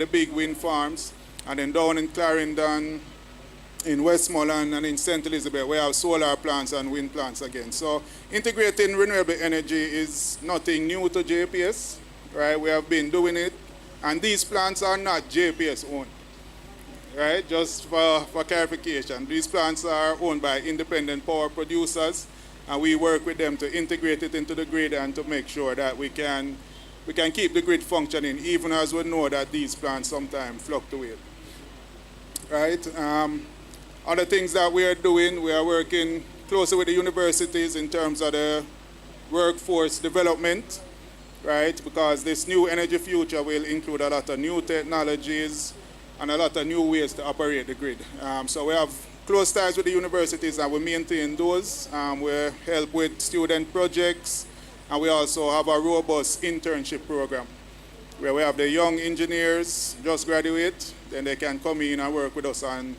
the big wind farms. And then down in Clarendon, in Westmoreland, and in St. Elizabeth, we have solar plants and wind plants again. So integrating renewable energy is nothing new to JPS, right? We have been doing it. And these plants are not JPS owned, right? Just for clarification, these plants are owned by independent power producers, and we work with them to integrate it into the grid and to make sure that we can keep the grid functioning, even as we know that these plants sometimes fluctuate, right? Other things that we are doing, we are working closely with the universities in terms of the workforce development, right? Because this new energy future will include a lot of new technologies and a lot of new ways to operate the grid. So we have close ties with the universities and we maintain those. We help with student projects, and we also have a robust internship program where we have the young engineers just graduate, then they can come in and work with us and,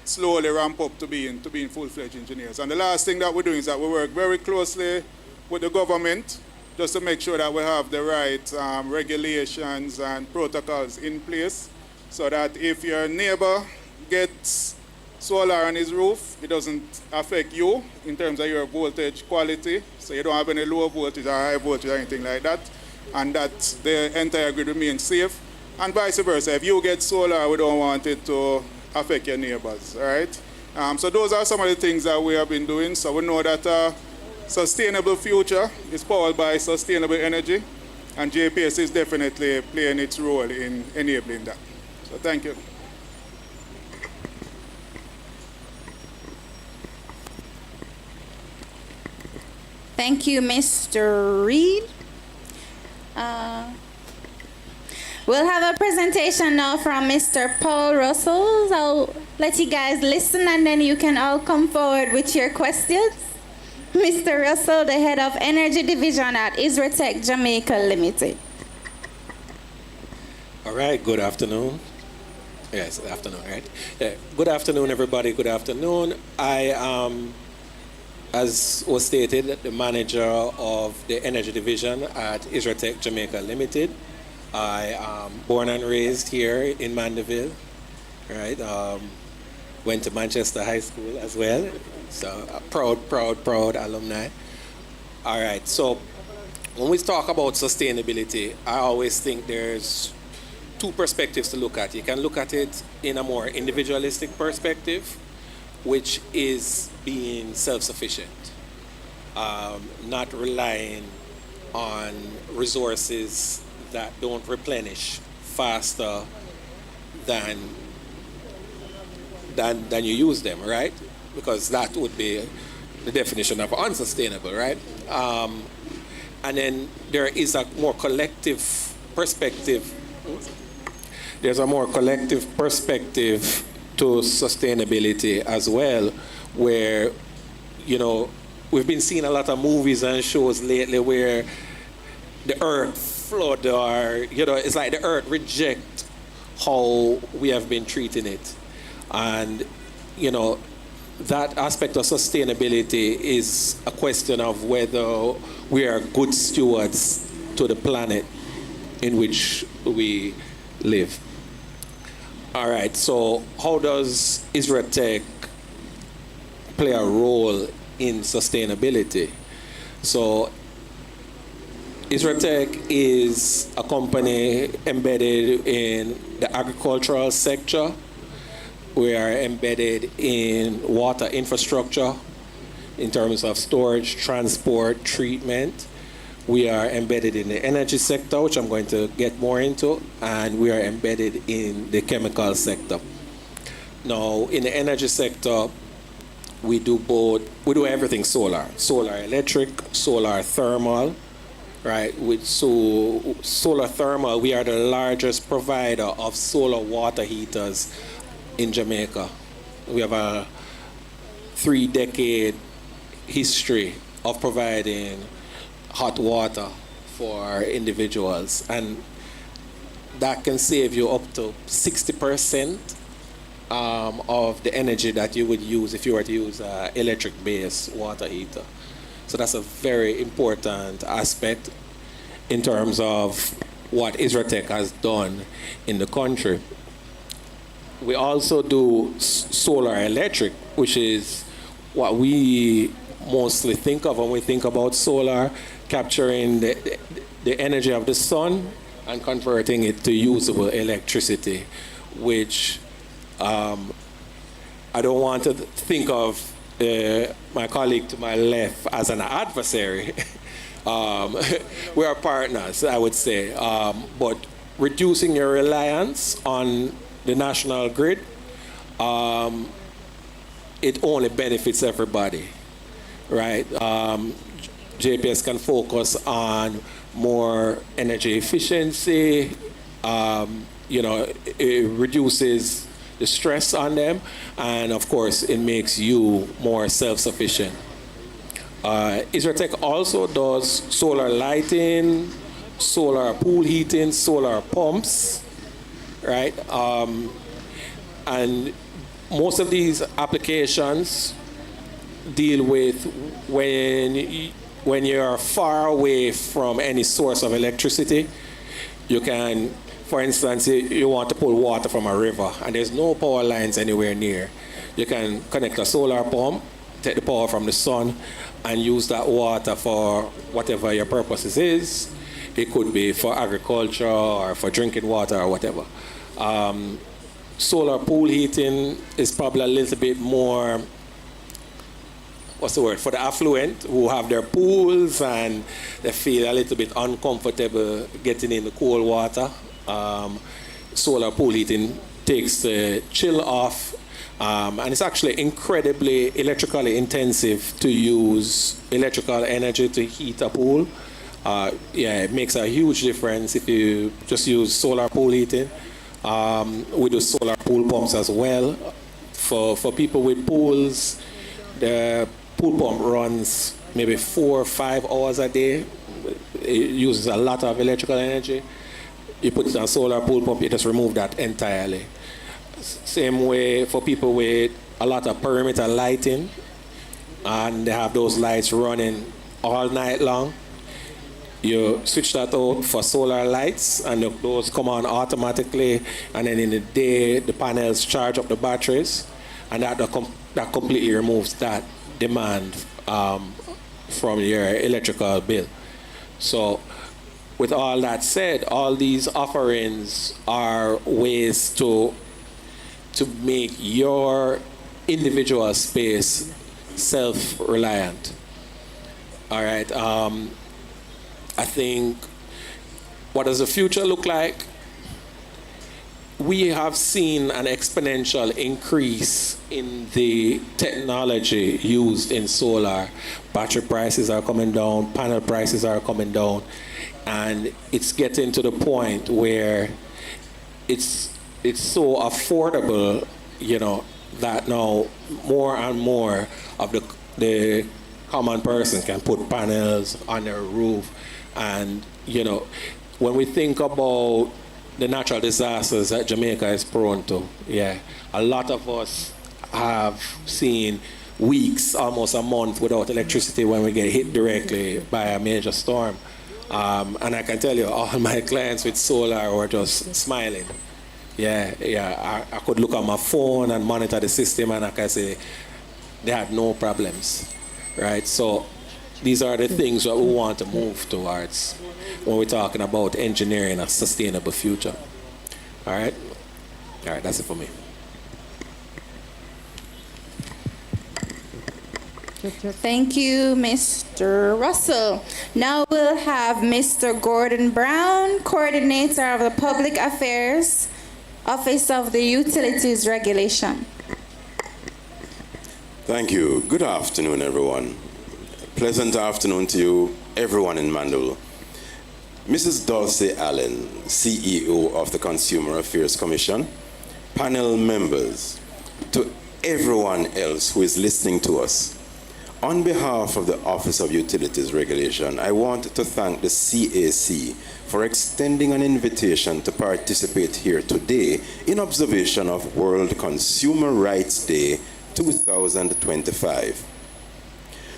slowly ramp up to being full-fledged engineers. And the last thing that we're doing is that we work very closely with the government just to make sure that we have the right regulations and protocols in place so that if your neighbor gets solar on his roof, it doesn't affect you in terms of your voltage quality. So you don't have any low voltage or high voltage or anything like that. And that the entire grid remains safe. And vice versa. If you get solar, we don't want it to affect your neighbors, all right? So those are some of the things that we have been doing. So we know that a sustainable future is powered by sustainable energy, and JPS is definitely playing its role in enabling that. So thank you. Thank you, Mr. Reed. We'll have a presentation now from Mr. Paul Russell. I'll let you guys listen and then you can all come forward with your questions. Mr. Russell, the head of Energy Division at Isratech Jamaica Limited. All right, good afternoon. Yes, afternoon, right? Yeah, good afternoon, everybody. Good afternoon. I am, as was stated, the manager of the Energy Division at Isratech Jamaica Limited. I am born and raised here in Mandeville, right? Went to Manchester High School as well. So proud alumni. All right, so when we talk about sustainability, I always think there's two perspectives to look at. You can look at it in a more individualistic perspective, which is being self-sufficient, not relying on resources that don't replenish faster than you use them, right? Because that would be the definition of unsustainable, right? And then there is a more collective perspective. There's a more collective perspective to sustainability as well, where, we've been seeing a lot of movies and shows lately where the earth flood or, it's like the earth reject how we have been treating it. And, that aspect of sustainability is a question of whether we are good stewards to the planet in which we live. All right, so how does Isratech play a role in sustainability? So Isratech is a company embedded in the agricultural sector. We are embedded in water infrastructure in terms of storage, transport, treatment. We are embedded in the energy sector, which I'm going to get more into, and we are embedded in the chemical sector. Now, in the energy sector, we do everything solar electric, solar thermal, right? So solar thermal, we are the largest provider of solar water heaters in Jamaica. We have a 3-decade history of providing hot water for individuals, and that can save you up to 60% of the energy that you would use if you were to use an electric-based water heater. So that's a very important aspect in terms of what Isratech has done in the country. We also do solar electric, which is what we mostly think of when we think about solar, capturing the energy of the sun and converting it to usable electricity, which I don't want to think of my colleague to my left as an adversary. We are partners, I would say, but reducing your reliance on the national grid, it only benefits everybody, right? JPS can focus on more energy efficiency, it reduces the stress on them, and of course it makes you more self-sufficient. Isratech also does solar lighting, solar pool heating, solar pumps, right? And most of these applications deal with when you're far away from any source of electricity. You can, for instance, you want to pull water from a river and there's no power lines anywhere near. You can connect a solar pump, take the power from the sun, and use that water for whatever your purposes is. It could be for agriculture or for drinking water or whatever. Solar pool heating is probably a little bit more, for the affluent who have their pools and they feel a little bit uncomfortable getting in the cold water. Solar pool heating takes the chill off, and it's actually incredibly electrically intensive to use electrical energy to heat a pool. It makes a huge difference if you just use solar pool heating. We do solar pool pumps as well. For people with pools, the pool pump runs maybe 4 or 5 hours a day. It uses a lot of electrical energy. You put it on a solar pool pump, you just remove that entirely. Same way for people with a lot of perimeter lighting, and they have those lights running all night long. You switch that out for solar lights, and those come on automatically, and then in the day, the panels charge up the batteries, and that completely removes that demand from your electrical bill. So with all that said, all these offerings are ways to make your individual space self-reliant. All right. I think, what does the future look like? We have seen an exponential increase in the technology used in solar. Battery prices are coming down, panel prices are coming down, and it's getting to the point where it's so affordable, that now more and more of the common person can put panels on their roof. And, when we think about the natural disasters that Jamaica is prone to, a lot of us have seen weeks, almost a month without electricity when we get hit directly by a major storm. And I can tell you, all my clients with solar were just smiling. I could look at my phone and monitor the system, and I can say they had no problems, right? So these are the things that we want to move towards when we're talking about engineering a sustainable future. All right, that's it for me. Thank you, Mr. Russell. Now we'll have Mr. Gordon Brown, Coordinator of the Public Affairs Office of the Utilities Regulation. Thank you. Good afternoon, everyone. Pleasant afternoon to you, everyone in Mandeville. Mrs. Dulcie Allen, CEO of the Consumer Affairs Commission, panel members, to everyone else who is listening to us. On behalf of the Office of Utilities Regulation, I want to thank the CAC for extending an invitation to participate here today in observation of World Consumer Rights Day 2025.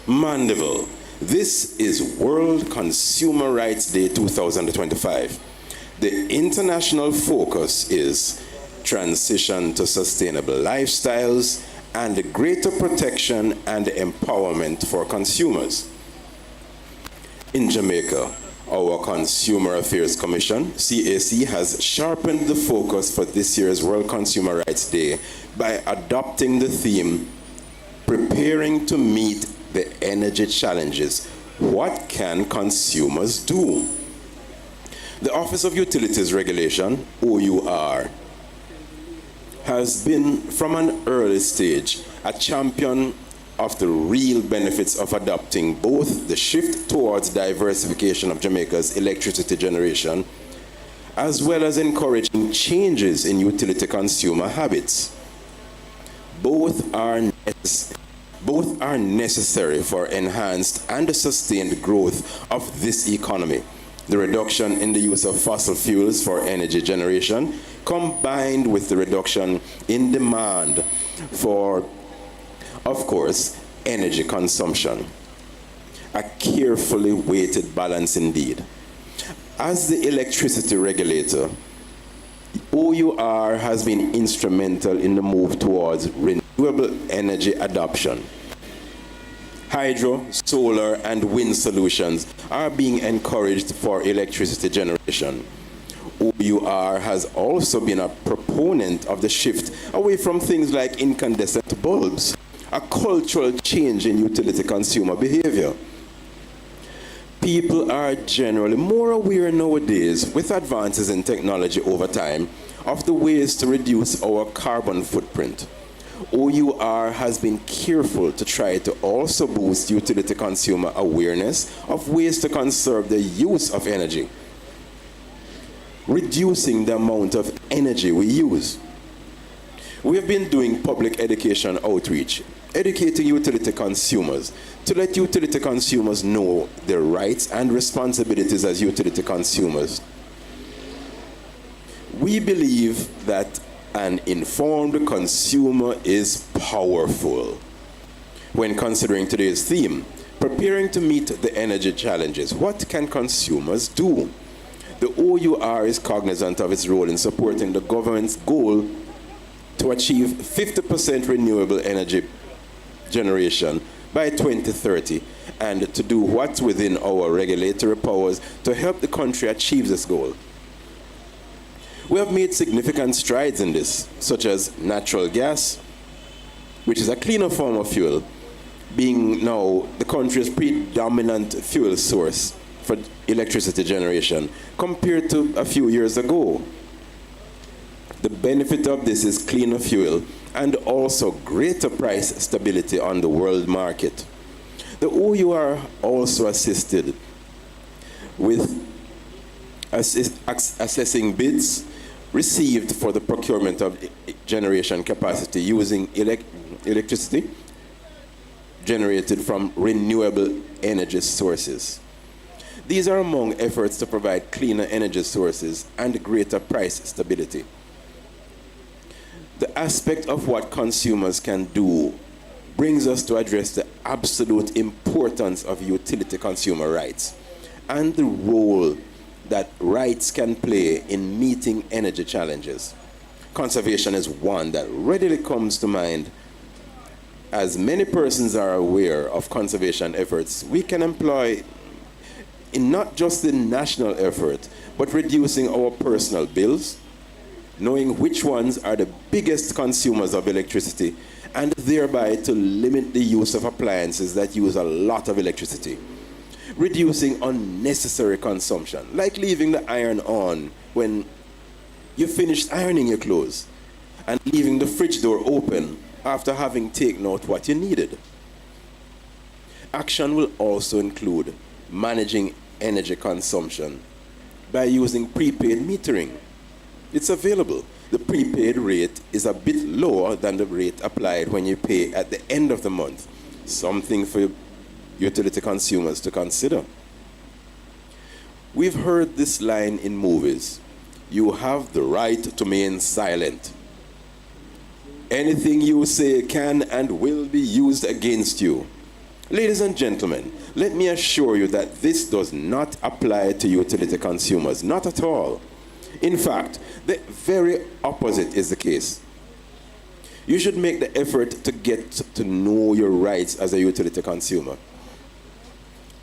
Mandeville, this is World Consumer Rights Day 2025. The international focus is transition to sustainable lifestyles and greater protection and empowerment for consumers. In Jamaica, our Consumer Affairs Commission, CAC, has sharpened the focus for this year's World Consumer Rights Day by adopting the theme, Preparing to Meet the Energy Challenges. What can consumers do? The Office of Utilities Regulation, OUR, has been from an early stage a champion of the real benefits of adopting both the shift towards diversification of Jamaica's electricity generation, as well as encouraging changes in utility consumer habits. Both are necessary for enhanced and sustained growth of this economy. The reduction in the use of fossil fuels for energy generation, combined with the reduction in demand for, of course, energy consumption. A carefully weighted balance indeed. As the electricity regulator, OUR has been instrumental in the move towards renewable energy adoption. Hydro, solar, and wind solutions are being encouraged for electricity generation. OUR has also been a proponent of the shift away from things like incandescent bulbs, a cultural change in utility consumer behavior. People are generally more aware nowadays, with advances in technology over time, of the ways to reduce our carbon footprint. OUR has been careful to try to also boost utility consumer awareness of ways to conserve the use of energy, reducing the amount of energy we use. We have been doing public education outreach, educating utility consumers to let utility consumers know their rights and responsibilities as utility consumers. We believe that an informed consumer is powerful. When considering today's theme, preparing to meet the energy challenges, what can consumers do? The OUR is cognizant of its role in supporting the government's goal to achieve 50% renewable energy generation by 2030 and to do what's within our regulatory powers to help the country achieve this goal. We have made significant strides in this, such as natural gas, which is a cleaner form of fuel, being now the country's predominant fuel source for electricity generation compared to a few years ago. The benefit of this is cleaner fuel and also greater price stability on the world market. The OUR also assisted with assessing bids received for the procurement of generation capacity using electricity generated from renewable energy sources. These are among efforts to provide cleaner energy sources and greater price stability. The aspect of what consumers can do brings us to address the absolute importance of utility consumer rights and the role that rights can play in meeting energy challenges. Conservation is one that readily comes to mind. As many persons are aware of conservation efforts we can employ in not just the national effort, but reducing our personal bills, knowing which ones are the biggest consumers of electricity, and thereby to limit the use of appliances that use a lot of electricity. Reducing unnecessary consumption, like leaving the iron on when you finished ironing your clothes, and leaving the fridge door open after having taken out what you needed. Action will also include managing energy consumption by using prepaid metering. It's available. The prepaid rate is a bit lower than the rate applied when you pay at the end of the month. Something for utility consumers to consider. We've heard this line in movies. You have the right to remain silent. Anything you say can and will be used against you. Ladies and gentlemen, let me assure you that this does not apply to utility consumers, not at all. In fact, the very opposite is the case. You should make the effort to get to know your rights as a utility consumer.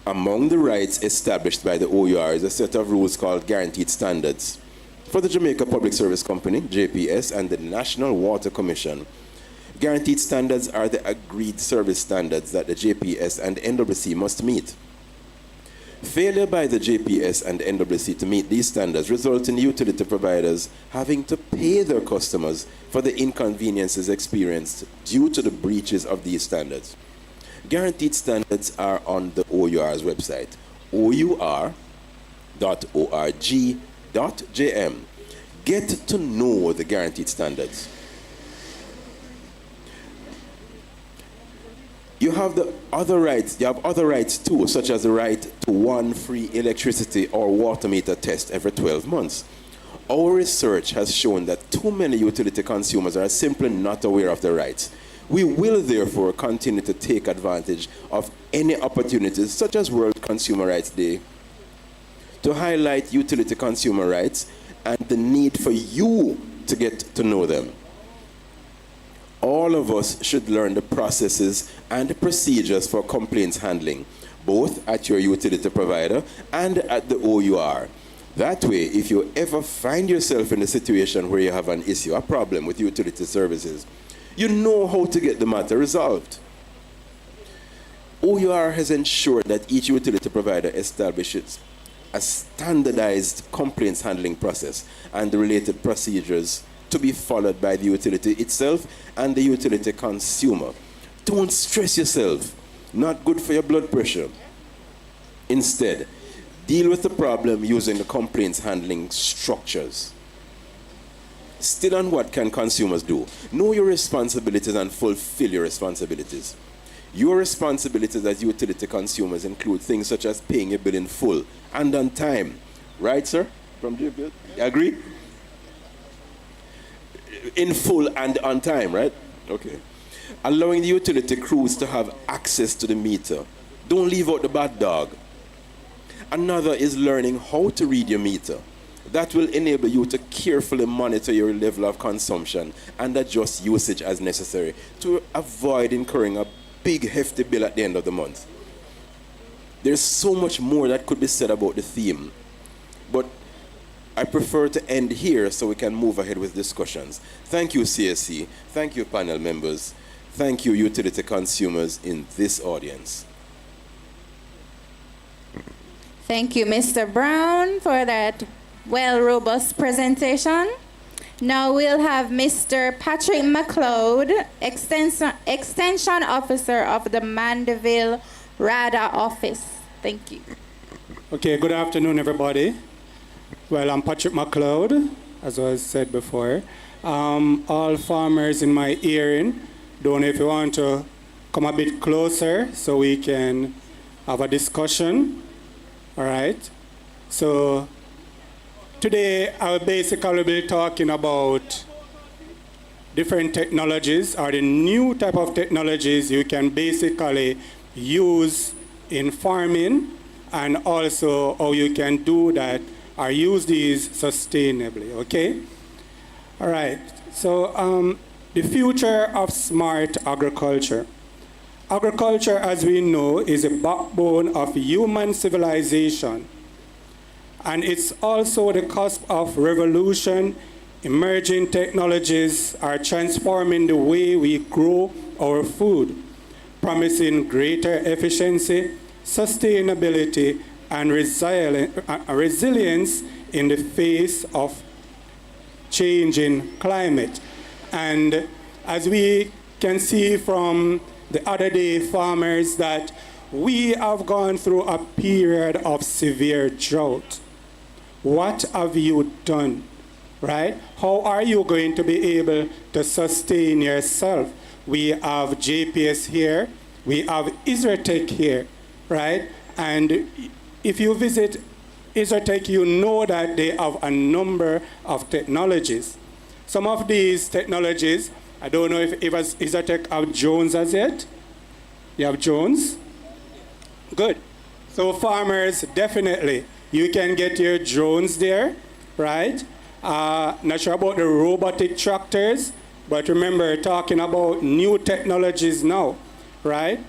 Among the rights established by the OUR is a set of rules called guaranteed standards. For the Jamaica Public Service Company, JPS, and the National Water Commission, guaranteed standards are the agreed service standards that the JPS and NWC must meet. Failure by the JPS and NWC to meet these standards results in utility providers having to pay their customers for the inconveniences experienced due to the breaches of these standards. Guaranteed standards are on the OUR's website, our.org.jm. Get to know the guaranteed standards. You have other rights too, such as the right to one free electricity or water meter test every 12 months. Our research has shown that too many utility consumers are simply not aware of their rights. We will therefore continue to take advantage of any opportunities, such as World Consumer Rights Day, to highlight utility consumer rights and the need for you to get to know them. All of us should learn the processes and the procedures for complaints handling, both at your utility provider and at the OUR. That way, if you ever find yourself in a situation where you have an issue, a problem with utility services, you know how to get the matter resolved. OUR has ensured that each utility provider establishes a standardized complaints handling process and the related procedures to be followed by the utility itself and the utility consumer. Don't stress yourself. Not good for your blood pressure. Instead, deal with the problem using the complaints handling structures. Still on what can consumers do? Know your responsibilities and fulfill your responsibilities. Your responsibilities as utility consumers include things such as paying your bill in full and on time. Right, sir? From JPS? Agree? In full and on time, right? Okay. Allowing the utility crews to have access to the meter. Don't leave out the bad dog. Another is learning how to read your meter. That will enable you to carefully monitor your level of consumption and adjust usage as necessary to avoid incurring a big, hefty bill at the end of the month. There's so much more that could be said about the theme, but I prefer to end here so we can move ahead with discussions. Thank you, CSC. Thank you, panel members. Thank you, utility consumers in this audience. Thank you, Mr. Brown, for that robust presentation. Now we'll have Mr. Patrick McLeod, Extension Officer of the Mandeville RADA office. Thank you. Okay, good afternoon, everybody. Well, I'm Patrick McLeod, as was said before. All farmers in my hearing, don't know if you want to come a bit closer so we can have a discussion. All right. So today I'll basically be talking about different technologies or the new type of technologies you can basically use in farming and also how you can do that or use these sustainably, okay? All right, so the future of smart agriculture. Agriculture, as we know, is a backbone of human civilization. And it's also the cusp of revolution. Emerging technologies are transforming the way we grow our food, promising greater efficiency, sustainability, and resilience in the face of changing climate. And as we can see from the other day farmers that we have gone through a period of severe drought. What have you done, right? How are you going to be able to sustain yourself? We have JPS here, we have Isratech here, right? And if you visit Isratech, you know that they have a number of technologies. Some of these technologies, I don't know if Isratech have drones as yet. You have drones? Good. So farmers, definitely, you can get your drones there, right? Not sure about the robotic tractors, but remember talking about new technologies now, right?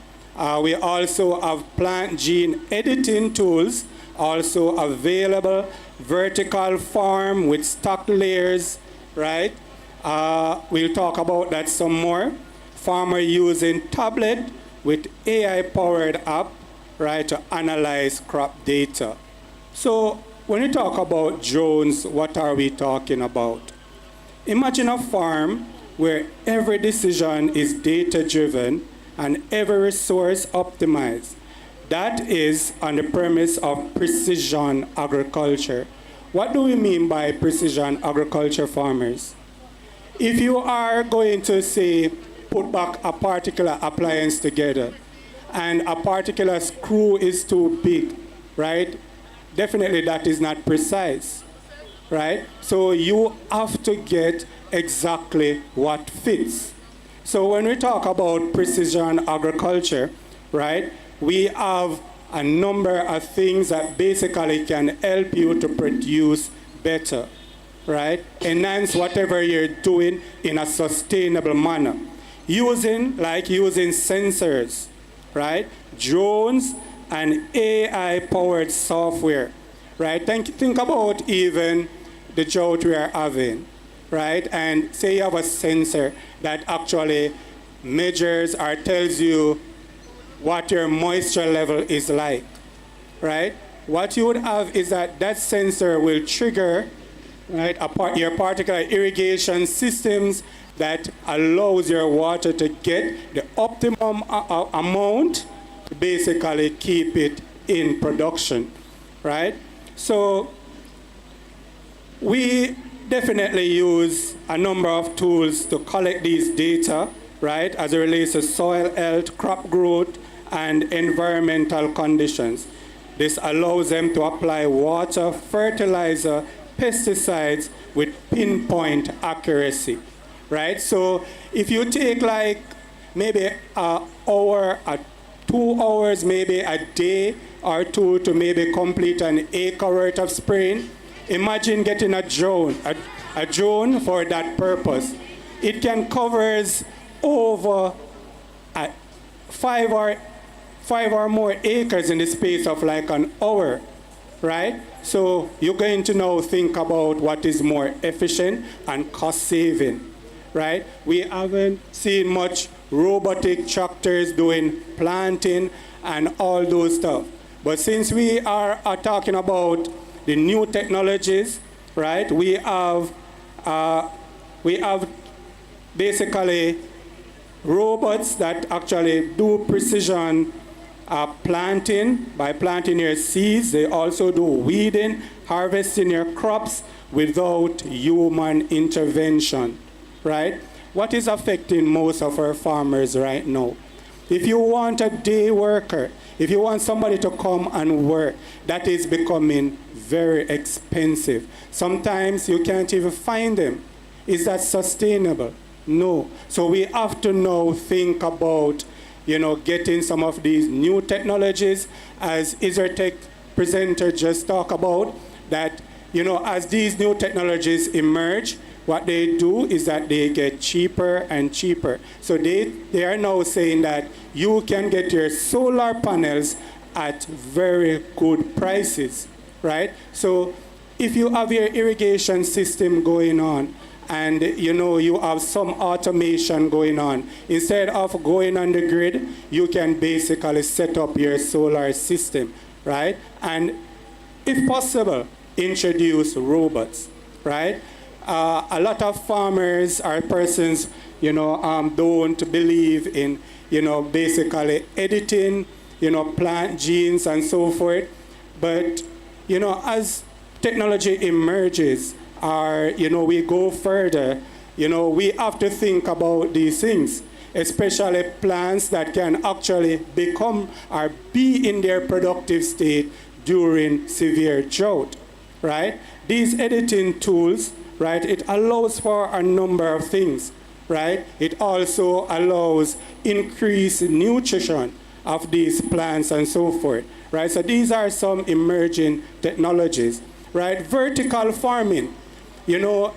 We also have plant gene editing tools also available, vertical farm with stock layers, right? We'll talk about that some more. Farmer using tablet with AI-powered app, right, to analyze crop data. So when we talk about drones, what are we talking about? Imagine a farm where every decision is data-driven and every resource optimized. That is on the premise of precision agriculture. What do we mean by precision agriculture, farmers? If you are going to, say, put back a particular appliance together and a particular screw is too big, right? Definitely that is not precise, right? So you have to get exactly what fits. So when we talk about precision agriculture, right, we have a number of things that basically can help you to produce better, right? Enhance whatever you're doing in a sustainable manner. Using sensors, right? Drones and AI-powered software, right? Think about even the drought we are having, right? And say you have a sensor that actually measures or tells you what your moisture level is like, right? What you would have is that sensor will trigger, right, your particular irrigation systems that allows your water to get the optimum amount, basically keep it in production, right? So we definitely use a number of tools to collect these data, right, as it relates to soil health, crop growth, and environmental conditions. This allows them to apply water, fertilizer, pesticides with pinpoint accuracy, right? So if you take like maybe an hour, 2 hours, maybe a day or two to maybe complete an acre worth of spraying, imagine getting a drone for that purpose. It can cover over 5 or more acres in the space of like an hour, right? So you're going to now think about what is more efficient and cost saving, right? We haven't seen much robotic tractors doing planting and all those stuff. But since we are talking about the new technologies, right? We have basically robots that actually do precision planting by planting your seeds. They also do weeding, harvesting your crops without human intervention, right? What is affecting most of our farmers right now? If you want a day worker, if you want somebody to come and work, that is becoming very expensive. Sometimes you can't even find them. Is that sustainable? No. So we have to now think about, getting some of these new technologies, as Isertech presenter just talked about, that, as these new technologies emerge, what they do is that they get cheaper and cheaper. So they are now saying that you can get your solar panels at very good prices, right? So if you have your irrigation system going on, and you have some automation going on, instead of going on the grid, you can basically set up your solar system, right? And if possible, introduce robots, right? A lot of farmers or persons, don't believe in, basically editing, plant genes and so forth. But, as technology emerges, or, we go further, we have to think about these things, especially plants that can actually become or be in their productive state during severe drought, right? These editing tools, right, it allows for a number of things, right? It also allows increased nutrition of these plants and so forth, right? So these are some emerging technologies, right? Vertical farming. you know,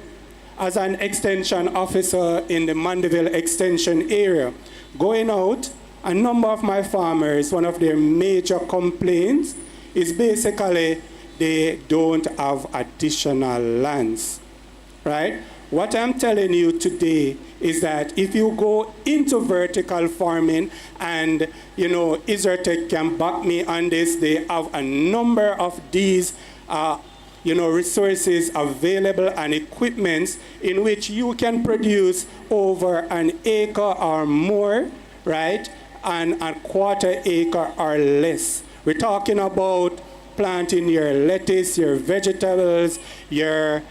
as an extension officer in the Mandeville extension area, going out, a number of my farmers, one of their major complaints is basically they don't have additional lands, right? What I'm telling you today is that if you go into vertical farming, and you know, Isertech can back me on this, they have a number of these resources available and equipments in which you can produce over an acre or more, right? And a quarter acre or less. We're talking about planting your lettuce, your vegetables, your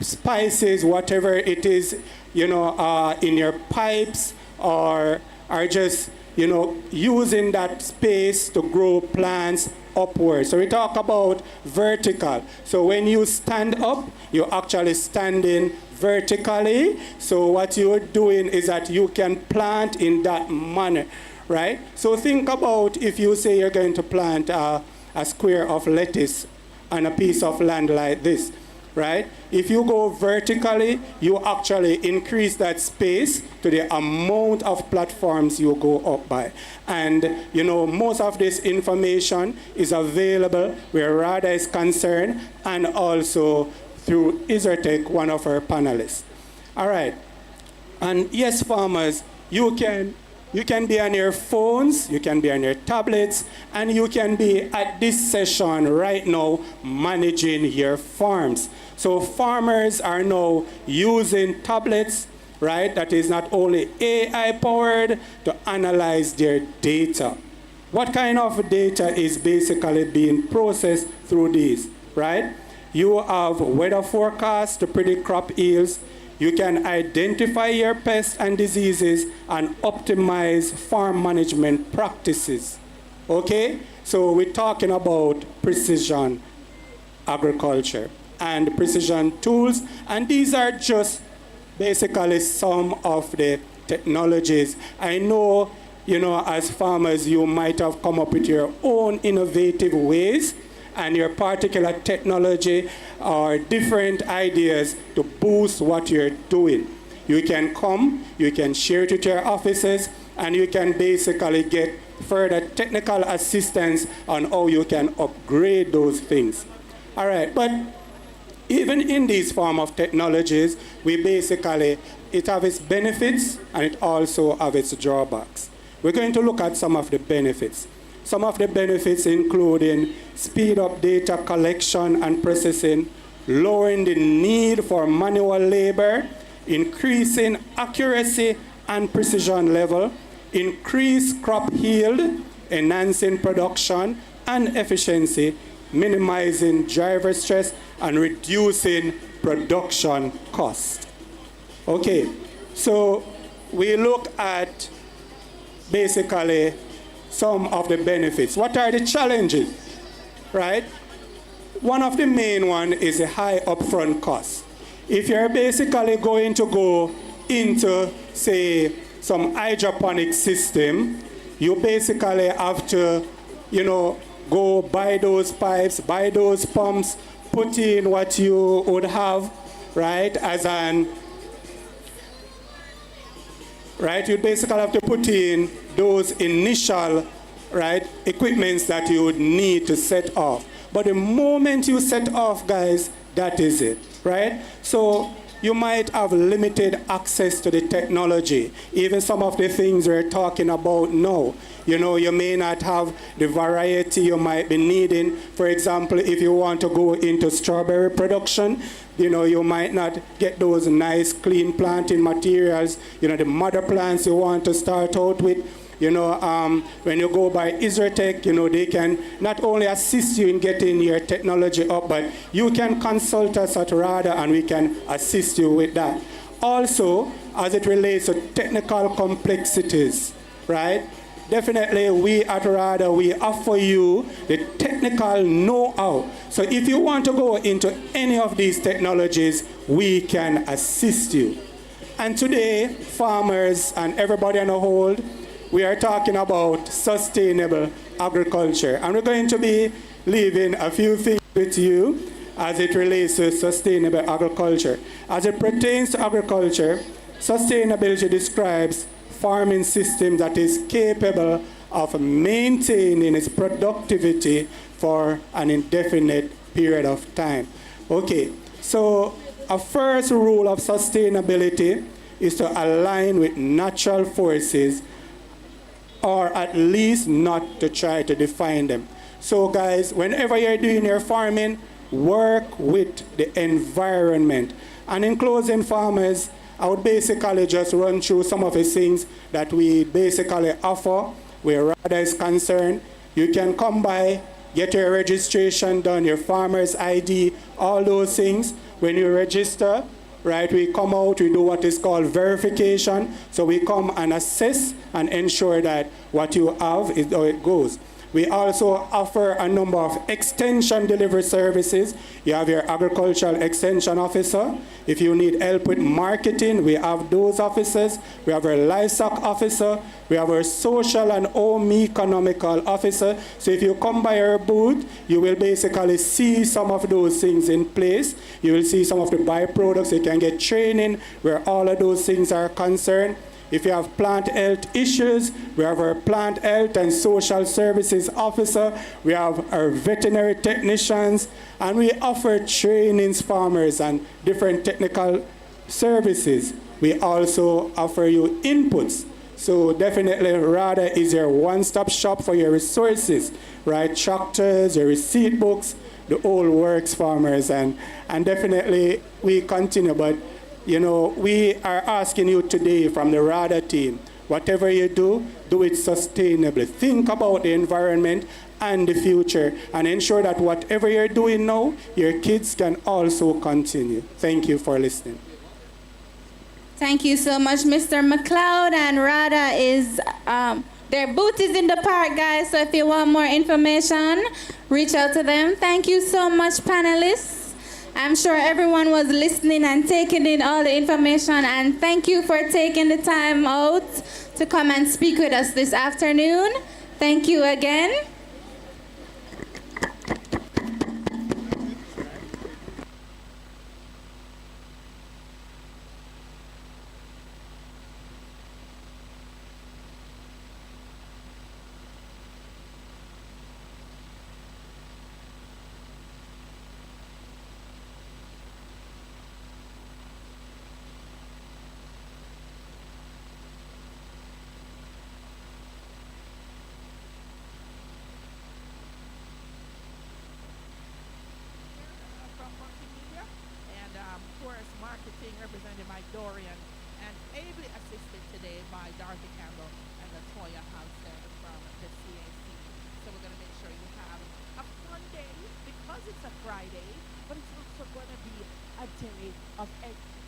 spices, whatever it is, in your pipes, or just, using that space to grow plants upward. So we talk about vertical. So when you stand up, you're actually standing vertically. So what you're doing is that you can plant in that manner, right? So think about if you say you're going to plant a square of lettuce on a piece of land like this, right? If you go vertically, you actually increase that space to the amount of platforms you go up by. And, most of this information is available where RADA is concerned, and also through Isertech, one of our panelists. All right. And yes, farmers, you can be on your phones, you can be on your tablets, and you can be at this session right now managing your farms. So farmers are now using tablets, right? That is not only AI powered to analyze their data. What kind of data is basically being processed through these, right? You have weather forecasts to predict crop yields. You can identify your pests and diseases and optimize farm management practices. Okay? So we're talking about precision agriculture and precision tools. And these are just basically some of the technologies. I know, as farmers, you might have come up with your own innovative ways and your particular technology or different ideas to boost what you're doing. You can come, you can share it with your offices, and you can basically get further technical assistance on how you can upgrade those things. All right, but even in these form of technologies, it has its benefits and it also has its drawbacks. We're going to look at some of the benefits. Some of the benefits including speed up data collection and processing, lowering the need for manual labor, increasing accuracy and precision level, increased crop yield, enhancing production and efficiency, minimizing driver stress, and reducing production cost. Okay, so we look at basically some of the benefits. What are the challenges, right? One of the main one is a high upfront cost. If you're basically going to go into, say, some hydroponic system, you basically have to, go buy those pipes, buy those pumps, put in what you would have, right, right, you basically have to put in those initial, right, equipments that you would need to set off. But the moment you set off, guys, that is it, right? So you might have limited access to the technology. Even some of the things we're talking about now, you may not have the variety you might be needing. For example, if you want to go into strawberry production, you might not get those nice, clean planting materials, the mother plants you want to start out with. When you go by Isertech, they can not only assist you in getting your technology up, but you can consult us at RADA and we can assist you with that. Also, as it relates to technical complexities, right? Definitely, we at RADA, we offer you the technical know-how. So if you want to go into any of these technologies, we can assist you. And today, farmers and everybody on the whole, we are talking about sustainable agriculture. And we're going to be leaving a few things with you. as it relates to sustainable agriculture. As it pertains to agriculture, sustainability describes farming system that is capable of maintaining its productivity for an indefinite period of time. Okay, so a first rule of sustainability is to align with natural forces, or at least not to try to define them. So guys, whenever you're doing your farming, work with the environment. And in closing, farmers, I would basically just run through some of the things that we basically offer where RADA is concerned. You can come by, get your registration done, your farmer's ID, all those things. When you register, right, we come out, we do what is called verification. So we come and assess and ensure that what you have is how it goes. We also offer a number of extension delivery services. You have your agricultural extension officer. If you need help with marketing, we have those officers. We have our livestock officer. We have our social and home economical officer. So if you come by our booth, you will basically see some of those things in place. You will see some of the byproducts. You can get training where all of those things are concerned. If you have plant health issues, we have our plant health and social services officer. We have our veterinary technicians, and we offer trainings, farmers, and different technical services. We also offer you inputs. So definitely RADA is your one-stop shop for your resources, right? Tractors, your receipt books, the whole works, farmers, and definitely we continue, but you know, we are asking you today from the RADA team, whatever you do it sustainably. Think about the environment and the future, and ensure that whatever you're doing now, your kids can also continue. Thank you for listening. Thank you so much, Mr. McLeod. And RADA is, their booth is in the park, guys. So if you want more information, reach out to them. Thank you so much, panelists. I'm sure everyone was listening and taking in all the information, and thank you for taking the time out to come and speak with us this afternoon. Thank you again. Represented by Dorian, and ably assisted today by Dorothy Campbell and Latoya Halstead from the CAC. So we're going to make sure you have a fun day because it's a Friday, but it's also going to be a day of education.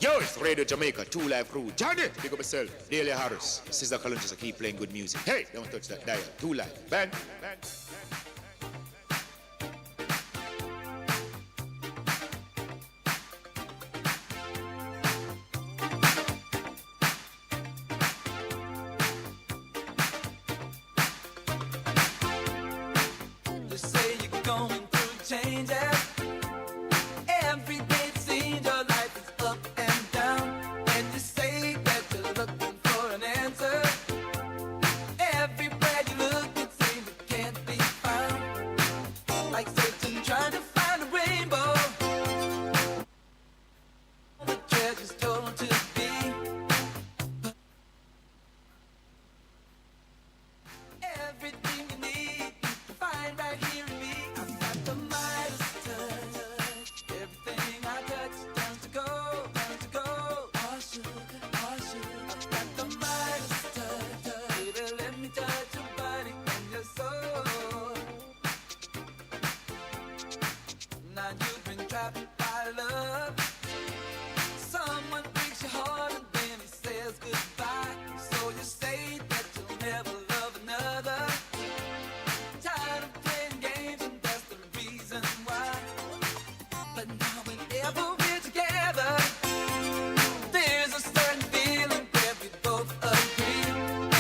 Yo, it's Radio Jamaica, 2 Live Crew. Johnny, big up yourself. Daley Harris, Sister Colonel, so keep playing good music. Hey, don't touch that dial. 2 Live. Bang, bang. You say you're going through changes. Every day it seems your life is up and down. And you say that you're looking for an answer. Everywhere you look, it seems it can't be found. Like searching, trying to find a rainbow. The treasure's told to be. Everything you need, you find right here in me. I've got the Midas touch. Everything I touch turns to gold, turns to gold. All sugar, all sugar. I've got the Midas touch. Baby, let me touch your body and your soul. Now you've been trapped by love. Someone breaks your heart and then he says goodbye. So you say that you'll never love another. Tired of playing games and that's the reason why. But now whenever we're together, there's a certain feeling where we both agree.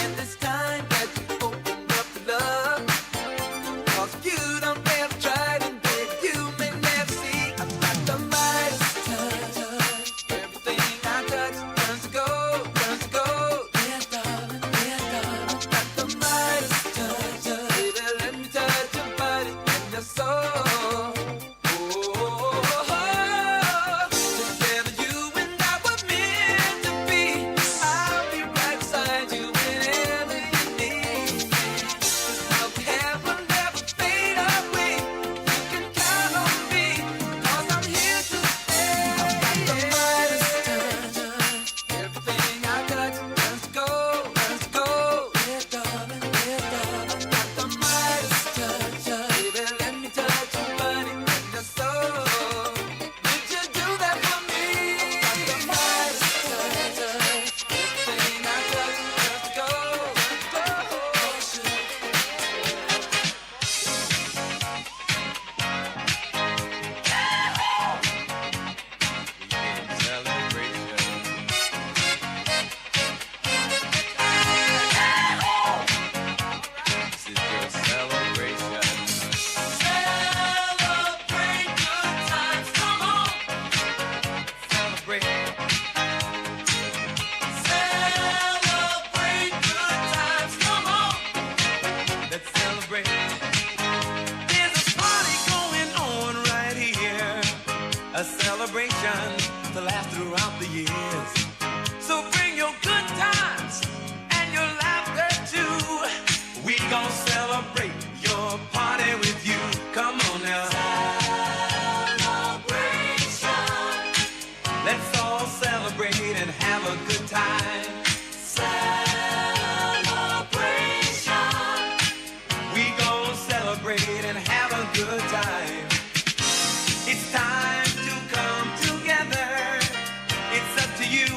And this time that you opened up to love, 'cause you don't ever try and baby, you may never see. I've got the Midas touch. Everything I touch turns to gold, turns to gold. Yeah, darling, yeah, darling. I've got the Midas touch. Baby, let me touch your body and your soul. Together you and I were meant to be. I'll be right beside you whenever you need me. This love we have will never fade away. You can count on me, 'cause I'm here to stay. I've got the Midas touch. Everything I touch turns to gold, turns to gold. Yeah, darling, yeah, darling. I've got the Midas touch. Baby, let me touch your body and your soul. Would you do that for me? I've got the Midas touch. Everything I touch turns to gold, turns to gold. Celebrate good times, come on. Celebrate. Celebrate good times, come on. Let's celebrate. There's a party going on right here. A celebration to last throughout the years. So bring your good times and your laughter too. We gon' celebrate your party with you. Come on now. Celebration. Let's all celebrate and have a good time. Celebration. We gon' celebrate and have a good time. It's time to come together. It's up to you.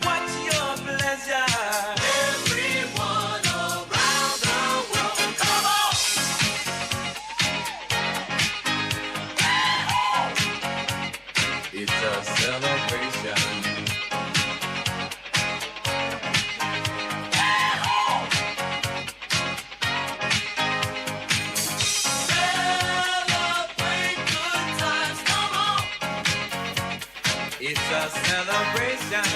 What's your pleasure? Everyone around the world, come on. It's a celebration. Celebrate good times, come on. It's a celebration.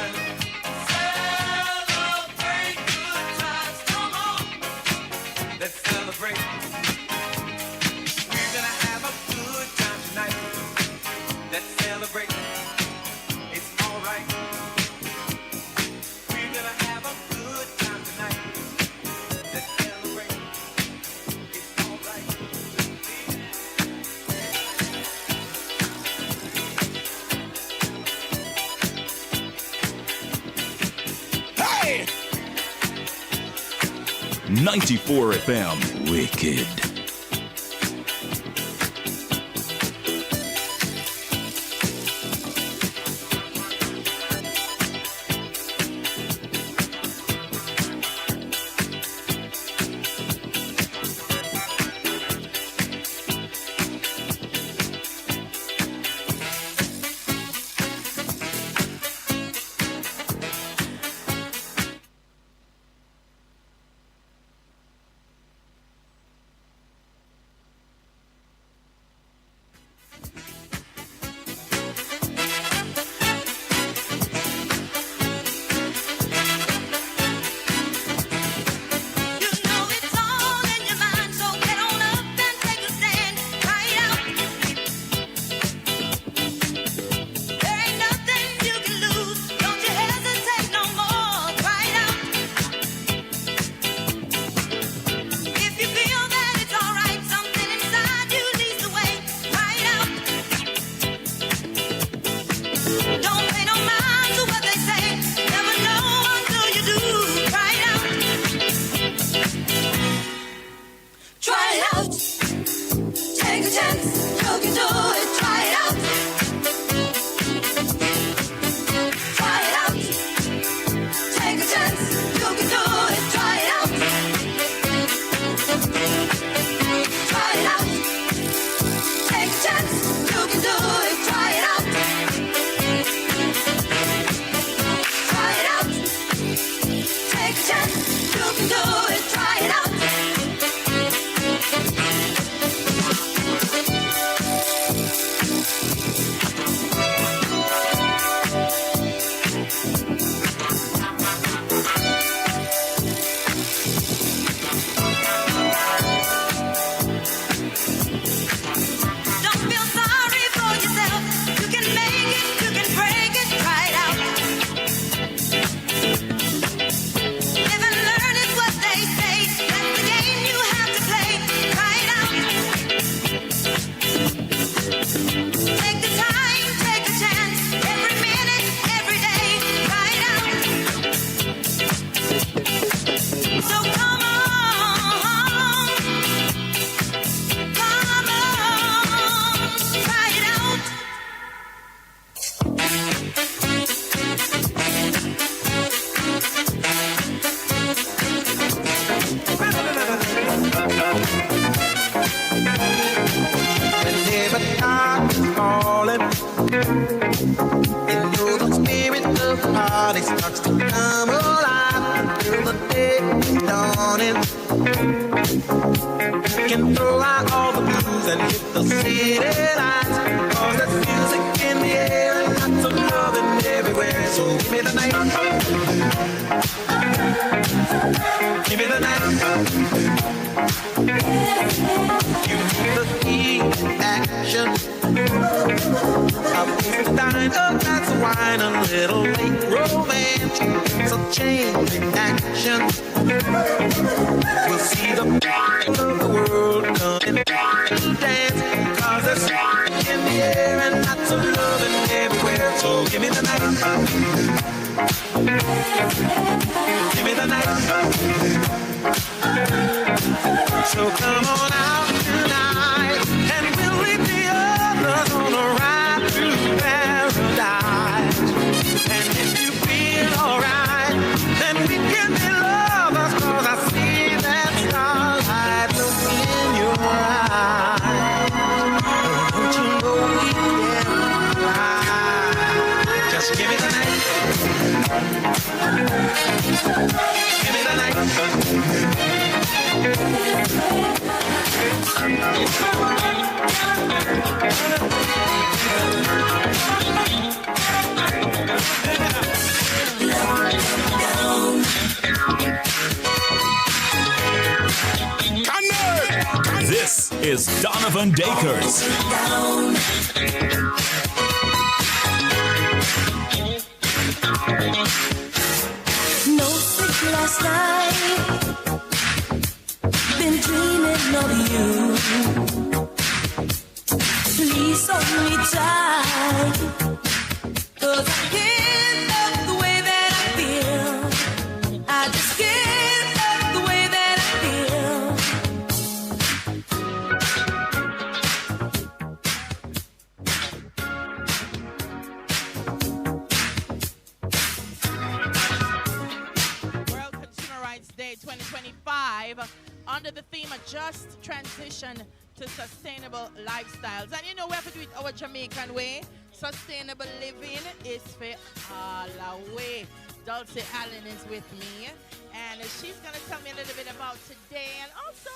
Celebrate good times, come on. Let's celebrate. We're gonna have a good time tonight. Let's celebrate. It's alright. We're gonna have a good time tonight. Let's celebrate. It's alright. Hey! 94 FM, Wicked. do it, try it out. Don't feel sorry for yourself. You can make it, you can break it, try it out. Live and learn is what they say. That's the game you have to play. Try it out. Take the time, take a chance. Every minute, every day. Try it out. So come on, try it out. Whenever time is falling, and know the spirit of the party starts to come alive until the day is dawning. You can throw out all the blues and hit the city lights, 'cause there's music in the air and lots of loving everywhere. So give me the night. Give me the night. You feel the heat, action. I'll taste the dine, a glass of wine, a little late romance. So change the action. We'll see the of the world coming to dance, 'cause there's music in the air and lots of loving everywhere. So give me the night. Give me the night. So come on out tonight, and we'll leave the others on a ride through paradise. And if you feel alright, then we can be lovers, 'cause I see that starlight look in your eyes. Don't you know we can fly? Just give me the night. Give me the night. This is Donovan Dakers. No sleep last night. Been dreaming of you. Please hold me tight, 'cause I can't love the way that I feel. I just can't love the way that I feel. World Consumer Rights Day 2025 under the theme of Just Transition to Sustainable Lifestyles. And you know, we have to do it our Jamaican way. Sustainable living is for all the way. Dulcie Allen is with me, and she's going to tell me a little bit about today and also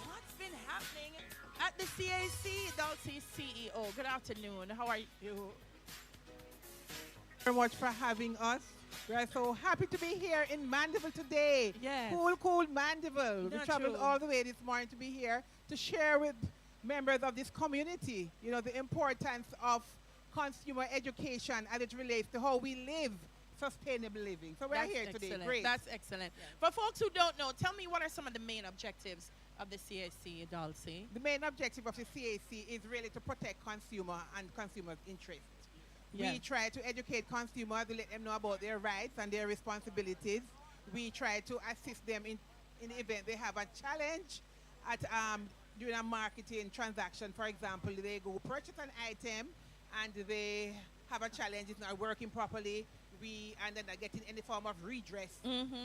what's been happening at the CAC. Dulcie, CEO. Good afternoon. How are you? Very much for having us. We are so happy to be here in Mandeville today. Yes. Cool Mandeville. We Not traveled true. all the way this morning to be here to share with members of this community, you know, the importance of consumer education as it relates to how we live sustainable living. So we're That's here today. excellent. Great. That's excellent. For folks who don't know, tell me what are some of the main objectives of the CAC, Dulcie? The main objective of the CAC is really to protect consumer and consumers' interests. Yeah. We try to educate consumers to let them know about their rights and their responsibilities. We try to assist them in the event they have a challenge at during a marketing transaction. For example, they go purchase an item and they have a challenge, it's not working properly. And then they're getting any form of redress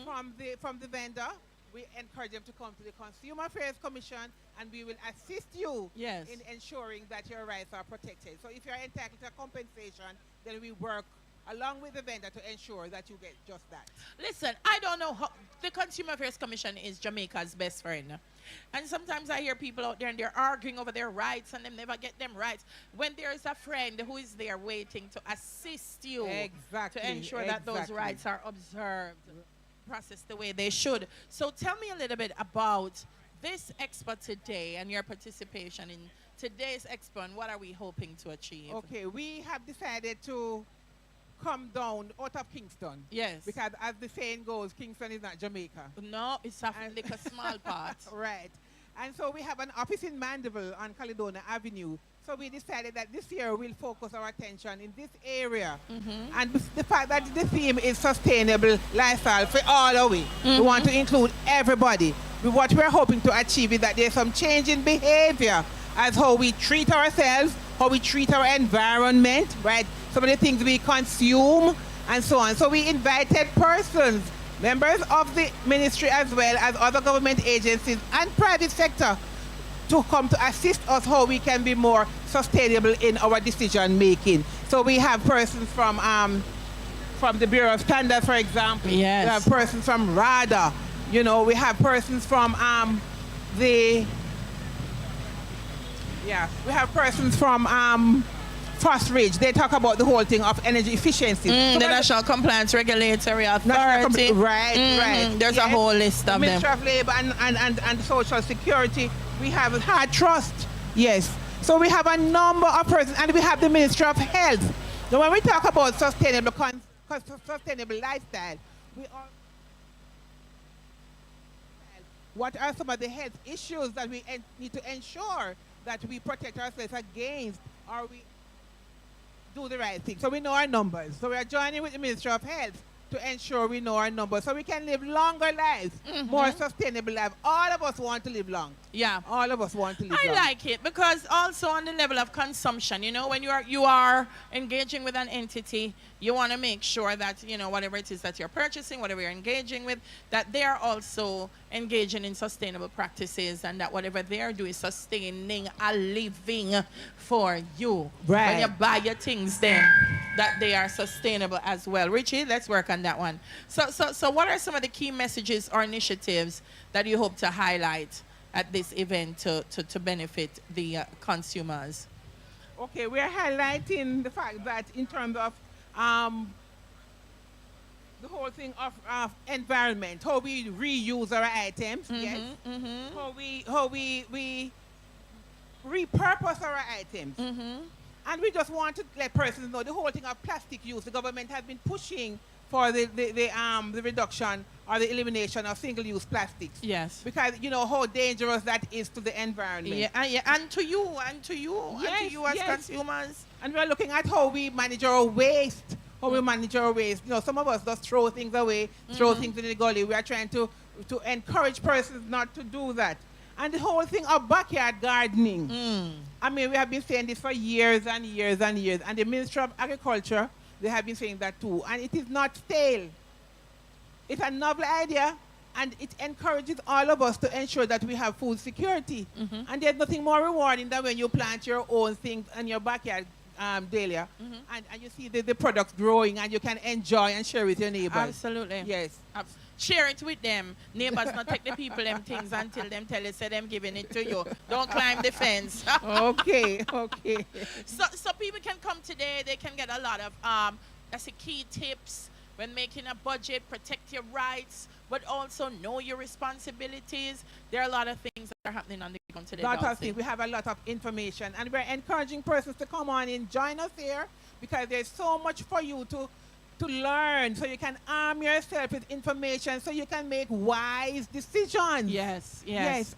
from the vendor. We encourage them to come to the Consumer Affairs Commission, and we will assist you in ensuring that your rights are protected. So if you're entitled to compensation, then we work along with the vendor to ensure that you get just that. Listen, I don't know how the Consumer Affairs Commission is Jamaica's best friend. And sometimes I hear people out there and they're arguing over their rights and they never get them rights. When there is a friend who is there waiting to assist you to ensure that those rights are observed, processed the way they should. So tell me a little bit about this expo today and your participation in today's expo and what are we hoping to achieve? Okay, we have decided to come down out of Kingston. Yes. Because as the saying goes, Kingston is not Jamaica. No, it's like a small part. Right. And so we have an office in Mandeville on Caledonia Avenue. So we decided that this year we'll focus our attention in this area. And the fact that the theme is sustainable lifestyle for all of we. We want to include everybody. What we're hoping to achieve is that there's some change in behavior as how we treat ourselves, how we treat our environment, right? Some of the things we consume and so on. So we invited persons, members of the ministry as well as other government agencies and private sector to come to assist us how we can be more sustainable in our decision making. So we have persons from the Bureau of Standards, for example. Yes. We have persons from RADA. You know, we have persons from we have persons from Frost Ridge. They talk about the whole thing of energy efficiency. The National Compliance Regulatory Authority. Right. There's a whole list of them. Ministry of Labor and Social Security. We have Hard Trust. Yes. So we have a number of persons, and we have the Ministry of Health. So when we talk about sustainable lifestyle, we are. What are some of the health issues that we need to ensure that we protect ourselves against, or we do the right thing? So we know our numbers. So we are joining with the Ministry of Health to ensure we know our numbers so we can live longer lives, more sustainable lives. All of us want to live long. Yeah. All of us want to live long. I like it because also on the level of consumption, you know, when you are engaging with an entity, you want to make sure that, you know, whatever it is that you're purchasing, whatever you're engaging with, that they're also engaging in sustainable practices and that whatever they're doing is sustaining a living for you. Right. When you buy your things then, that they are sustainable as well. Richie, let's work on that one. So what are some of the key messages or initiatives that you hope to highlight at this event to benefit the consumers? Okay, we're highlighting the fact that in terms of the whole thing of environment, how we reuse our items, yes, how we repurpose our items. And we just want to let persons know the whole thing of plastic use. The government has been pushing for the reduction or the elimination of single-use plastics. Yes. Because you know how dangerous that is to the environment. Yeah, and to you as consumers. And we're looking at how we manage our waste. You know, some of us just throw things away, throw things in the gully. We are trying to encourage persons not to do that. And the whole thing of backyard gardening. I mean, we have been saying this for years and years and years. And the Ministry of Agriculture, they have been saying that too. And it is not stale. It's a novel idea. And it encourages all of us to ensure that we have food security. And there's nothing more rewarding than when you plant your own things in your backyard, Dahlia. And you see the products growing and you can enjoy and share with your neighbors. Absolutely. Yes. Share it with them. Neighbors not take the people them things until them tell you, say them giving it to you. Don't climb the fence. Okay. So people can come today. They can get a lot of that's a key tips when making a budget, protect your rights, but also know your responsibilities. There are a lot of things that are happening on the ground today. We have a lot of information, and we're encouraging persons to come on and join us here because there's so much for you to learn, so you can arm yourself with information so you can make wise decisions. Yes.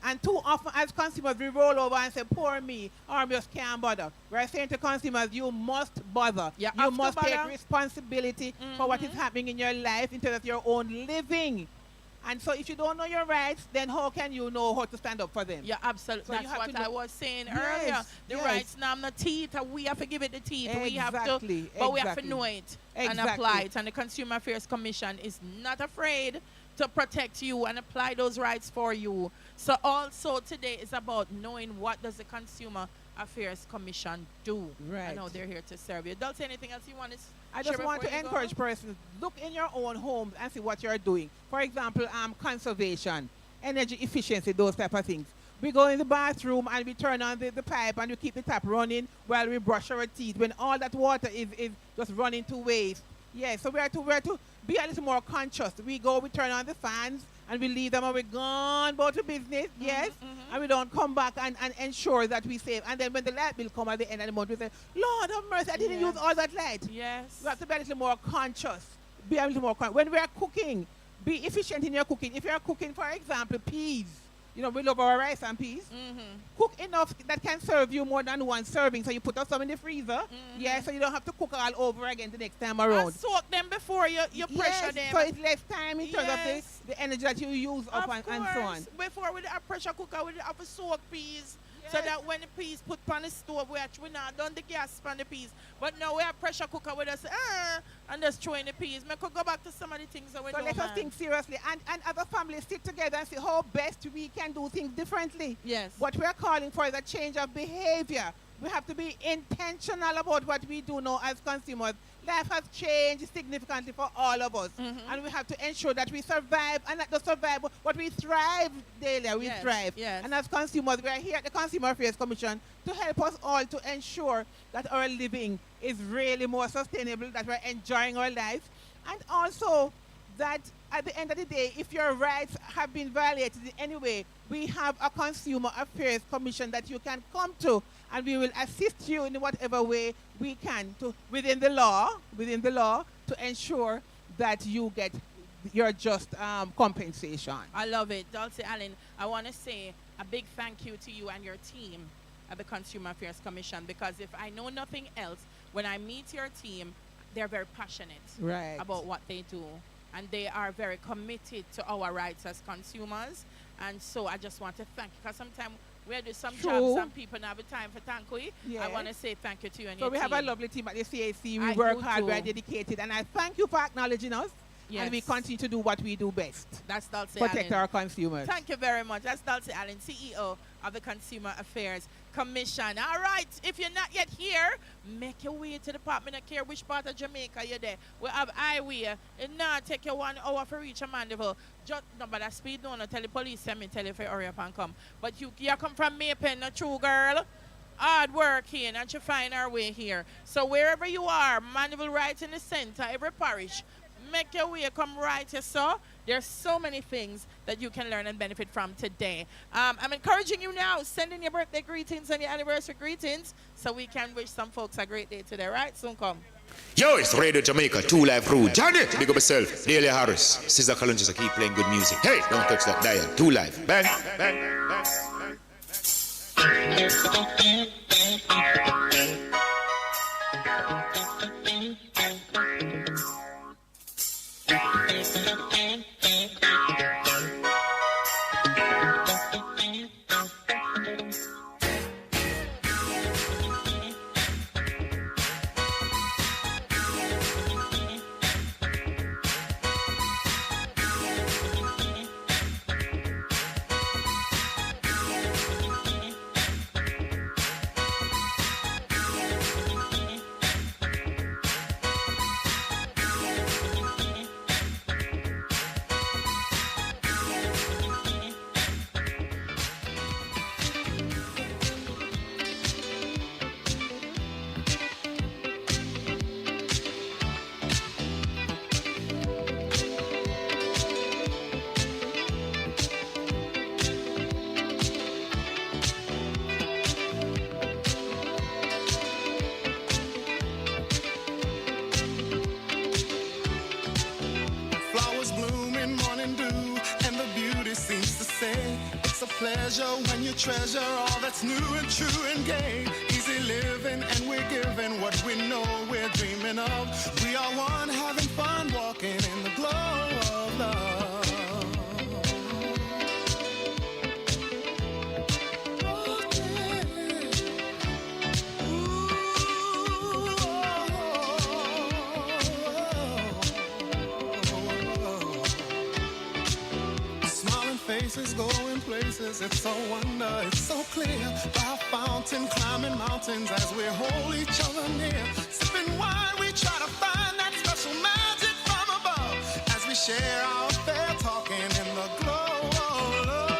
And too often as consumers we roll over and say, poor me, or I just can't bother. We're saying to consumers, you must bother. You must take responsibility for what is happening in your life in terms of your own living. And so if you don't know your rights, then how can you know how to stand up for them? Yeah, absolutely. So that's what I was saying earlier. The rights now, the teeth, we have to give it the teeth. We have to, but we have to know it and apply it. And the Consumer Affairs Commission is not afraid to protect you and apply those rights for you. So also today is about knowing what does the consumer Affairs Commission do. Right. I know they're here to serve you. Dulce, anything else you want to I just want to encourage persons, look in your own homes and see what you're doing. For example, conservation, energy efficiency, those type of things. We go in the bathroom and we turn on the pipe and we keep the tap running while we brush our teeth when all that water is just running to waste. Yeah, so we are to be a little more conscious. We turn on the fans and we leave them and we're gone about the business, yes, and we don't come back and ensure that we save. And then when the light bill come at the end of the month, we say, Lord have mercy, I didn't use all that light. Yes. We have to be a little more conscious. Be a little more conscious. When we are cooking, be efficient in your cooking. If you are cooking, for example, peas, you know, we love our rice and peas. Cook enough that can serve you more than one serving. So you put some in the freezer, yeah, so you don't have to cook all over again the next time around. And soak them before you pressure them. So it's less time in terms of the energy that you use up and so on. Before with a pressure cooker, we have to soak peas. So that when the peas put on the stove, we not done the gas on the peas. But now we have pressure cooker with us, and just throwing the peas. We could go back to some of the things that we do. So let us think seriously. And as a family, sit together and see how best we can do things differently. Yes. What we're calling for is a change of behavior. We have to be intentional about what we do now as consumers. Life has changed significantly for all of us. And we have to ensure that we survive, and not just survive, but we thrive daily. We thrive. Yes. And as consumers, we are here at the Consumer Affairs Commission to help us all to ensure that our living is really more sustainable, that we're enjoying our life, and also that at the end of the day, if your rights have been violated in any way, we have a Consumer Affairs Commission that you can come to, and we will assist you in whatever way we can to within the law to ensure that you get your just compensation. I love it. Dulce Allen, I want to say a big thank you to you and your team at the Consumer Affairs Commission, because if I know nothing else, when I meet your team, they're very passionate about what they do. And they are very committed to our rights as consumers. And so I just want to thank you, because sometimes we do some jobs and people don't have the time for thank you. Yes. I want to say thank you to you and your So we team. have a lovely team at the CAC. We work hard, we are dedicated. And I thank you for acknowledging us. Yes. And we continue to do what we do best. That's Dulce Protect Allen. our consumers. Thank you very much. That's Dulce Allen, CEO of the Consumer Affairs Commission. All right, if you're not yet here, make your way to the Department of Care. Which part of Jamaica you're there? We have highway. It now take you 1 hour for reach a Mandeville. Just no, but that speed don't tell the police, tell me if you hurry up and come. But you come from Maypen, a true girl. Hard working, and you find our way here. So wherever you are, Mandeville right in the center, every parish, make your way, come right here, so there's so many things that you can learn and benefit from today. I'm encouraging you now, send in your birthday greetings and your anniversary greetings so we can wish some folks a great day today, right? Soon come. Yo, it's Radio Jamaica, 2 Live Crew. Johnny, big up yourself. Daley Harris, Cecil Charlton Park, keep playing good music. Hey, don't touch that dial. 2 Live. Bang, bang, bang. Pleasure when you treasure all that's new and true and gay. Easy living, and we're giving what we know we're dreaming of. We are one, having fun, walking in the glow of love. Smiling face faces, going places. It's so wonder, it's so clear. By a fountain, climbing mountains as we hold each other near. Sipping wine, we try to find that special magic from above. As we share our affair, talking in the glow of love.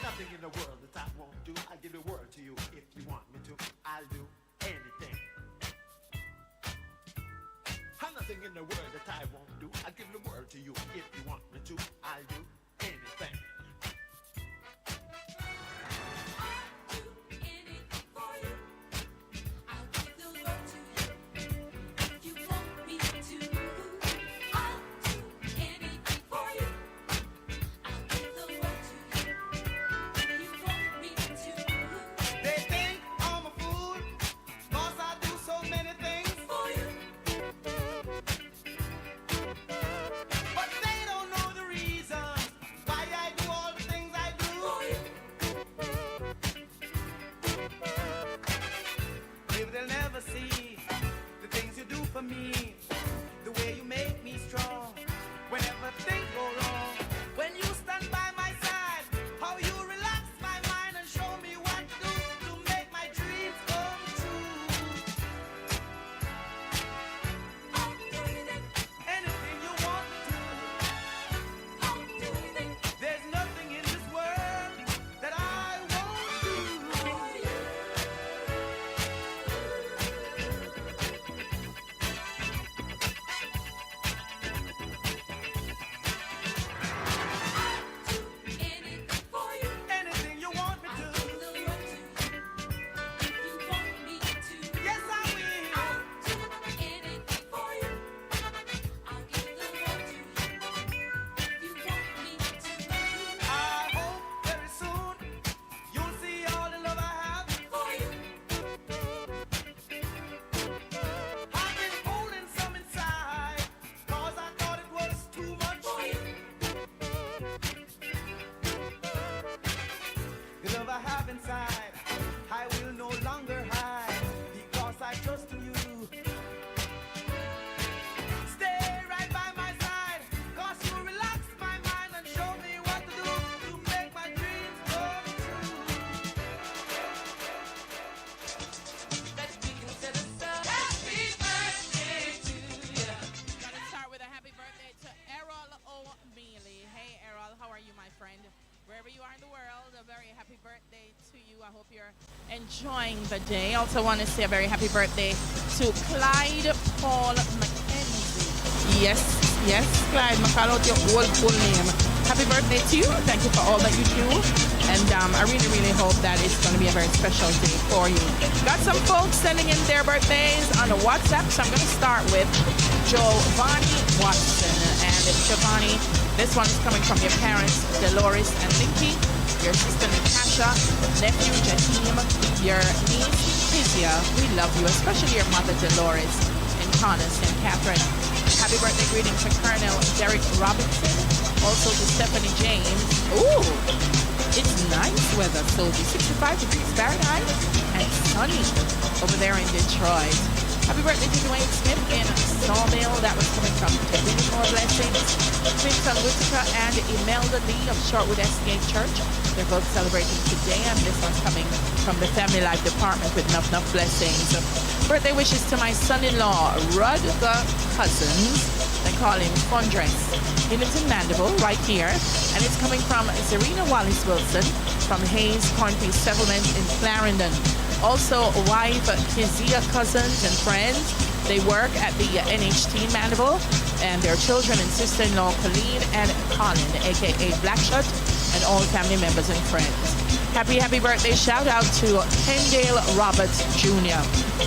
Nothing in the world that I won't do. I'll give the world to you if you want me to. I'll do anything. Nothing in the world that I won't do. I'll give the world to you if you want me to. I'll do anything. But they don't friend. Wherever you are in the world, a very happy birthday to you. I hope you're enjoying the day. Also want to say a very happy birthday to Clyde Paul McKenzie. Yes, Clyde, I call out your whole full name. Happy birthday to you. Thank you for all that you do. And I really, really hope that it's going to be a very special day for you. Got some folks sending in their birthdays on the WhatsApp. So I'm going to start with Giovanni Watson. And Giovanni, this one is coming from your parents, Dolores and Linky, your sister Natasha, nephew Jaheem, your niece Kezia. We love you, especially your mother Dolores in Connors and Catherine. Happy birthday greetings to Colonel Derek Robinson. Also to Stephanie James. Ooh, it's nice weather, so 65 degrees Fahrenheit and sunny over there in Detroit. Happy birthday to Dwayne Smith in Sawmill. That was coming from David More Blessings. Vincent Whitaker and Imelda Lee of Shortwood SDA Church. They're both celebrating today, and this one's coming from the Family Life Department with enough blessings. Birthday wishes to my son-in-law, Rudger Cousins. They call him Fondress. He lives in Mandeville, right here, and it's coming from Serena Wallace Wilson from Hayes Cornfield Settlement in Clarendon. Also, wife Kezia Cousins and friends. They work at the NHT Mandeville, and their children and sister-in-law Colleen and Colin, aka Blackshot, and all family members and friends. Happy birthday shout out to Kendale Roberts Jr.,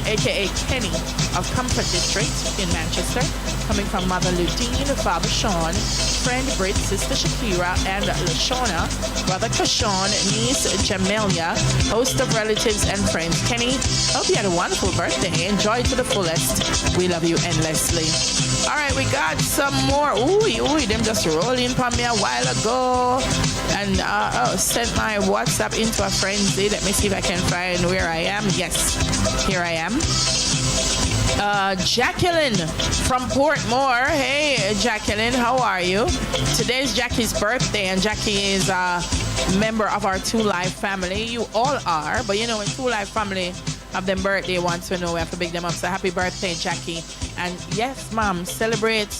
aka Kenny of Comfort District in Manchester, coming from Mother Ludine, Father Sean, friend Britt, Sister Shakira, and Lashona, Brother Kashawn, niece Jamelia, host of relatives and friends. Kenny, hope you had a wonderful birthday. Enjoy it to the fullest. We love you endlessly. All right, we got some more. Ooh, them just rolling for me a while ago. And sent my WhatsApp into a frenzy. Let me see if I can find where I am. Yes, here I am. Jacqueline from Portmore. Hey, Jacqueline, how are you? Today's Jackie's birthday, and Jackie is a member of our Two Life family. You all are, but you know, in Two Life family have them birthday once we know we have to big them up. So happy birthday, Jackie. And yes, mom, celebrate,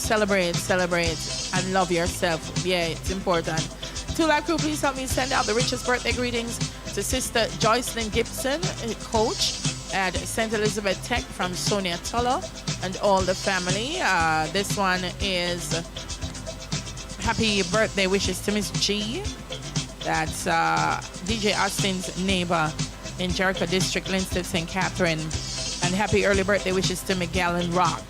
and love yourself. Yeah, it's important. Two Life crew, please help me send out the richest birthday greetings to Sister Joycelyn Gibson, coach at St. Elizabeth Tech from Sonia Tullo and all the family. This one is happy birthday wishes to Miss G. That's DJ Austin's neighbor in Jericho District, Linstead, St. Catherine. And happy early birthday wishes to Miguel and Rock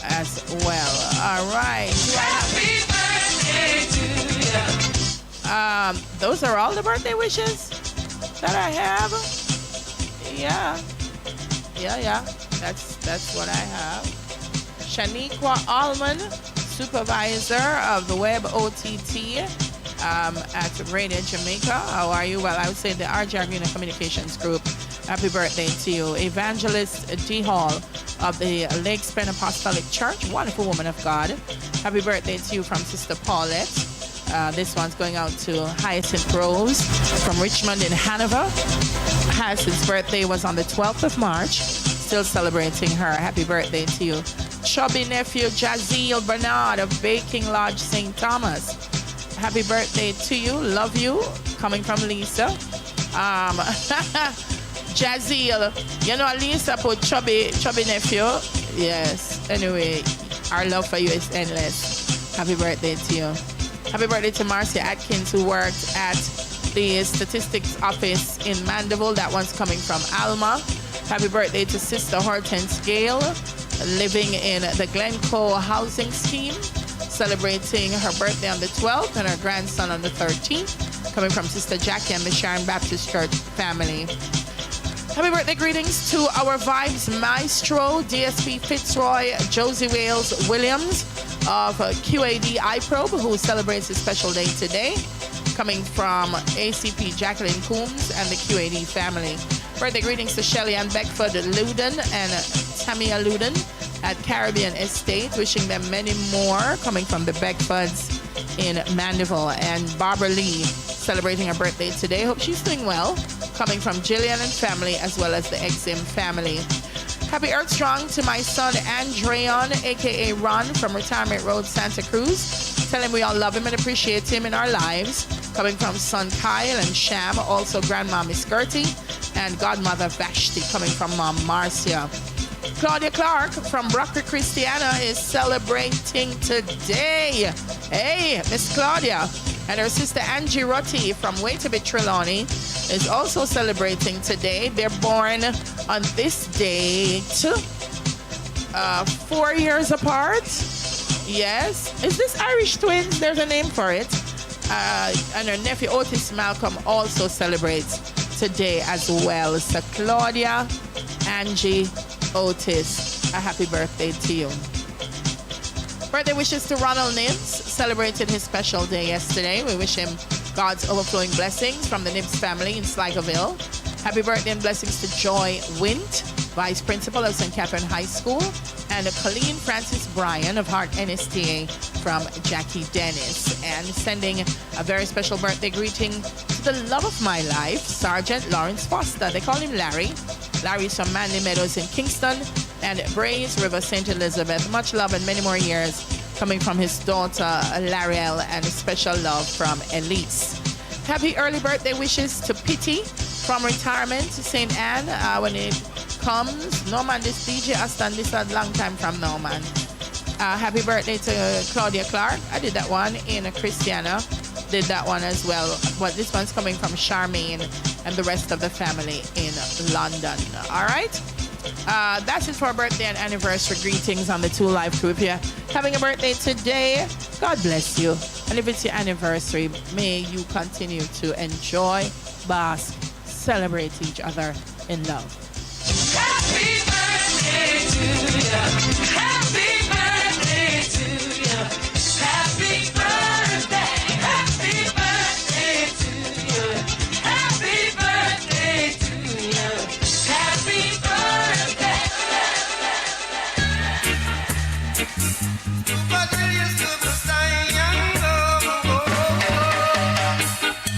as well. All right. Happy birthday to you. Those are all the birthday wishes that I have. Yeah. That's what I have. Shaniqua Allman, supervisor of the Web OTT at Radio Jamaica. How are you? Well, I would say the RJ Arena Communications Group. Happy birthday to you. Evangelist D. Hall of the Lakes Penn Apostolic Church. Wonderful woman of God. Happy birthday to you from Sister Paulette. This one's going out to Hyacinth Rose from Richmond in Hanover. Hyacinth's birthday was on the 12th of March. Still celebrating her. Happy birthday to you. Chubby nephew Jaziel Bernard of Baking Lodge, St. Thomas. Happy birthday to you. Love you. Coming from Lisa. Jaziel, you know Lisa put chubby nephew. Yes. Anyway, our love for you is endless. Happy birthday to you. Happy birthday to Marcia Atkins, who worked at the statistics office in Mandeville. That one's coming from Alma. Happy birthday to Sister Hortense Gale, living in the Glencoe housing scheme, celebrating her birthday on the 12th and her grandson on the 13th, coming from Sister Jackie and the Sharon Baptist Church family. Happy birthday greetings to our Vibes Maestro, DSP Fitzroy, Josie Wales Williams of QAD iProbe, who celebrates his special day today, coming from ACP Jacqueline Coombs and the QAD family. Birthday greetings to Shelley Ann Beckford Luden and Tamia Luden at Caribbean Estate, wishing them many more, coming from the Beckfords in Mandeville. And Barbara Lee celebrating her birthday today. Hope she's doing well, coming from Jillian and family, as well as the Exim family. Happy Earth Strong to my son Andreon, aka Ron, from Retirement Road, Santa Cruz. Tell him we all love him and appreciate him in our lives. coming from son Kyle and Sham, also Grandma Miss Gertie, and Godmother Vashti coming from Mom Marcia. Claudia Clark from Brockton Christiana is celebrating today. Hey, Miss Claudia. And her sister Angie Rotti from Waitabit Trelawney is also celebrating today. They're born on this date 4 years apart. Yes. Is this Irish twins? There's a name for it. And her nephew Otis Malcolm also celebrates today as well. So Claudia, Angie, Otis, a happy birthday to you. Birthday wishes to Ronald Nibbs, celebrated his special day yesterday. We wish him God's overflowing blessings from the Nibbs family in Sligoville. Happy birthday and blessings to Joy Wint, Vice Principal of St. Catherine High School, and Colleen Francis Bryan of Hart NSTA from Jackie Dennis. And sending a very special birthday greeting to the love of my life, Sergeant Lawrence Foster. They call him Larry. Larry's from Manly Meadows in Kingston and Brays River, St. Elizabeth. Much love and many more years coming from his daughter, Lariel, and special love from Elise. Happy early birthday wishes to Pitty from retirement to St. Anne. When it comes, Norman, this DJ Aston, this a long time from Norman. Happy birthday to Claudia Clark. I did that one in Christiana. Did that one as well. But this one's coming from Charmaine and the rest of the family in London. All right? That's it for birthday and anniversary greetings on the Two Live crew. If you're having a birthday today, God bless you. And if it's your anniversary, may you continue to enjoy, bask, celebrate each other in love. Happy birthday to you. Happy birthday to you. Happy birthday. Happy birthday to you. Happy birthday to you. Happy birthday.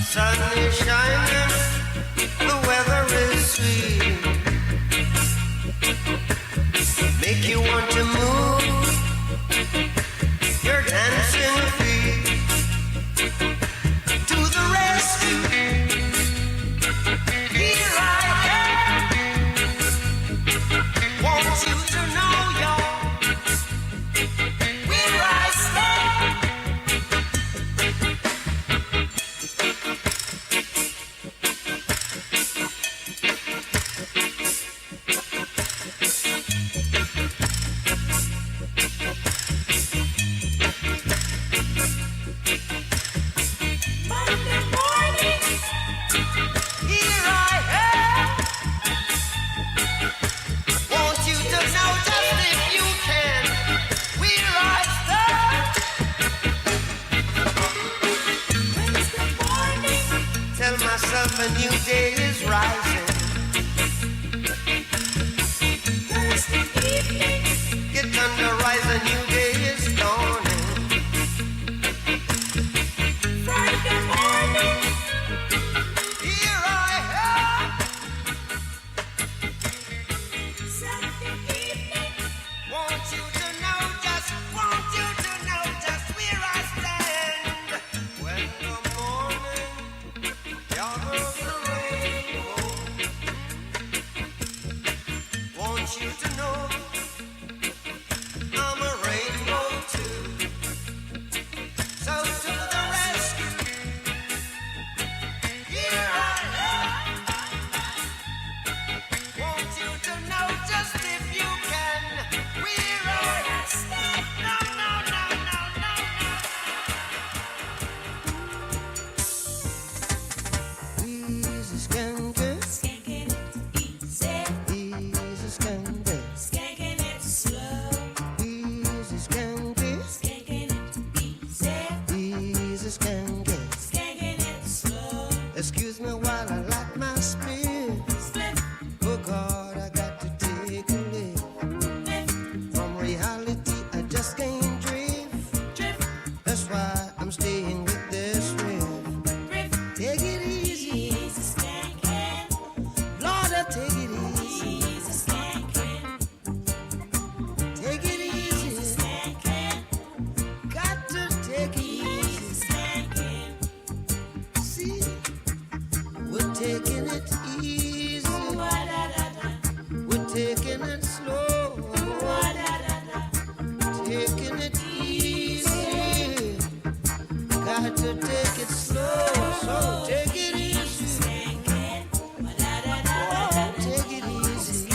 Sun is shining, the weather is sweet. Make you want to move your dancing feet to the rescue. Here I am. Want you to know, y'all, where I stand. A new day is rising. Thursday evening. Get under, rise, a new day is dawning. Friday morning. Here I am. Saturday evening. Want you to know, just want you to know just where I stand. When the morning gathers the rainbow, want you to know I'm a rainbow. to take it slow, so take it easy. Oh, take it easy.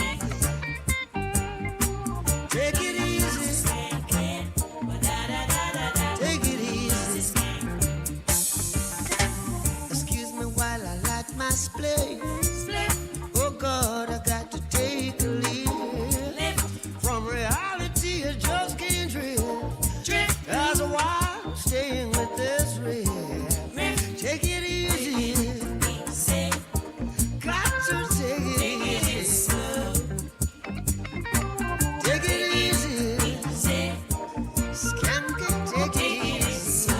Take it easy. Take it easy. Excuse me while I light my spliff. Oh God, I got to take a leave from reality. I just can't drift as a while staying with this riff. Take it easy. Got to take it easy. Take it easy. Skank it, take it easy.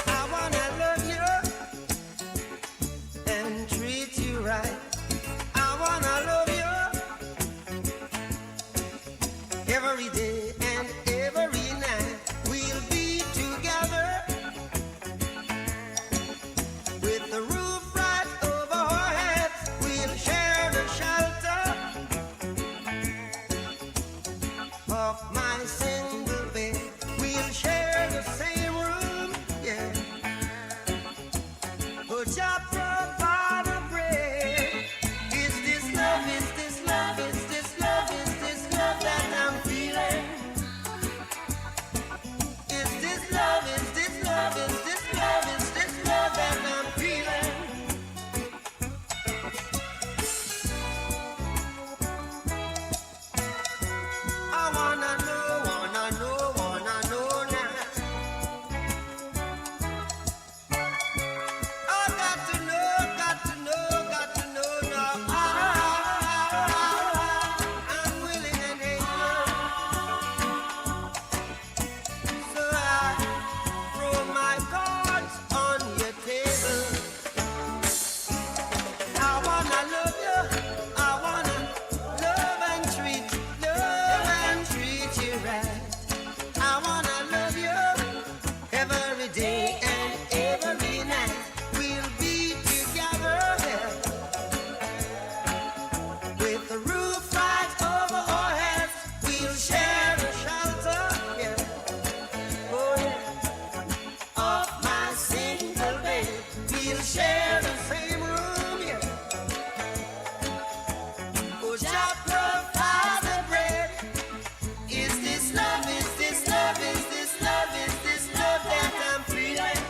I wanna love you and treat you right. I wanna love you every day and every night. We'll be together with the roof right over our heads. We'll share the shelter of my single bed. We'll share the same room, yeah. But your provide a bread. Is this love? Is this love? Is this love? Is this love that I'm feeling? Is this love? Is this love? Is this love? Is this love that I'm feeling? I wanna know now. I got to know now. I'm willing and able. So I throw my cards on your table. I wanna love you. I wanna love and treat you right. I wanna love you every day and every night. We'll be together with the roof right over our heads. We'll share the shelter, yeah. Oh yeah, of my single bed. We'll share the same room, yeah. Oh, Jah provide the bread. Is this love? Is this love? Is this love? Is this love that I'm feeling?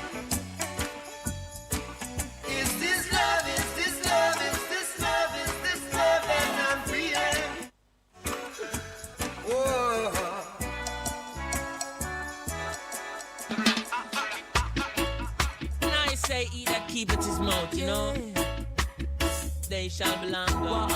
Is this love? Is this love? Is this love? Is this love that I'm feeling? Whoa. Now you say he that keepeth his mouth, you know, they shall belong God.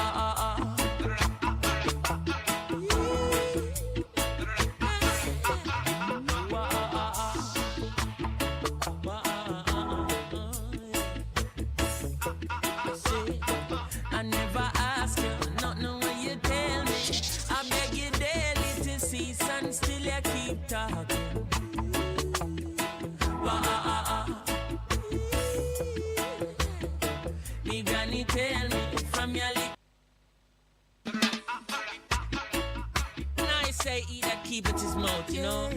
I never ask you, nothing when you tell me. I beg you daily to cease and still you keep talking. Me granny tell me from your lip. Now you say he that keepeth his mouth, you know,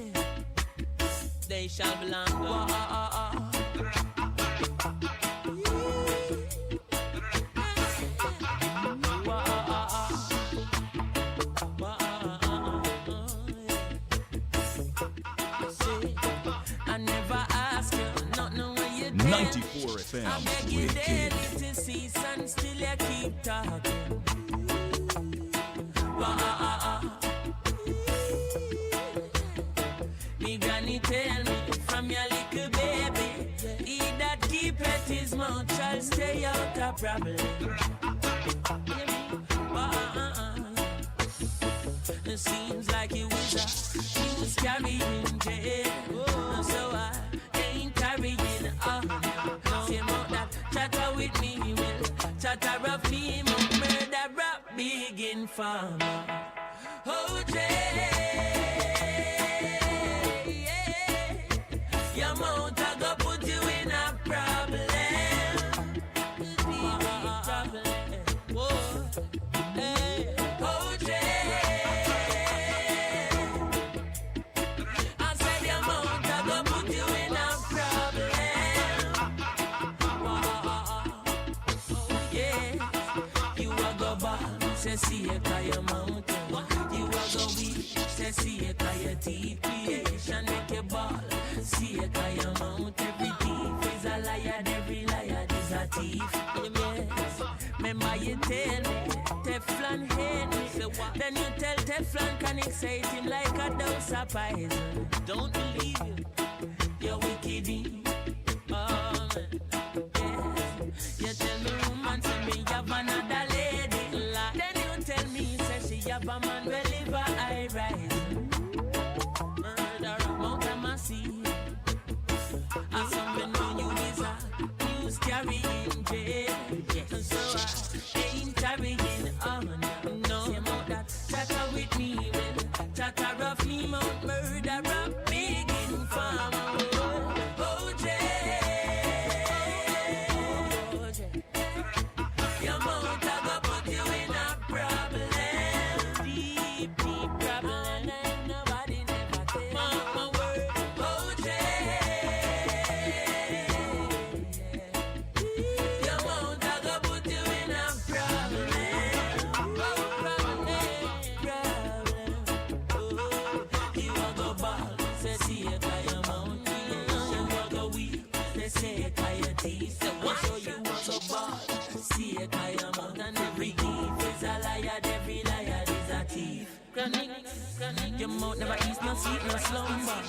they shall belong God. I never ask you, nothing when you tell 94 FM. I beg you daily to cease and still you keep talking. Me granny tell me from your little baby, he that keepeth his mouth shall stay out of problem. It seems like he was carrying jail, so I ain't carrying on. Same out that chatter with me will chatter of me, murder rap big informer. Oh Jay, your mouth a go say see it by your teeth, creation make you ball. See it by your mouth, every thief is a liar, every liar is a thief. Yes, remember you tell me, Teflon hate me. Then you tell Teflon can excite him like a dose of poison. Don't believe you, you're wicked. Oh man, yes. You tell me woman, tell me you have another lady. Then you tell me, say she have a man will live a high rise. Murder amount of mercy. I something when you desire, news carrying jail. So I ain't carrying on. No, you know that chatter with me, well, chatter of me, mount murder of big in farm. Your mouth I go put you in a problem, deep, deep problem, and nobody never tell. My word, OJ. Your mouth I go put you in a problem, problem. You a go ball, say see it by your mouth. You a go weak, they say it by your teeth. So what show you want to ball? See it by your mouth, and every thief is a liar, every liar is a thief. Chronic, your mouth never eats no sleep, no slumber.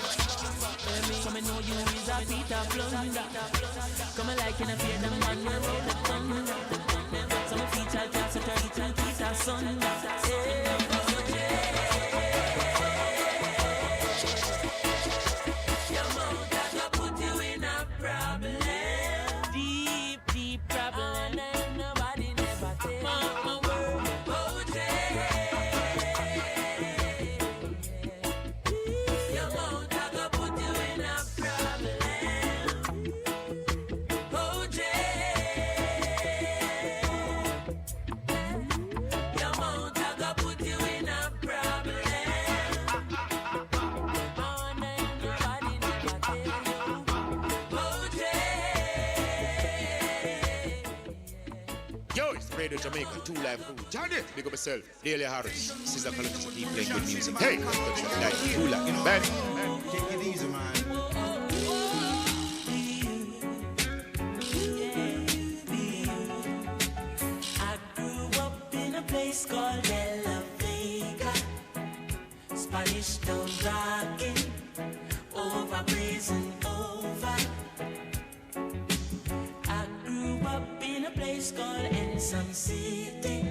Come and know you is a Peter Plunder. Come and like in a fear, the man will roll the thunder. Some feature cats are 32 keys are sunder. Your mouth I go put you in a problem, deep, deep problem. Nobody never tell. My word, OJ. Your mouth I go put you in a problem, OJ. Your mouth I go put you in a problem. Oh, nobody never tell you, OJ. Yo, it's Radio Jamaica, 2 Live Crew. Johnny, big up yourself. Daley Harris, Cecil Charlton Park, keep playing good music. Hey, like 2 Live, bang. Take it easy, man. I grew up in a place called Vega, Spanish Town rocking, over prison over. I grew up in a place called Ensom City,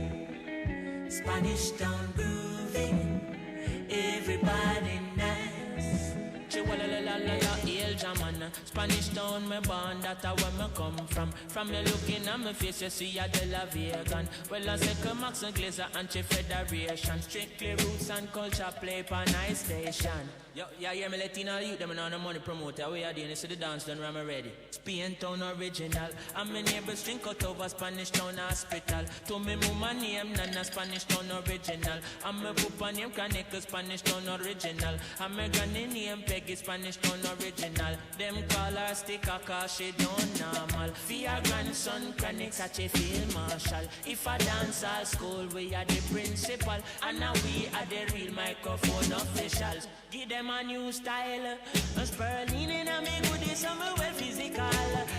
Spanish Town grooving, everybody nice. El Jaman, Spanish Town, me born, that's where me come from. From me looking at my face, you see a De La Vegan. Well, I say Max and Glazer, Anti-Federation. Strictly roots and culture play per nice station. Yo, yeah, hear me Latino youth, them on the money promoter. We are doing this to the dance, done ram ready. Spain Town original. And my neighbors drink out over Spanish Town hospital. To me mama name, Nana Spanish Town original. And my papa name Chronicle Spanish Town original. And my granny name Peggy Spanish Town original. Them call her sticker cause she don't normal. For your grandson Chronic such a field marshal. If I dance at school, we are the principal. And now we are the real microphone officials. Give them a new style. A Sperling in a me goodies, some well physical.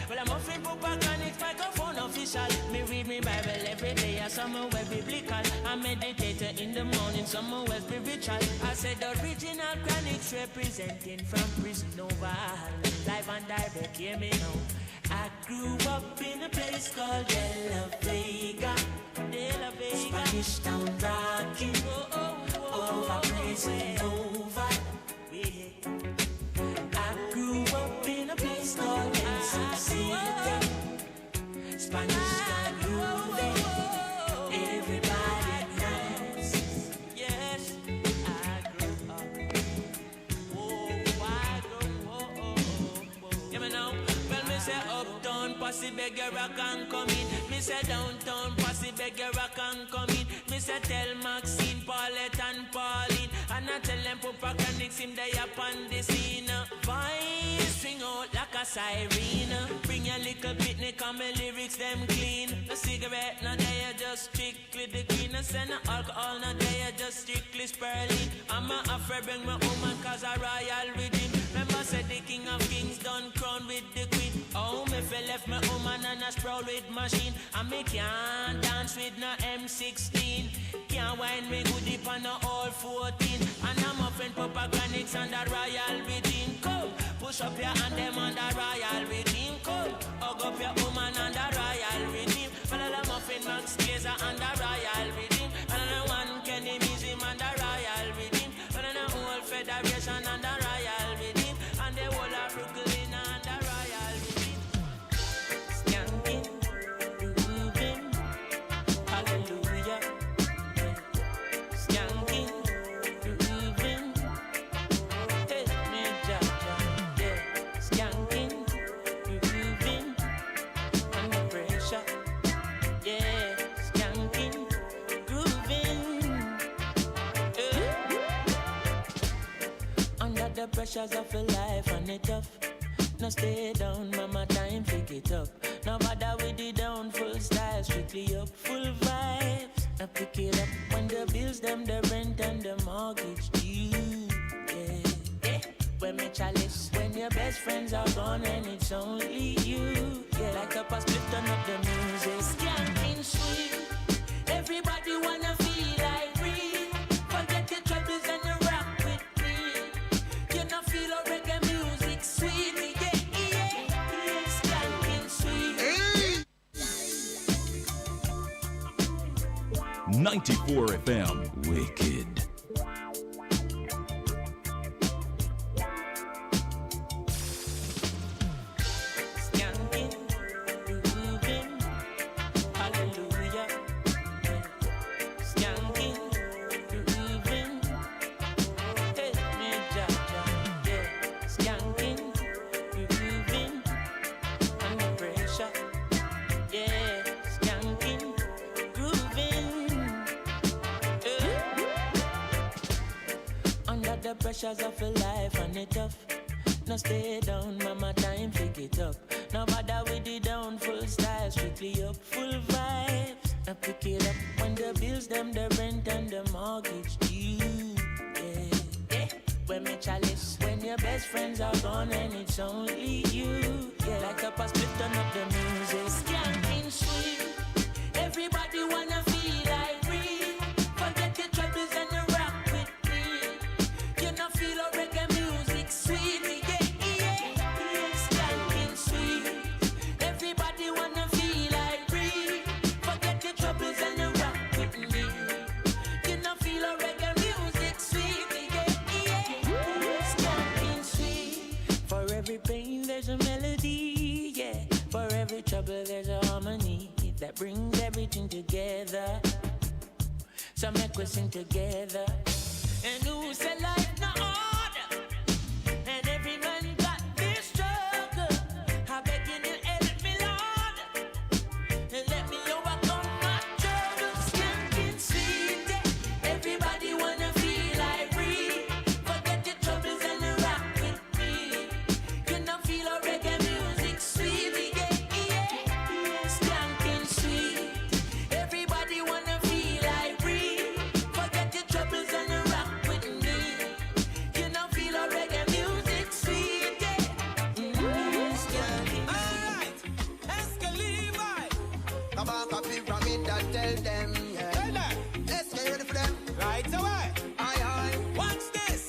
Well, I'm offering Papa Chronic microphone official. Me read me Bible every day, some well biblical. I meditate in the morning, some well spiritual. I said original Chronics representing from prison over. Live and direct, hear me now. I grew up in a place called De La Vega. Spanish Town rocking, over prison over. I grew up in a place called Ensom City, Spanish Town grooving, everybody nice. Yes, I grew up. I grew up. You know, well, me say uptown, posse beggar rock and come in. Me say downtown, posse beggar rock and come in. Me say tell Maxine, Paulette and Pauline. And I tell them Papa Chronics him they up on the scene. Voice string out like a siren. Bring your little picnic cause my lyrics them clean. No cigarette, no day, just strictly the green. No send no alcohol, no day, just strictly spurling. I'm a afraid bring my woman cause I royal redeem. Remember said the king of kings done crown with the queen. Oh, me fell left my woman and I sprawl with machine. And me can't dance with no M16. Can't wind me good deep on no all 14. And I'm offering Papa Granix and the royal redeem. Come, push up your hand them on the royal redeem. Come, hug up your woman and the royal redeem. And I'm offering Max Glazer and the royal redeem. And I'm one Kenny Museum and the royal redeem. And I'm whole federation and the royal redeem. And the whole of Brooklyn and the royal redeem. Skanking, grooving, hallelujah. Skanking, grooving, hey, me Jaja, yeah. Skanking, grooving, under pressure, yeah. Skanking, grooving, under the pressures of a life and it tough. No stay down, mama, time pick it up. No bother with the down, full style, strictly up, full vibes. I pick it up when the bills, them, the rent and the mortgage due. Yeah, yeah. When me chalice, when your best friends are gone and it's only you. Yeah, like a past split, turn up the music. Skanking sweet, everybody wanna feel like real. Forget your troubles and you rock with me. You know feel a reggae music sweet. Yeah, yeah, yeah. Skanking sweet. 94 FM, Wicked. Skanking, grooving, hallelujah. Skanking, grooving, hey, me Jaja, yeah. Skanking, grooving, under pressure, yeah. Skanking, grooving, under the pressures of a life and it tough. No stay down, mama, time pick it up. No bother with the down, full style, strictly up, full vibes. I pick it up when the bills, them, the rent and the mortgage due. Yeah, yeah. When me chalice, when your best friends are gone and it's only you. Yeah, like a past split, turn up the music. Skanking sweet, everybody wanna feel like real. Forget your troubles and you rock with me. You know feel a reggae music sweet. Yeah, yeah, yeah. Skanking sweet, everybody wanna feel like real. Forget your troubles and you rock with me. You know feel a reggae music sweet. Yeah, yeah, yeah. Skanking sweet, for every pain there's a melody. Yeah, for every trouble there's a harmony that brings everything together. So make we sing together. And who said life no order? And every man got their struggle. I beg you to help me, Lord, and let me overcome my troubles. Skanking sweet, everybody wanna feel like free. Forget your troubles and you rock with me. You know feel a reggae music sweet. Yeah, yeah, yeah. Skanking sweet, everybody wanna feel like free. Forget your troubles and you rock with me. You know feel a reggae music sweet. Yeah. Skanking. Alright, Escalivi. About a pyramid that tell them, yeah. Let's get ready for them. Right away. Aye, aye. Watch this.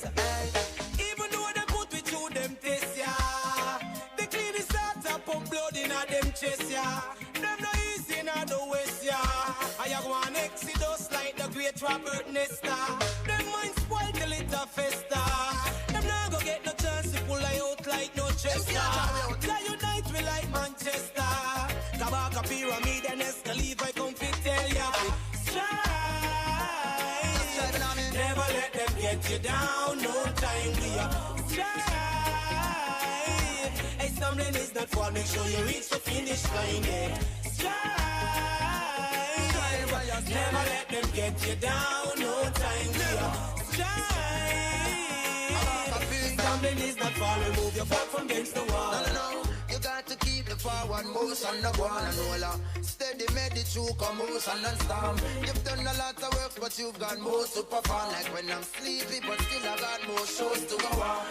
Even though they put me through them tests, yeah. They clean the start up, pump blood in a them chest, yeah. Them no easy in the west, yeah. I have one exodus like the great Robert Nesta. Them mind spoiled till it a festa. Them not go get no chance to pull I out like no Chester. Fly unite we like Manchester. Kabaka pyramid and Escalivi come fit tell ya. Strive. Never let them get you down. No time we are strive. Hey, stumbling is not fall. Make sure you reach the finish line. Yeah. Strive. Never let them get you down. No time we are strive. Stumbling is not fall. Remove your foot from against the wall. No, you got to keep the forward motion. solution, no go on and roller. Steady, made the true commotion and storm. You've done a lot of work, but you've got more to perform. Like when I'm sleepy, but still I got more shows to go on.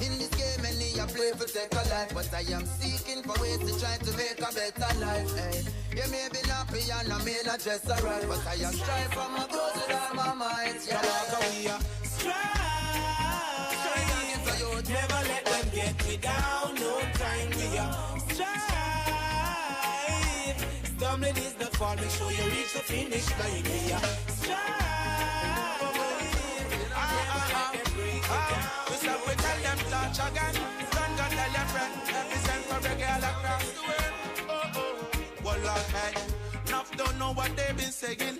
In this game, many I play for take a life, but I am seeking for ways to try to make a better life. Hey. You may be nappy and I may not dress alright, but I am strive for my goals with all my might. Yeah, like we are strive. Never let them get me down. No time we are strive. Stumbling is the fall. Make sure you reach the finish line. We are strive. We stop with tell them touch again. Stand got tell your friend. Represent for reggae all across the world. Oh oh. Well, okay. Enough don't know what they've been saying.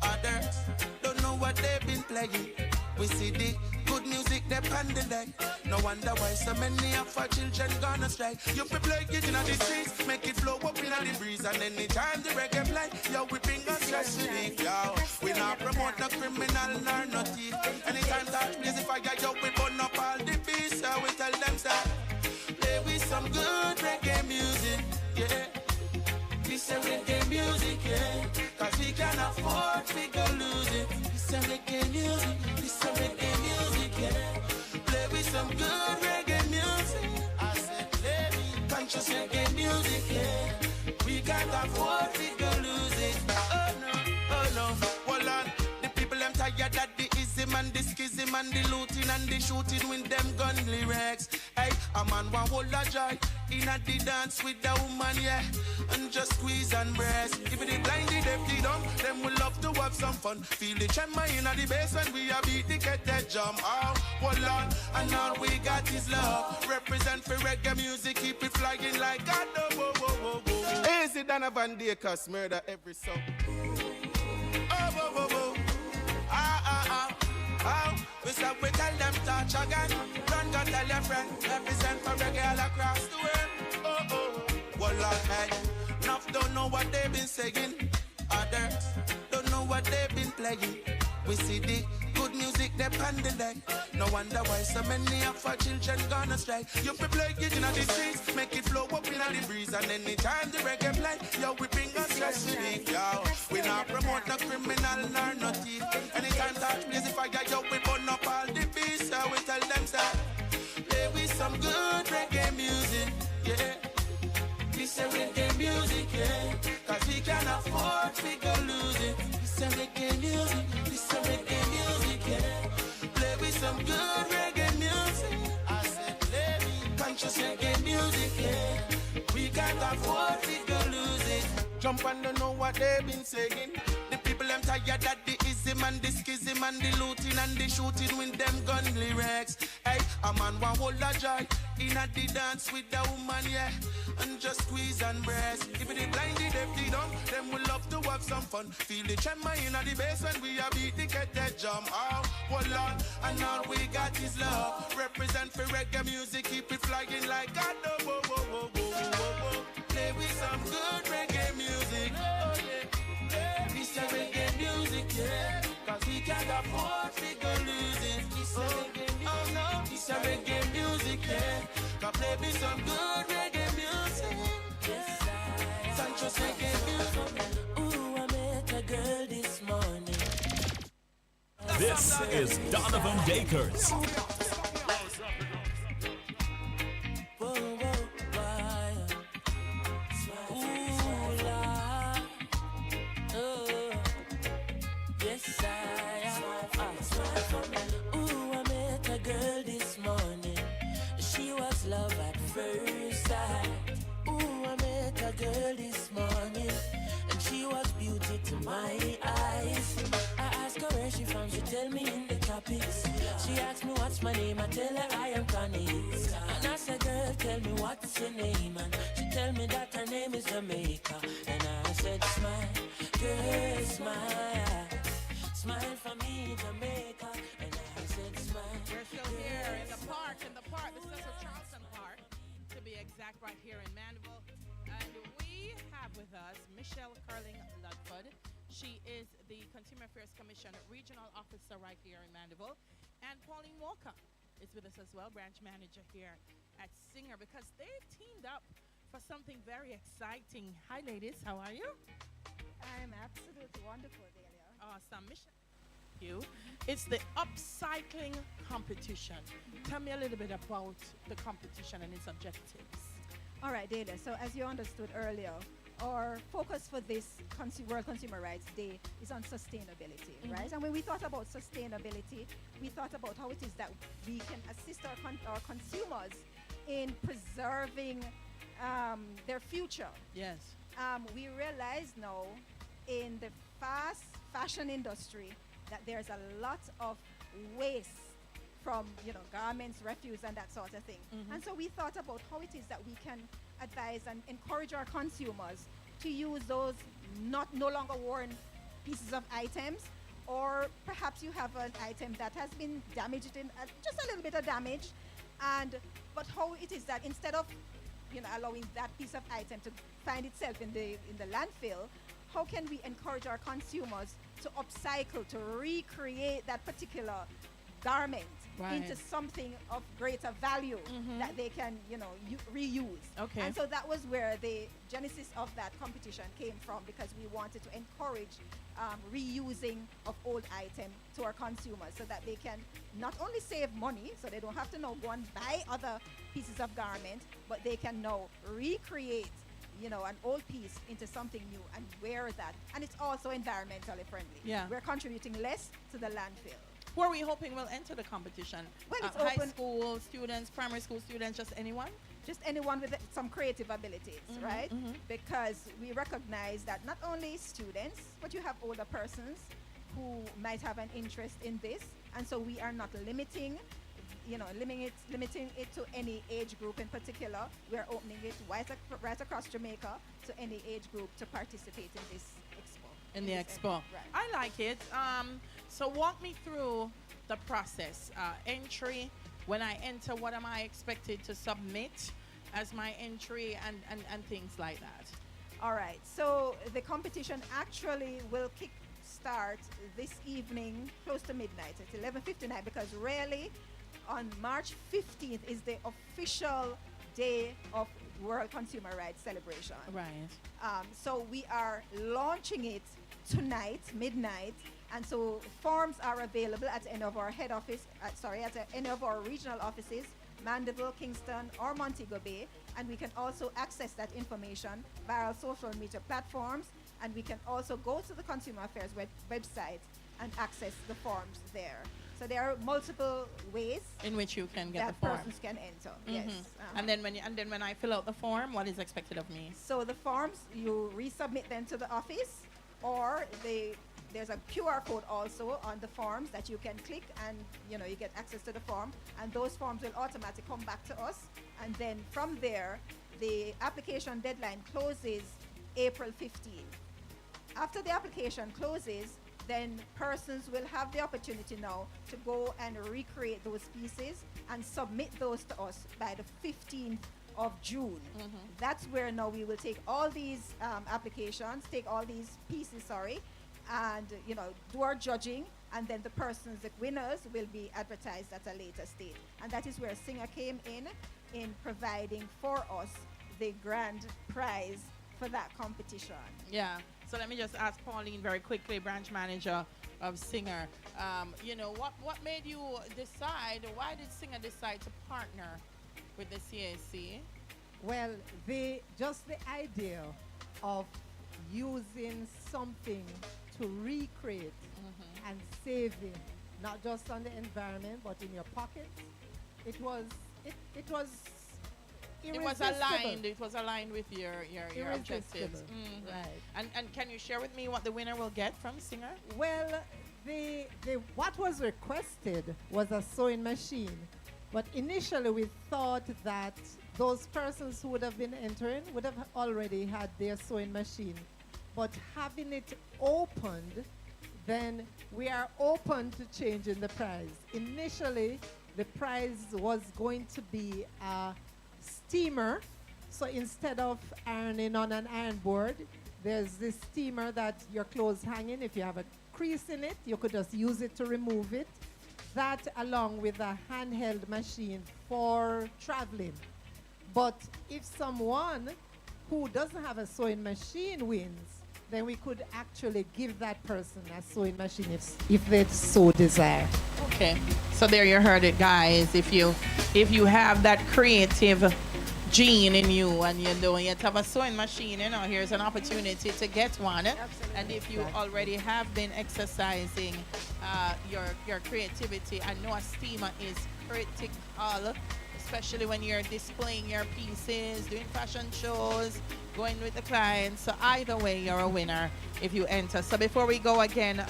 Others don't know what they've been playing. We see the good music they on the deck. No wonder why so many of our children gone astray. You be play it in the streets, make it flow up in the breeze. And anytime the reggae play, yo, we bring us stress relief, yo. We not promote no criminal nor no thief. Anytime that plays the fire, yo, we burn up all the beats. So we tell them, say, play with some good reggae music, yeah. This is reggae music, yeah. Cause we can afford to go lose it. This is reggae music, this is reggae music, yeah. Play with some good reggae music. I said, play with conscious reggae music, yeah. We can't afford to go lose it. Oh no, hold on. The people them tired of the ism and the schism and the looting and the shooting with them gun lyrics. Hey, a man want hold a joy in a the dance with the woman, yeah. And just squeeze and press. If it blind, the deaf, the dumb, them will love to have some fun. Feel the tremor in the bass when we are beat the get that jump. Oh, hold on, and all we got is love. Represent for reggae music, keep it flying like God. Oh, whoa, whoa, whoa, whoa. Easy than a Van Dyke's murder every song. Oh, whoa, whoa, whoa. Oh, we stop, we tell them touch again. Run, go tell your friend. Represent for reggae all across the world. Oh, oh, well, okay. Enough don't know what they've been saying. Others don't know what they've been playing. We see the good music they on the deck. No wonder why so many of our children gone astray. You be play it in the streets, make it flow up in the breeze. And anytime the reggae play, yo, we bring us stress relief, yo. We not promote no criminal nor no thief. Anytime that plays the fire, yo, we burn up all the beats. So we tell them, say, play with some good reggae music, yeah. This is reggae music, yeah. Cause we can afford to go lose it. This is reggae music, this is reggae music, yeah. Play with some good reggae music. I said play with conscious reggae music, yeah. We can't afford to go lose it. Jump and don't know what they've been saying. The people them tired of the ism and the schism and the looting and the shooting with them gun lyrics. Hey, a man want hold a joy in a the dance with the woman, yeah. And just squeeze and press. If it blind, the deaf, the dumb, them will love to have some fun. Feel the tremor in the bass when we are beat the get that jump. Oh, hold on, and all we got is love. Represent for reggae music, keep it flying like God. Oh, whoa, whoa, whoa, whoa, whoa, whoa. Play with some good reggae music. Oh, yeah. This is reggae music, yeah. Cause we can't afford to go lose it. Oh no, this is reggae music, yeah. Cause play me some good reggae music. Yes, Sancho's reggae music. Ooh, I met a girl this morning. This is Donovan Dakers. Whoa, whoa, why? Ooh, la. Oh, yes, I am. Ooh, I met a girl this morning. She was love at first sight. Ooh, I met a girl this morning, and she was beauty to my eyes. I asked her where she from, she tell me in the topics. She asked me what's my name, I tell her I am Connie. And I said, girl, tell me what's your name, and she tell me that her name is Jamaica. And I said, smile, girl, smile, smile for me, Jamaica. And I said, smile. We're still here in the park, the Cecil Charlton Park, to be exact, right here in Mandeville. And we have with us Michelle Curling-Ludford. She is the Consumer Affairs Commission Regional Officer right here in Mandeville. And Pauline Walker is with us as well, branch manager here at Singer, because they've teamed up for something very exciting. Hi, ladies. How are you? I'm absolutely wonderful, Dahlia. Awesome. Mission. You. It's the upcycling competition. Tell me a little bit about the competition and its objectives. All right, Dahlia. So as you understood earlier, our focus for this World Consumer Rights Day is on sustainability, right? And when we thought about sustainability, we thought about how it is that we can assist our consumers in preserving their future. Yes. We realize now in the fast fashion industry that there's a lot of waste from garments, refuse, and that sort of thing. And so we thought about how it is that we can advise and encourage our consumers to use those no longer worn pieces of items, or perhaps you have an item that has been damaged in just a little bit of damage, but how it is that instead of allowing that piece of item to find itself in the landfill, how can we encourage our consumers to upcycle, to recreate that particular garment into something of greater value that they can reuse. Okay. And so that was where the genesis of that competition came from, because we wanted to encourage reusing of old items to our consumers so that they can not only save money, so they don't have to now go and buy other pieces of garment, but they can now recreate an old piece into something new and wear that. And it's also environmentally friendly. Yeah. We're contributing less to the landfill. Who are we hoping will enter the competition? Well, it's high open. school students, primary school students, just anyone? Just anyone with some creative abilities, right? Because we recognize that not only students, but you have older persons who might have an interest in this. And so we are not limiting it to any age group in particular. We're opening it right across Jamaica to any age group to participate in this expo. In the expo. Right. I like it. So walk me through the process. Entry. When I enter, what am I expected to submit as my entry and things like that? All right. So the competition actually will start this evening close to midnight at 11:59, because really on March 15th is the official day of World Consumer Rights celebration. Right. So we are launching it tonight, midnight, and so forms are available at any of our head office, at any of our regional offices, Mandeville, Kingston, or Montego Bay, and we can also access that information via our social media platforms, and we can also go to the Consumer Affairs website and access the forms there. So there are multiple ways in which you can get that the form. persons can enter. Yes. And then when I fill out the form, what is expected of me? So the forms, you resubmit them to the office, or there's a QR code also on the forms that you can click, and you get access to the form, and those forms will automatically come back to us, and then from there the application deadline closes April 15th. After the application closes, then persons will have the opportunity now to go and recreate those pieces and submit those to us by the 15th of June. That's where now we will take all these applications, take all these pieces, and do our judging, and then the winners will be advertised at a later stage. And that is where Singer came in providing for us the grand prize for that competition. Yeah. So let me just ask Pauline very quickly, branch manager of Singer. What made you decide? Why did Singer decide to partner with the CAC? Well, just the idea of using something to recreate and saving, not just on the environment, but in your pockets. It was irresistible. It was aligned with your objectives. Right. And can you share with me what the winner will get from Singer? Well, what was requested was a sewing machine, but initially we thought that those persons who would have been entering would have already had their sewing machine. But having it opened, then we are open to changing the price. Initially, the price was going to be a steamer. So instead of ironing on an iron board, there's this steamer that your clothes hang in. If you have a crease in it, you could just use it to remove it. That along with a handheld machine for traveling. But if someone who doesn't have a sewing machine wins, then we could actually give that person a sewing machine if they so desire. Okay, so there you heard it, guys. If you have that creative gene in you and you have a sewing machine, here's an opportunity to get one. Absolutely. And if you already have been exercising your creativity, I know a steamer is critical, especially when you're displaying your pieces, doing fashion shows, going with the clients. So either way, you're a winner if you enter. So before we go again,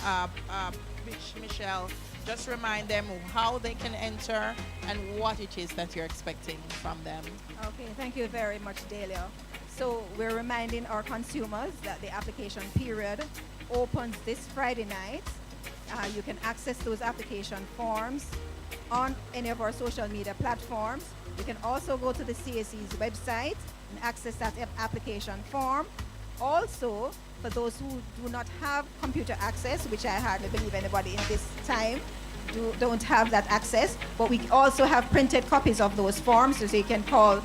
Michelle, just remind them how they can enter and what it is that you're expecting from them. Okay, thank you very much, Dahlia. So we're reminding our consumers that the application period opens this Friday night. You can access those application forms on any of our social media platforms. You can also go to the CAC's website and access that application form. Also, for those who do not have computer access, which I hardly believe anybody in this time don't have that access, but we also have printed copies of those forms, so you can call,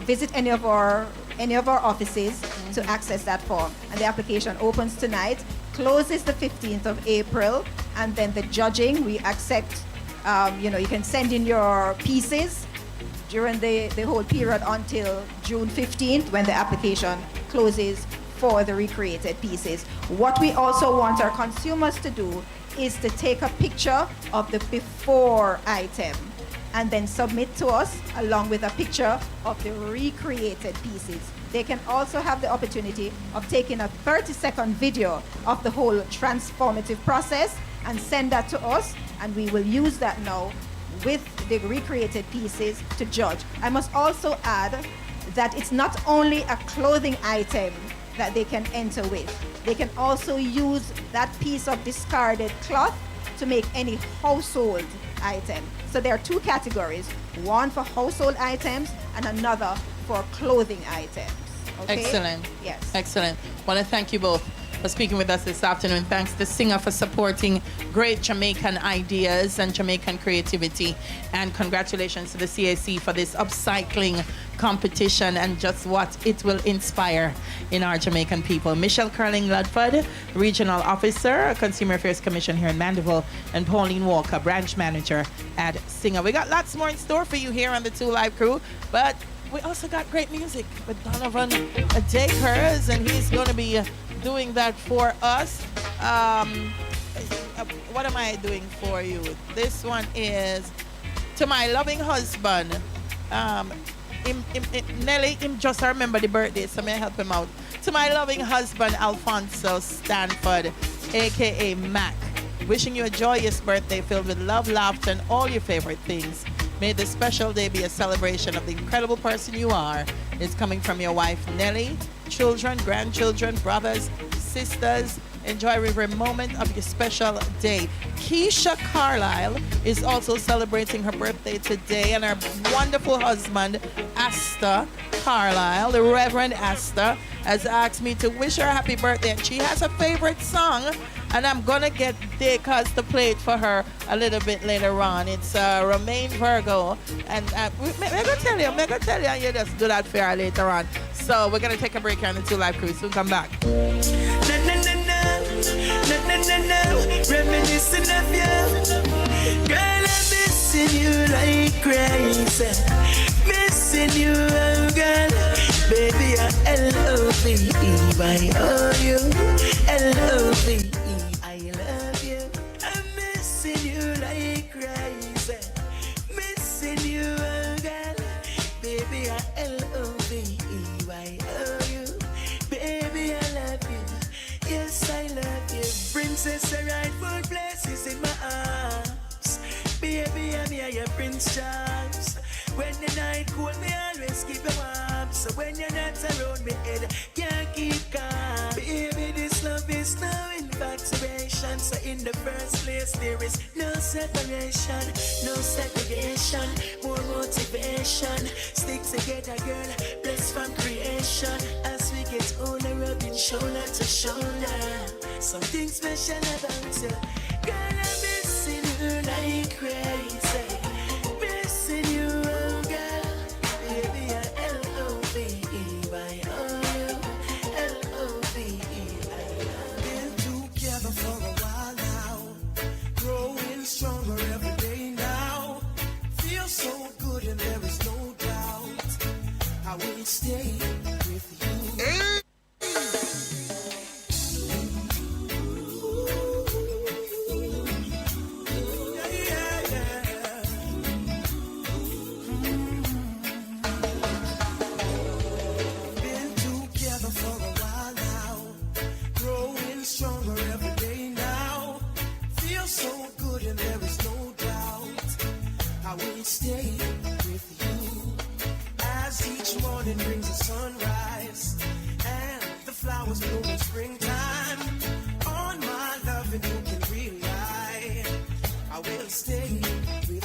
visit any of our offices to access that form. And the application opens tonight, closes the 15th of April, and then the judging, we accept, you can send in your pieces during the whole period until June 15th when the application closes for the recreated pieces. What we also want our consumers to do is to take a picture of the before item and then submit to us along with a picture of the recreated pieces. They can also have the opportunity of taking a 30-second video of the whole transformative process and send that to us, and we will use that now with the recreated pieces to judge. I must also add that it's not only a clothing item that they can enter with. They can also use that piece of discarded cloth to make any household item. So there are two categories, one for household items and another for clothing items. Okay? Excellent. Yes. Excellent. Want to thank you both for speaking with us this afternoon. Thanks to Singer for supporting great Jamaican ideas and Jamaican creativity. And congratulations to the CAC for this upcycling competition and just what it will inspire in our Jamaican people. Michelle Curling-Ludford, Regional Officer, Consumer Affairs Commission here in Mandeville, and Pauline Walker, Branch Manager at Singer. We got lots more in store for you here on the 2 Live Crew, but we also got great music with Donovan Dakers, and he's going to be doing that for us. What am I doing for you? This one is To My Loving Husband. Nelly, him just remember the birthday, so may I help him out. To my loving husband, Alfonso Stanford, a.k.a. Mac. Wishing you a joyous birthday filled with love, laughter, and all your favorite things. May this special day be a celebration of the incredible person you are. It's coming from your wife, Nelly, children, grandchildren, brothers, sisters. Enjoy every moment of your special day. Keisha Carlisle is also celebrating her birthday today, and her wonderful husband, Asta Carlisle, the Reverend Asta, has asked me to wish her a happy birthday, and she has a favorite song, and I'm gonna get Dakers to play it for her a little bit later on. It's Romaine Virgo, and I'm gonna tell you, and you just do that for her later on. So we're gonna take a break here on the 2 Live Crew. Soon come back. Reminiscing of you, girl, I'm missing you like crazy. Missing you, oh girl, baby, L-O-V-E, I owe you, L-O-V-E, I love you. I'm missing you like crazy. Missing you, oh girl, baby, L-O-V-E, I owe you, baby, I love you. Yes, I love you. Princess, the rightful place is in my arms. Baby, I'm here, your Prince Charles. When the night cold, me always keep you warm. So when you're not around me, head can't keep calm. Baby, this love is no infatuation. So in the first place, there is no separation, no segregation, more motivation. Stick together, girl, blessed from creation. As we get older, rubbing shoulder to shoulder. Something special about you, girl, I'm missing you like crazy. Missing you, oh girl, baby, I I will stay with you. Been together for a while now, growing stronger every day now. Feel so good and there is no doubt I will stay with you. As each morning brings a sunrise and the flowers bloom in springtime, on my love and you can rely. I will stay with you.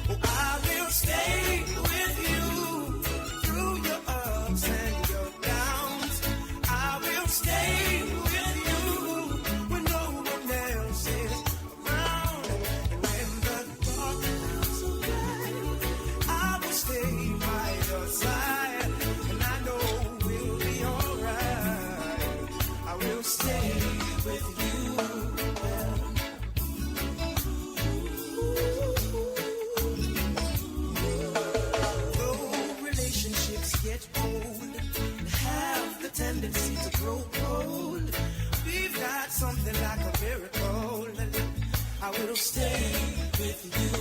Oh, I will stay with you through your ups and your downs. I will stay with you when no one else is around. And when the dark clouds arrive, I will stay by your side. And I know we'll be alright. I will stay with you. Though relationships get old and have the tendency to grow cold, we've got something like a miracle. I will stay with you.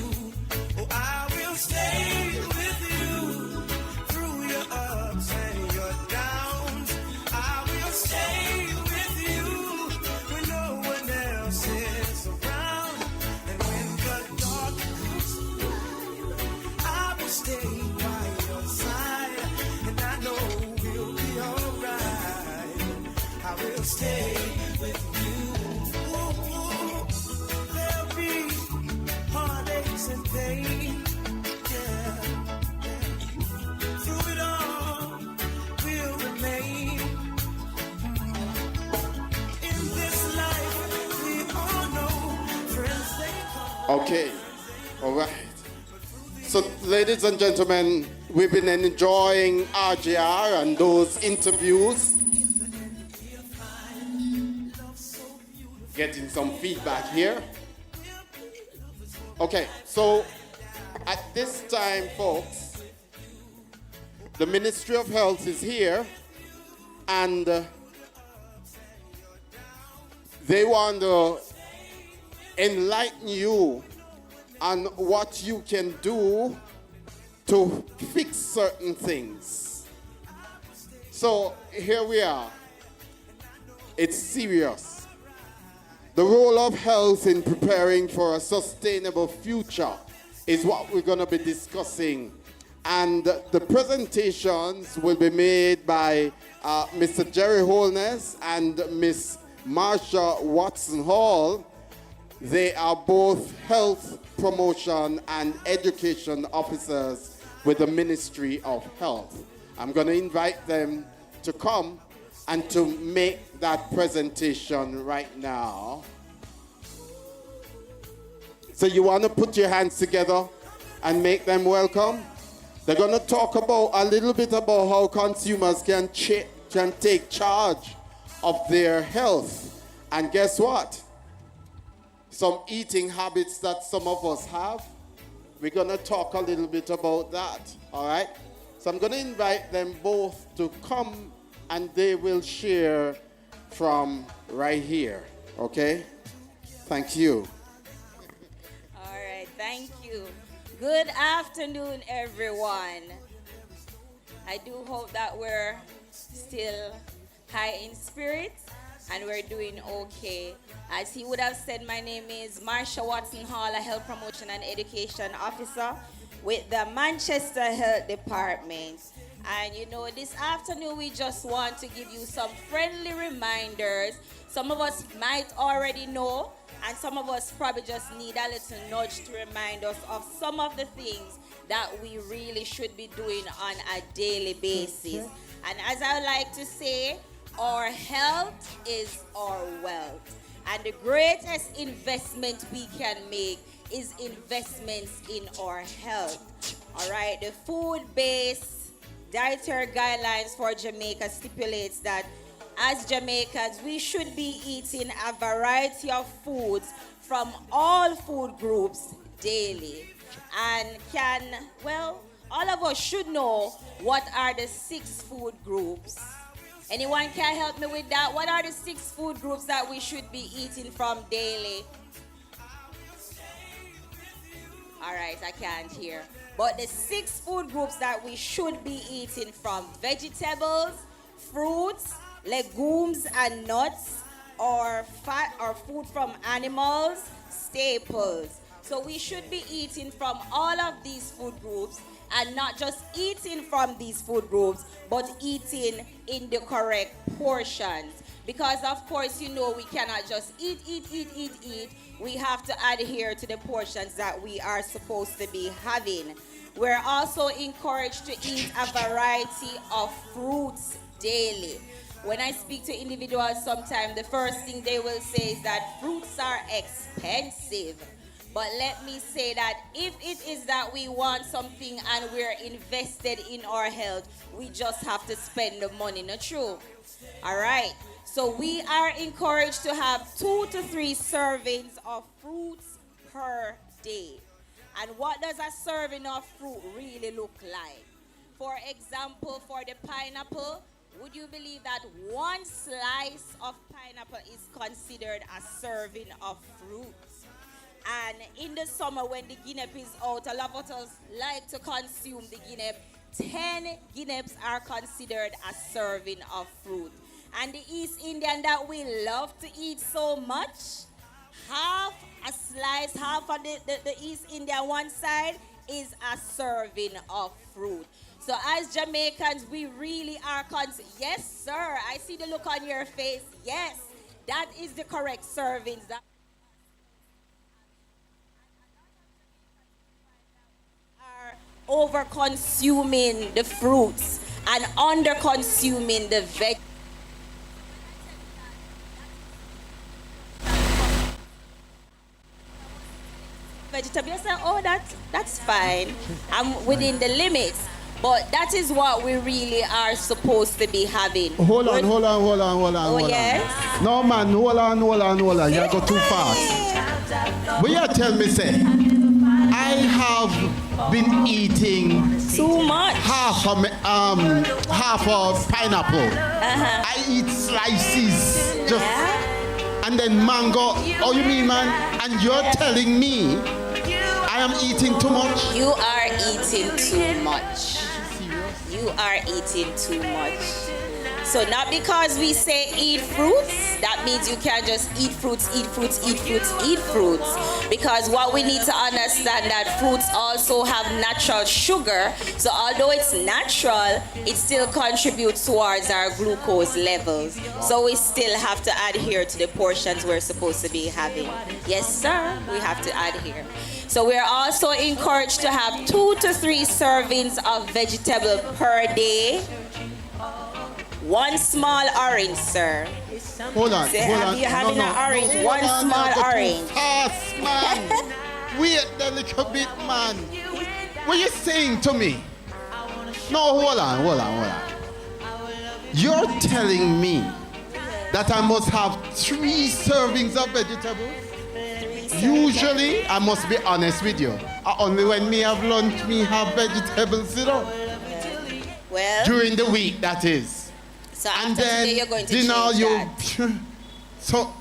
Oh, I will stay with you through your ups and your downs. I will stay with you when no one else is around. And when the dark comes around, I will stay by your side. And I know we'll be alright. I will stay with you. Ooh, there'll be heartaches and pain. Yeah. Through it all, we'll remain. In this life, we all know friends they come. Okay, all right. So, ladies and gentlemen, we've been enjoying RJR and those interviews. Getting some feedback here. Okay, so at this time, folks, the Ministry of Health is here and they want to enlighten you on what you can do to fix certain things. So here we are. It's serious. The role of health in preparing for a sustainable future is what we're going to be discussing. And the presentations will be made by Mr. Jerry Holness and Miss Marsha Watson Hall. They are both health promotion and education officers with the Ministry of Health. I'm going to invite them to come and to make that presentation right now. So you want to put your hands together and make them welcome? They're going to talk about a little bit about how consumers can take charge of their health. And guess what? Some eating habits that some of us have. We're going to talk a little bit about that, all right? So I'm going to invite them both to come and they will share from right here, okay? Thank you. All right, thank you. Good afternoon, everyone. I do hope that we're still high in spirits and we're doing okay. As he would have said, my name is Marsha Watson Hall, a health promotion and education officer with the Manchester Health Department. And you know, this afternoon we just want to give you some friendly reminders. Some of us might already know, and some of us probably just need a little nudge to remind us of some of the things that we really should be doing on a daily basis. And as I like to say, our health is our wealth. And the greatest investment we can make is investments in our health. All right, the food-based dietary guidelines for Jamaica stipulates that as Jamaicans, we should be eating a variety of foods from all food groups daily and can, well, all of us should know what are the 6 food groups. Anyone can help me with that? What are the 6 food groups that we should be eating from daily? All right, I can't hear. But the 6 food groups that we should be eating from: vegetables, fruits, legumes and nuts, or fat or food from animals, staples. So we should be eating from all of these food groups, and not just eating from these food groups, but eating in the correct portions. Because of course, you know, we cannot just eat. We have to adhere to the portions that we are supposed to be having. We're also encouraged to eat a variety of fruits daily. When I speak to individuals sometimes, the first thing they will say is that fruits are expensive. But let me say that if it is that we want something and we're invested in our health, we just have to spend the money, not true? All right. So we are encouraged to have 2 to 3 servings of fruits per day. And what does a serving of fruit really look like? For example, for the pineapple, would you believe that 1 slice of pineapple is considered a serving of fruit? And in the summer when the guinea is out, a lot of us like to consume the guinea. 10 guineas are considered a serving of fruit. And the East Indian that we love to eat so much, half a slice, half of the East Indian one side is a serving of fruit. So as Jamaicans, we really are yes, sir, I see the look on your face. Yes, that is the correct servings. That are over consuming the fruits and under consuming the vegetables. Vegetable, say, oh, that's fine. I'm within the limits. But that is what we really are supposed to be having. Hold on. Oh, yes? No, man, hold on. You go too fast. Will you tell me, say, I have been eating too much. Half of pineapple. I eat slices. And then mango. Oh, you mean, man? And you're telling me I am eating too much? You are eating too much. You are eating too much. So not because we say eat fruits, that means you can't just eat fruits. Because what we need to understand that fruits also have natural sugar. So although it's natural, it still contributes towards our glucose levels. So we still have to adhere to the portions we're supposed to be having. Yes, sir, we have to adhere. So we're also encouraged to have 2 to 3 servings of vegetable per day. 1 small orange, sir. Hold on. You're having an orange. One small orange. Fast, man. Wait a little bit, man. What are you saying to me? No, hold on. You're telling me that I must have 3 servings of vegetables? Usually, I must be honest with you. Only when me have lunch, me have vegetables, you know. Well, during the week, that is. So and then today you're going to change that. So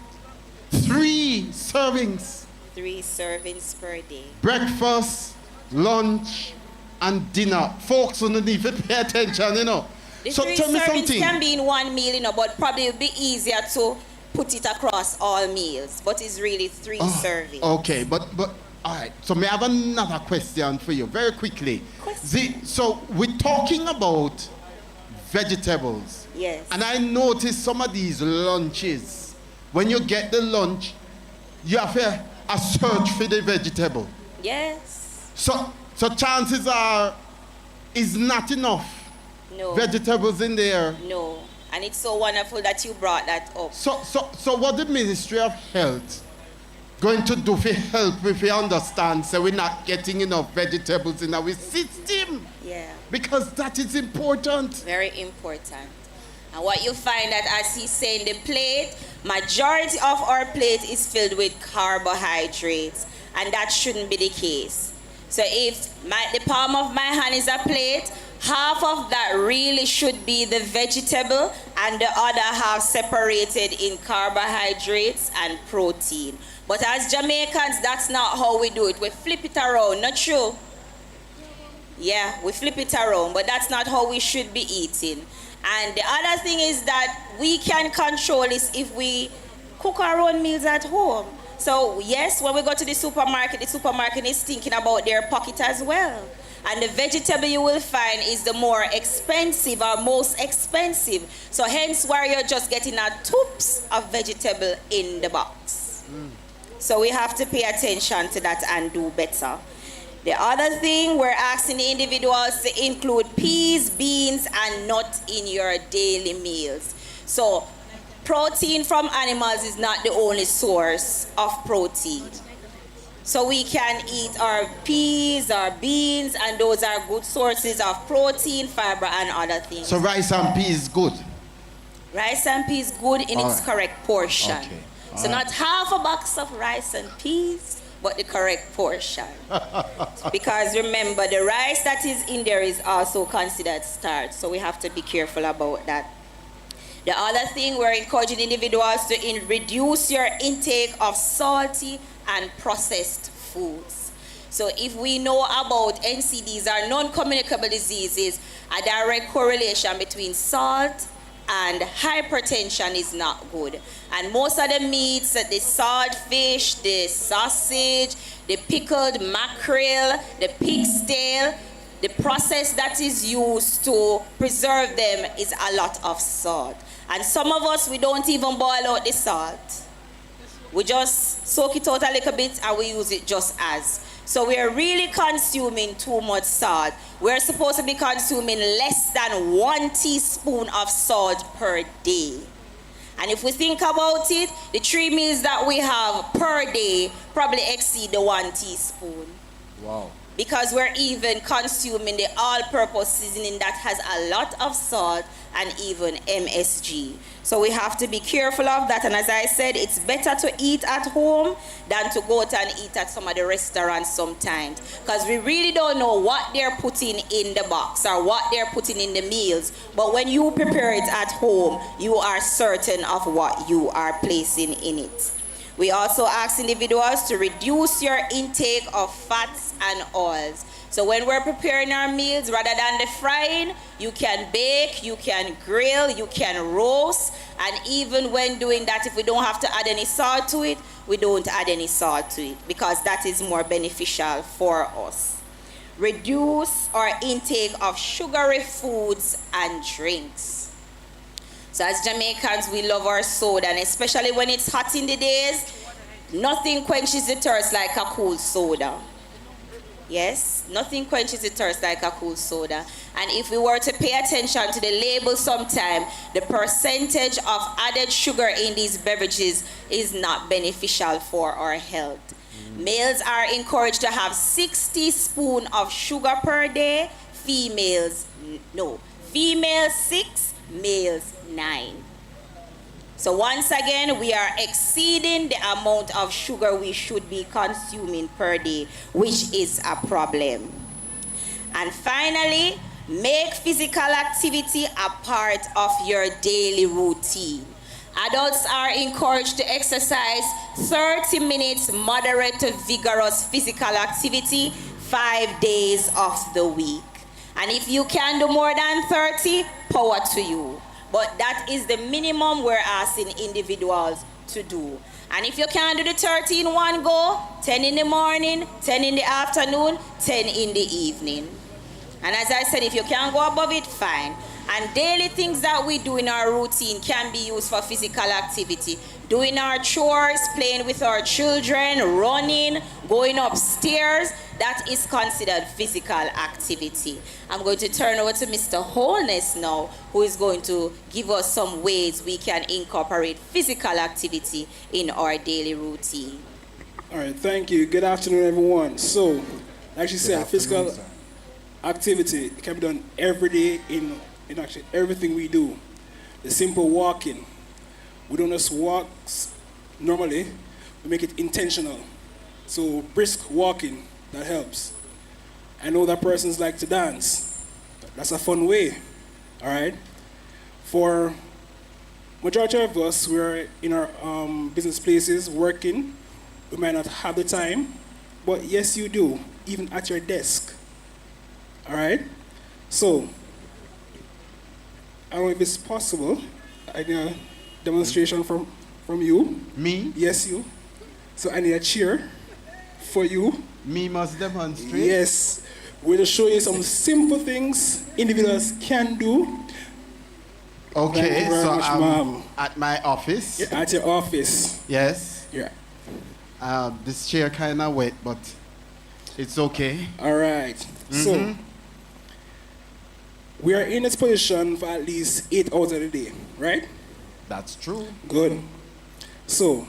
3 servings. 3 servings per day. Breakfast, lunch, and dinner. Folks don't need to pay attention, you know. The so 3 tell me servings something. Can be in one meal, you know, but probably it'll be easier to put it across all meals. But it's really 3 servings. Okay, but all right. So may I have another question for you, very quickly. So we're talking about vegetables. Yes. And I noticed some of these lunches. When you get the lunch, you have a search for the vegetable. Yes. So chances are, is not enough vegetables in there. No. And it's so wonderful that you brought that up. So what the Ministry of Health going to do for help if we understand so we're not getting enough vegetables in our system? Yeah. Because that is important. Very important. And what you find that, as he's saying, the plate, majority of our plate is filled with carbohydrates. And that shouldn't be the case. So if the palm of my hand is a plate, half of that really should be the vegetable and the other half separated in carbohydrates and protein. But as Jamaicans, that's not how we do it. We flip it around, not true? Yeah, we flip it around, but that's not how we should be eating. And the other thing is that we can control this if we cook our own meals at home. So yes, when we go to the supermarket is thinking about their pocket as well. And the vegetable you will find is the more expensive or most expensive. So hence why you're just getting a tubes of vegetable in the box. So we have to pay attention to that and do better. The other thing, we're asking the individuals to include peas, beans, and nuts in your daily meals. So protein from animals is not the only source of protein. So we can eat our peas, our beans, and those are good sources of protein, fiber, and other things. So rice and peas is good? Rice and peas good in its correct portion. Okay. So not half a box of rice and peas, but the correct portion. Because remember, the rice that is in there is also considered starch, so we have to be careful about that. The other thing, we're encouraging individuals to reduce your intake of salty and processed foods. So if we know about NCDs, or non-communicable diseases, a direct correlation between salt and hypertension is not good. And most of the meats, the salt fish, the sausage, the pickled mackerel, the pig's tail, the process that is used to preserve them is a lot of salt. And some of us, we don't even boil out the salt. We just soak it out a little bit and we use it just as. So we are really consuming too much salt. We're supposed to be consuming less than 1 teaspoon of salt per day. And if we think about it, the 3 meals that we have per day probably exceed the 1 teaspoon. Wow. Because we're even consuming the all-purpose seasoning that has a lot of salt and even MSG. So we have to be careful of that. And as I said, it's better to eat at home than to go out and eat at some of the restaurants sometimes. Because we really don't know what they're putting in the box or what they're putting in the meals. But when you prepare it at home, you are certain of what you are placing in it. We also ask individuals to reduce your intake of fats and oils. So when we're preparing our meals, rather than the frying, you can bake, you can grill, you can roast, and even when doing that, if we don't have to add any salt to it, we don't add any salt to it because that is more beneficial for us. Reduce our intake of sugary foods and drinks. So as Jamaicans, we love our soda, and especially when it's hot in the days, nothing quenches the thirst like a cool soda. Yes, nothing quenches the thirst like a cool soda. And if we were to pay attention to the label sometime, the percentage of added sugar in these beverages is not beneficial for our health. Males are encouraged to have 6 teaspoons of sugar per day. Females 6, males 9. So once again, we are exceeding the amount of sugar we should be consuming per day, which is a problem. And finally, make physical activity a part of your daily routine. Adults are encouraged to exercise 30 minutes moderate to vigorous physical activity 5 days of the week. And if you can do more than 30, power to you. But that is the minimum we're asking individuals to do. And if you can't do the 30 in one go, 10 in the morning, 10 in the afternoon, 10 in the evening. And as I said, if you can't go above it, fine. And daily things that we do in our routine can be used for physical activity. Doing our chores, playing with our children, running, going upstairs, that is considered physical activity. I'm going to turn over to Mr. Holness now, who is going to give us some ways we can incorporate physical activity in our daily routine. All right, thank you. Good afternoon, everyone. So, like she said, physical activity can be done every day in actually everything we do. The simple walking. We don't just walk normally, we make it intentional. So brisk walking, that helps. I know that persons like to dance. That's a fun way, all right? For majority of us, we're in our business places working. We might not have the time, but yes, you do, even at your desk, all right? So, I don't know if it's possible. I need a demonstration from you. Me? Yes, you. So I need a cheer for you. Me must demonstrate? Yes. We'll show you some simple things individuals can do. Okay, Thank you very so much, I'm ma'am. at my office. Yeah, at your office. Yes. Yeah. This chair kind of wet, but it's okay. All right. So, we are in this position for at least 8 hours of the day, right? That's true. Good. So,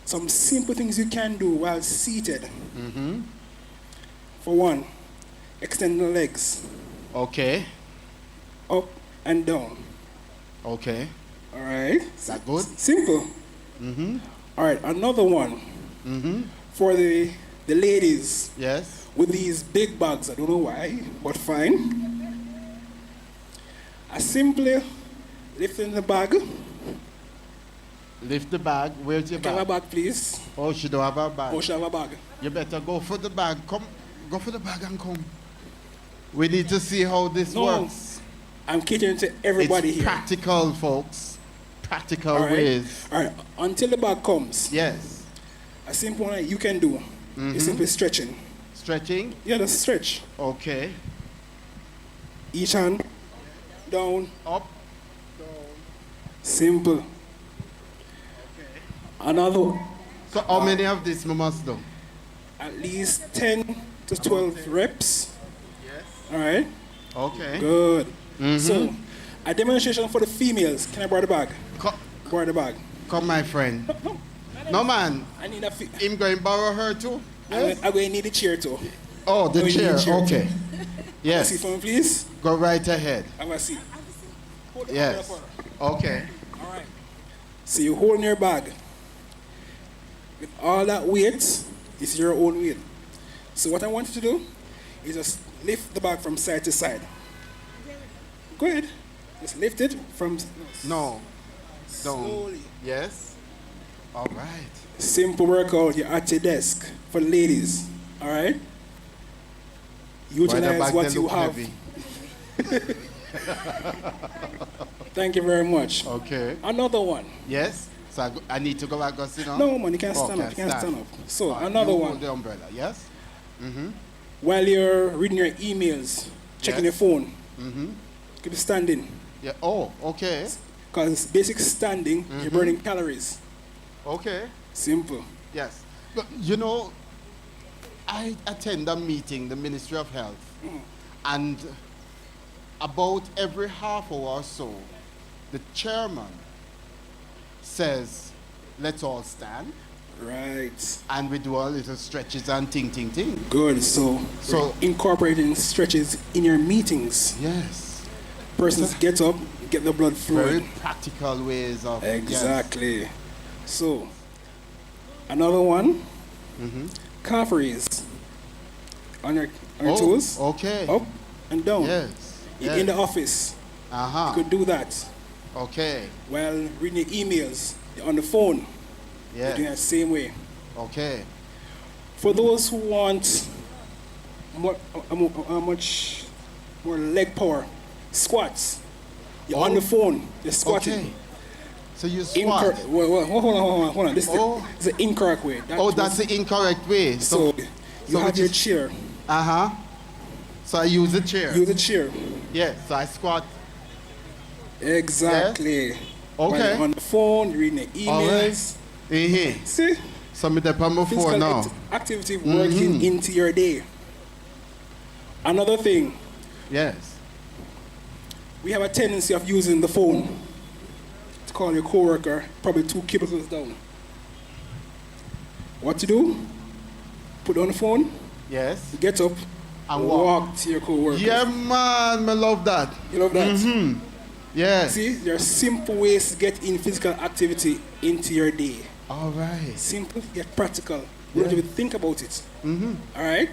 some simple things you can do while seated. For one, extend the legs. Okay. Up and down. Okay. All right. Is that good? Simple. All right, another one. For the ladies. Yes. With these big bags. I don't know why, but fine. I simply lift in the bag. Lift the bag. Where's your Can I bag? have a bag, please? Oh, she don't have a bag. Oh, she have a bag. You better go for the bag. Come, go for the bag and come. We need to see how this works. I'm catering to everybody It's here. practical, folks. Practical All right. ways. All right. Until the bag comes. Yes. A simple one you can do is simply stretching. Stretching? Yeah, just stretch. Okay. Each hand down. Up. Simple. Another. So how many of this we must do? At least 10 to 12 reps. Yes. All right. Okay. Good. So, a demonstration for the females. Can I borrow the bag? Borrow the bag. Come, my friend. No, man. I need a. Him going to borrow her too? Yes? I'm going to need a chair too. Oh, the I'm gonna need chair. a chair Okay. too. Yes. See for me, please. Go right ahead. I'm going to see. Hold the bag Yes. up for her. Okay. All right. So you hold in your bag. With all that weight, it's your own weight. So what I want you to do is just lift the bag from side to side. Go ahead. Just lift it from... No. Down. Slowly. Yes. All right. Simple workout. You're at your desk for ladies. All right? Utilize what you have. Thank you very much. Okay. Another one. Yes. So I need to go back and sit down? No, man, you can't stand up. You can't stand up. So, another you one. Hold the umbrella, yes? While you're reading your emails, checking your phone, keep it standing. Yeah. Oh, okay. Because basic standing, you're burning calories. Okay. Simple. Yes. But, you know, I attend a meeting, the Ministry of Health, and about every half hour or so, the chairman says, let's all stand. Right. And we do our little stretches and ting. Good. So incorporating stretches in your meetings. Yes. Persons get up, get the blood flowing. Very practical ways of... Exactly. Yes. So, another one, calf raise. On your toes. Okay. Up and down. Yes. You're in the office. You could do that. Okay. While reading your emails, you're on the phone. Yes. You're doing it the same way. Okay. For those who want much more leg power, squats. You're on the phone. You're squatting. Okay. So you squat. Hold on. This is the incorrect way. That's the incorrect way. So you have your chair. So I use a chair. Use a chair. Yes. So I squat. Exactly. Yes. While Okay. you're on the phone, you're reading the emails. See? So I'm on my phone now. Activity working into your day. Another thing. Yes. We have a tendency of using the phone to call your coworker probably 2 cubicles down. What to do? Put down the phone. Yes. Get up and walk to your coworker. Yeah, man, I love that. You love that? Yes. See, there are simple ways to get in physical activity into your day. All right. Simple yet practical. You don't even think about it. All right?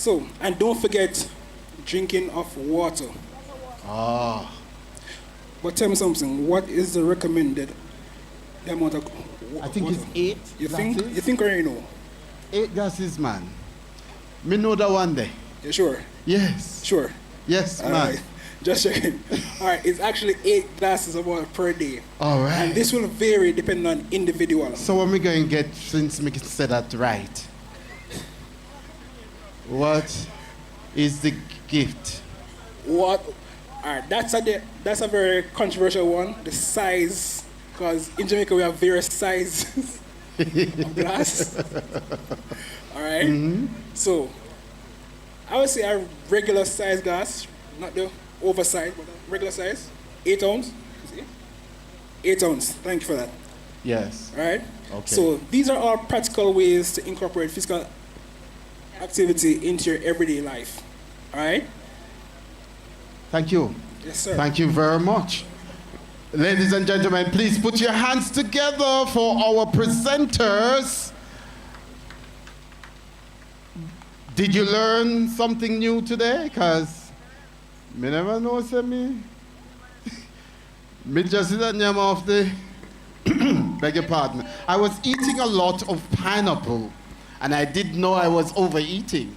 So, and don't forget drinking of water. Ah. But tell me something. What is the recommended amount of I think water? it's 8 You glasses. think? You think or you know? 8 glasses, man. Me know that one day. You sure? Yes. Sure. Yes, All man. right. Just checking. All right, it's actually 8 glasses of water per day. All right. And this will vary depending on individual. So what we going to get since we can say that right? What is the gift? What? All right, that's a very controversial one. The size, because in Jamaica we have various sizes of glass. All right. So I would say a regular size glass, not the oversized, but a regular size, 8 ounce. You see? 8 ounce. Thank you for that. Yes. All right. Okay. So these are all practical ways to incorporate physical activity into your everyday life. All right. Thank you. Yes, sir. Thank you very much. Ladies and gentlemen, please put your hands together for our presenters. Did you learn something new today? Because me never know, say me. Me just the name of the, beg your pardon. I was eating a lot of pineapple and I didn't know I was overeating.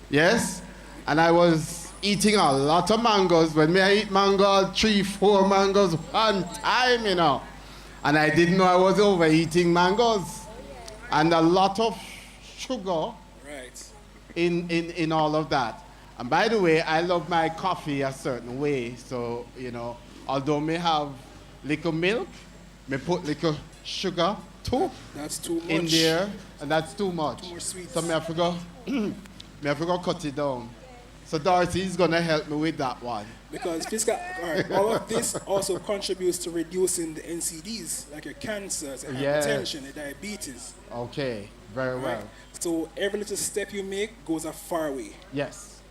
Yes? And I was eating a lot of mangoes. When me I eat mango, 3-4 mangoes one time, you know. And I didn't know I was overeating mangoes. And a lot of sugar in all of that. And by the way, I love my coffee a certain way. So, you know, although me have little milk, me put little sugar too. That's too much. In there, and that's too much. Too much sweets. So me I forgot, me I forgot cut it down. So Dorothy is gonna help me with that one. Because physical, all of this also contributes to reducing the NCDs, like your cancers, and Yes. hypertension, and diabetes. Okay, very well. Right? So every little step you make goes a far way. Yes.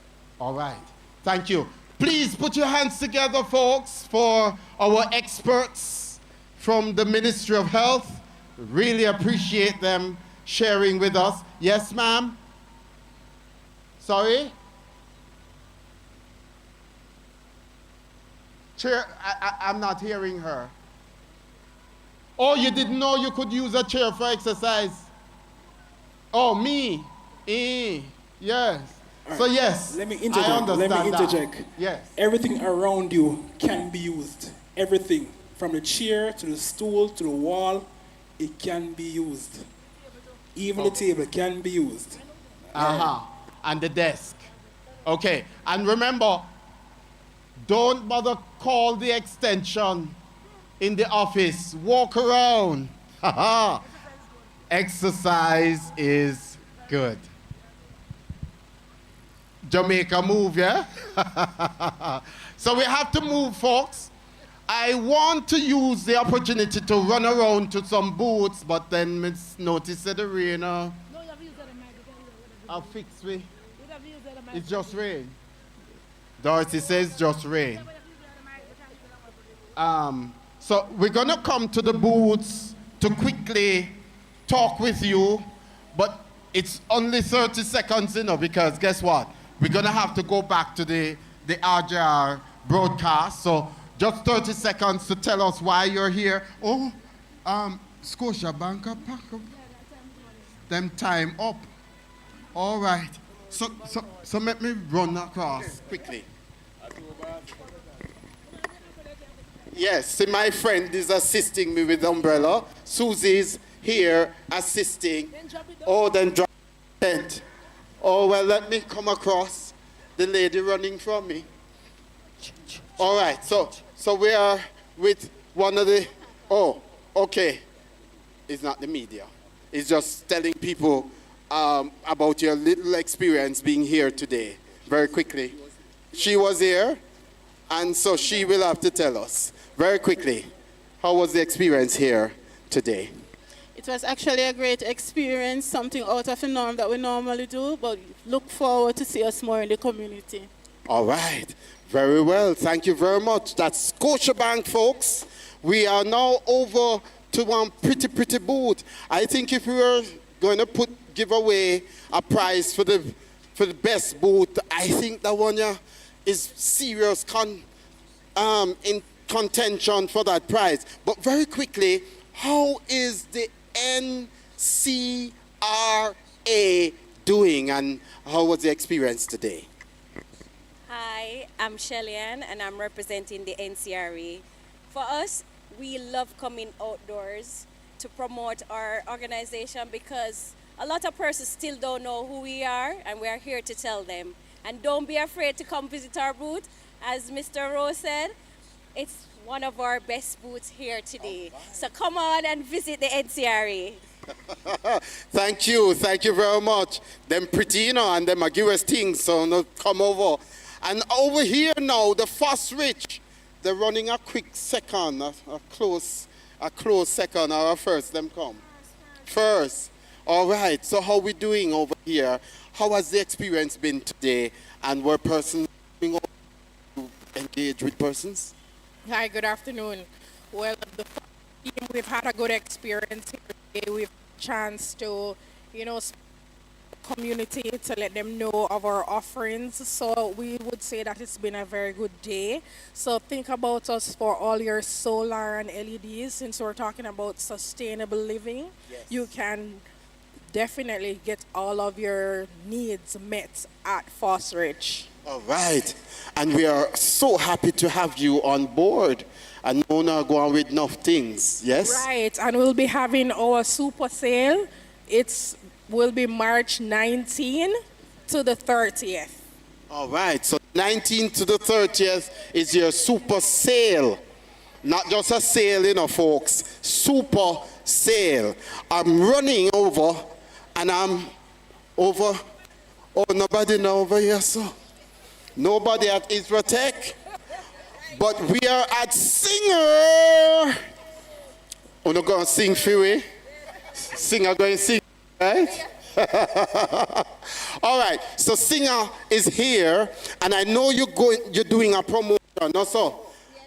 All right. Thank you. Please put your hands together, folks, for our experts from the Ministry of Health. Really appreciate them sharing with us. Yes, ma'am? Sorry? Chair, I'm not hearing her. Oh, you didn't know you could use a chair for exercise? Oh, me? Yes. All So right. yes, Let me I interject. understand Let me that. interject. Yes. Everything around you can be used. Everything. From the chair to the stool to the wall, it can be used. Even the table can be used. Uh-huh. And the desk. Okay. And remember, don't bother call the extension in the office. Walk around. Haha. Exercise is good. Jamaica move, yeah? So we have to move, folks. I want to use the opportunity to run around to some booths, but then notice that the rain. I'll fix we. It's just rain. Dorothy says just rain. So we're gonna come to the booths to quickly talk with you, but it's only 30 seconds, you know, because guess what? We're gonna have to go back to the RJR broadcast. So just 30 seconds to tell us why you're here. Oh, Scotia Bank pack up. Them time up. All right. So let me run across quickly. Yes, see, my friend is assisting me with the umbrella. Susie's here assisting. Oh, then drop it. Oh, well, let me come across the lady running from me. All right, so we are with one of the, oh, okay. It's not the media. It's just telling people about your little experience being here today, very quickly. She was here, and so she will have to tell us very quickly, how was the experience here today? It was actually a great experience, something out of the norm that we normally do, but look forward to see us more in the community. All right, very well. Thank you very much. That's Scotiabank, folks. We are now over to one pretty booth. I think if we were going to give away a prize for the for the best booth. I think that one is serious in contention for that prize. But very quickly, how is the NCRA doing, and how was the experience today? Hi, I'm Shellyan and I'm representing the NCRA. For us, we love coming outdoors to promote our organization because a lot of persons still don't know who we are, and we are here to tell them. And don't be afraid to come visit our booth. As Mr. Rose said, it's one of our best booths here today. So come on and visit the NCRA. Thank you very much. Them pretty, and them give us things, so no, come over. And over here now, the Fast Rich, they're running a quick second, a close second, or first, them come. First. All right, so how we doing over here? How has the experience been today? And were persons being to engage with persons? Hi, good afternoon. Well, the team, we've had a good experience here today. We've had a chance to, speak to the community to let them know of our offerings. So we would say that it's been a very good day. So think about us for all your solar and LEDs. Since we're talking about sustainable living, you can definitely get all of your needs met at Fast Rich. All right, and we are so happy to have you on board. And we're not going with enough things, yes? Right, and we'll be having our super sale. It will be March 19 to the 30th. All right, so 19th to the 30th is your super sale. Not just a sale, folks. Super sale. I'm running over, and I'm over. Oh, nobody now over here, so. Nobody at Isratech. But we are at Singer. We're not going to sing for you. Singer going to sing, right? All right, so Singer is here, and I know you're doing a promotion also,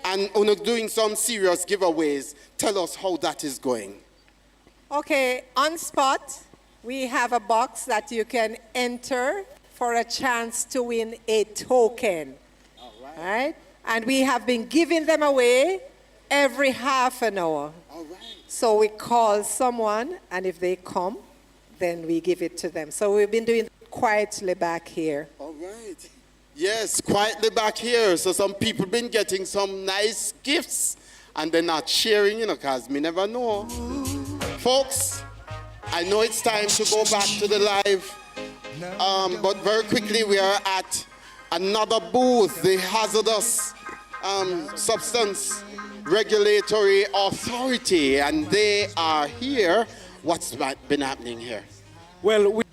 and you're doing some serious giveaways. Tell us how that is going. Okay, on spot, we have a box that you can enter for a chance to win a token. All right? And we have been giving them away every half an hour. All right. So we call someone, and if they come, then we give it to them. So we've been doing it quietly back here. All right. Yes, quietly back here. So some people been getting some nice gifts, and they're not sharing, because we never know. Folks, I know it's time to go back to the live. But very quickly, we are at another booth, the Hazardous Substance Regulatory Authority, and they are here. What's been happening here? Well, we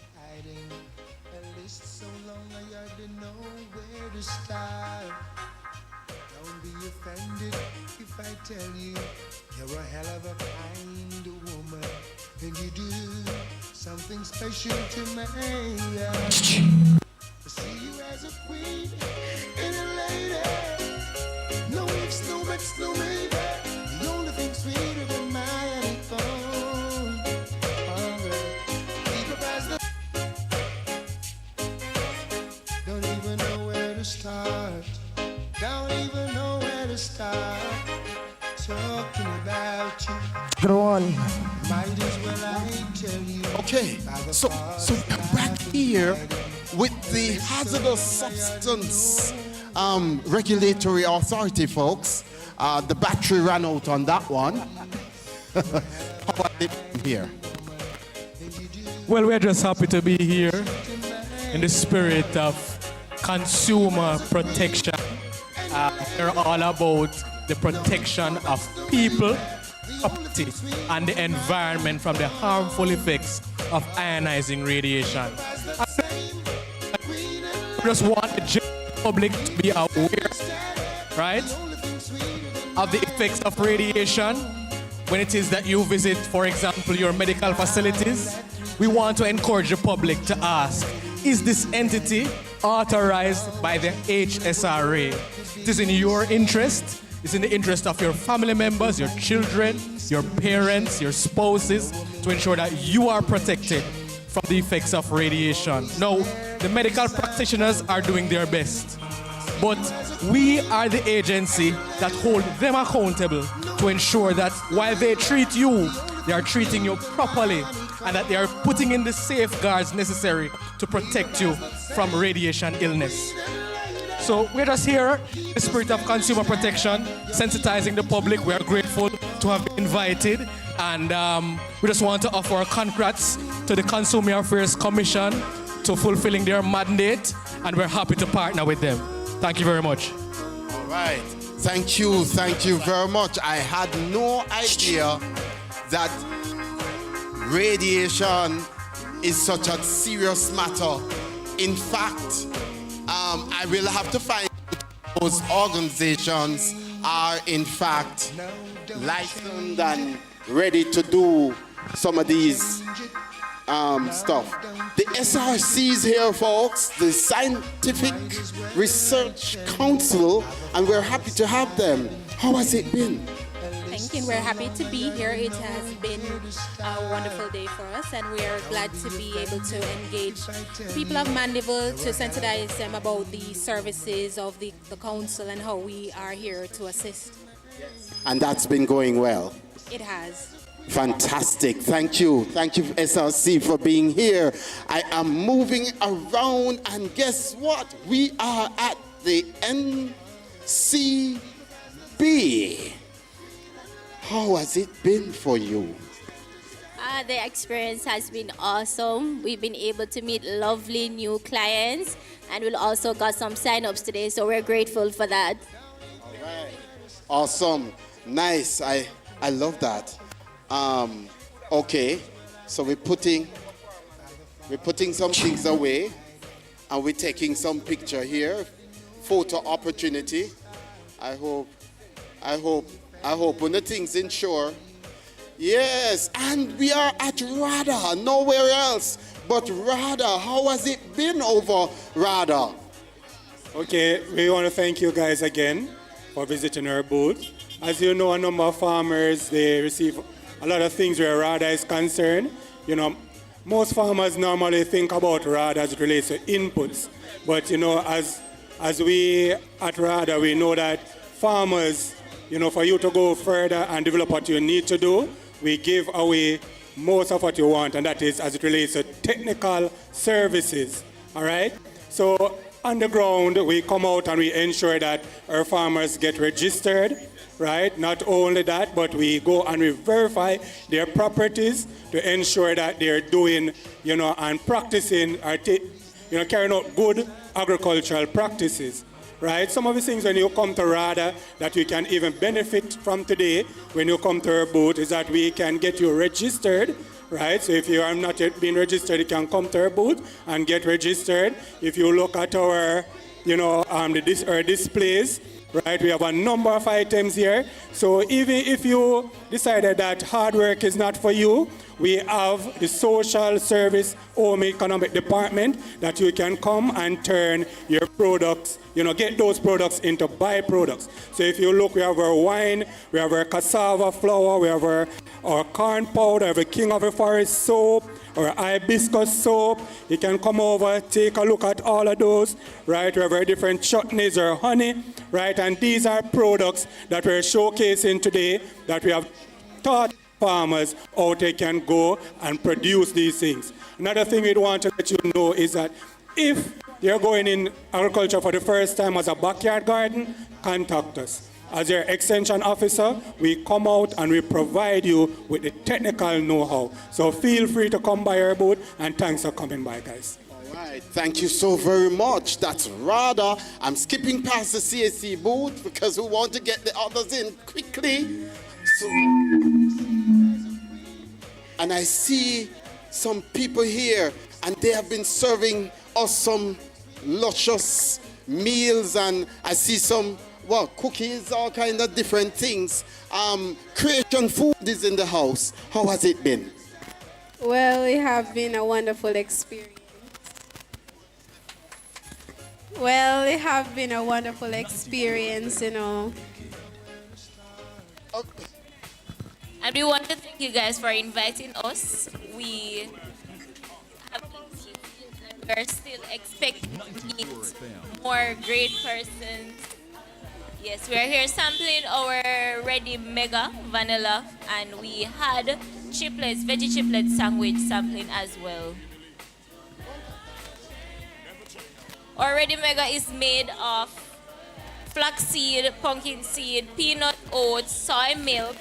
Don't be offended if I tell you you're a hell of a kind woman, and you do something special to me. I see you as a queen and a lady. No ifs, no buts, no maybe. The only thing sweeter than my phone. Keep up as the don't even know where to start. Don't even know where to start. Talking about you. Go on. Might as well I tell you. Okay, so we're back here with the Hazardous Substance Regulatory Authority, folks. The battery ran out on that one. How about it here? Well, we're just happy to be here in the spirit of consumer protection. We're all about the protection of people, property, and the environment from the harmful effects of ionizing radiation. I just want the general public to be aware, right, of the effects of radiation when it is that you visit, for example, your medical facilities. We want to encourage the public to ask, is this entity authorized by the HSRA? It is in your interest. It's in the interest of your family members, your children, your parents, your spouses, to ensure that you are protected from the effects of radiation. Now, The medical practitioners are doing their best. But we are the agency that hold them accountable to ensure that while they treat you, they are treating you properly and that they are putting in the safeguards necessary to protect you from radiation illness. So we're just here, the spirit of consumer protection, sensitizing the public. We are grateful to have been invited, and we just want to offer our congrats to the Consumer Affairs Commission to fulfilling their mandate, and we're happy to partner with them. Thank you very much. All right. Thank you very much. I had no idea that radiation is such a serious matter. In fact, I will have to find those organizations are in fact licensed and ready to do some of these stuff. The SRC is here, folks, the Scientific Research Council, and we're happy to have them. How has it been? Thank you. We're happy to be here. It has been a wonderful day for us, and we are glad to be able to engage people of Mandeville to sensitize them about the services of the council and how we are here to assist. And that's been going well. It has. Fantastic. Thank you, SRC, for being here. I am moving around, and guess what? We are at the NCB. How has it been for you? The experience has been awesome. We've been able to meet lovely new clients, and we'll also got some sign-ups today, so we're grateful for that. All right. Awesome. Nice. I love that. Okay, so we're putting some things away, and we're taking some picture here. Photo opportunity. I hope when the things ensure. Yes, and we are at RADA, nowhere else but RADA. How has it been over RADA? Okay, we want to thank you guys again for visiting our booth. As you know, a number of farmers, they receive a lot of things where RADA is concerned. You know, most farmers normally think about RADA as it relates to inputs. But, you know, as we at RADA, we know that farmers, you know, for you to go further and develop what you need to do, we give away most of what you want, and that is as it relates to technical services, all right? So on the ground, we come out and we ensure that our farmers get registered, right? Not only that, but we go and we verify their properties to ensure that they're doing, you know, and practicing, or carrying out good agricultural practices, right? Some of the things when you come to RADA that you can even benefit from today when you come to our booth is that we can get you registered, right? So if you are not yet been registered, you can come to our booth and get registered. If you look at our, you know, our displays, right, we have a number of items here. So even if you decided that hard work is not for you, we have the social service home economic department that you can come and turn your products, you know, get those products into byproducts. So if you look, we have our wine, we have our cassava flour, we have our corn powder, we have a King of the Forest soap, or hibiscus soap. You can come over, take a look at all of those, right? We have our different chutneys or honey, right? And these are products that we're showcasing today that we have taught farmers how they can go and produce these things. Another thing we'd want to let you know is that if you're going in agriculture for the first time as a backyard garden, contact us. As your extension officer, we come out and we provide you with the technical know-how. So feel free to come by our booth, and thanks for coming by, guys. All right, thank you so very much. That's RADA. I'm skipping past the CAC booth because we want to get the others in quickly. So, and I see some people here, and they have been serving us some luscious meals, and I see some, well, cookies, all kind of different things. Creation Food is in the house. How has it been? Well, it has been a wonderful experience. Well, it has been a wonderful experience, you know. Okay. And we want to thank you guys for inviting us. We have been we are still expecting to meet more great persons. Yes, we are here sampling our Ready Mega Vanilla, and we had chiplets, veggie chiplet sandwich sampling as well. Our Ready Mega is made of flaxseed, pumpkin seed, peanut oats, soy milk,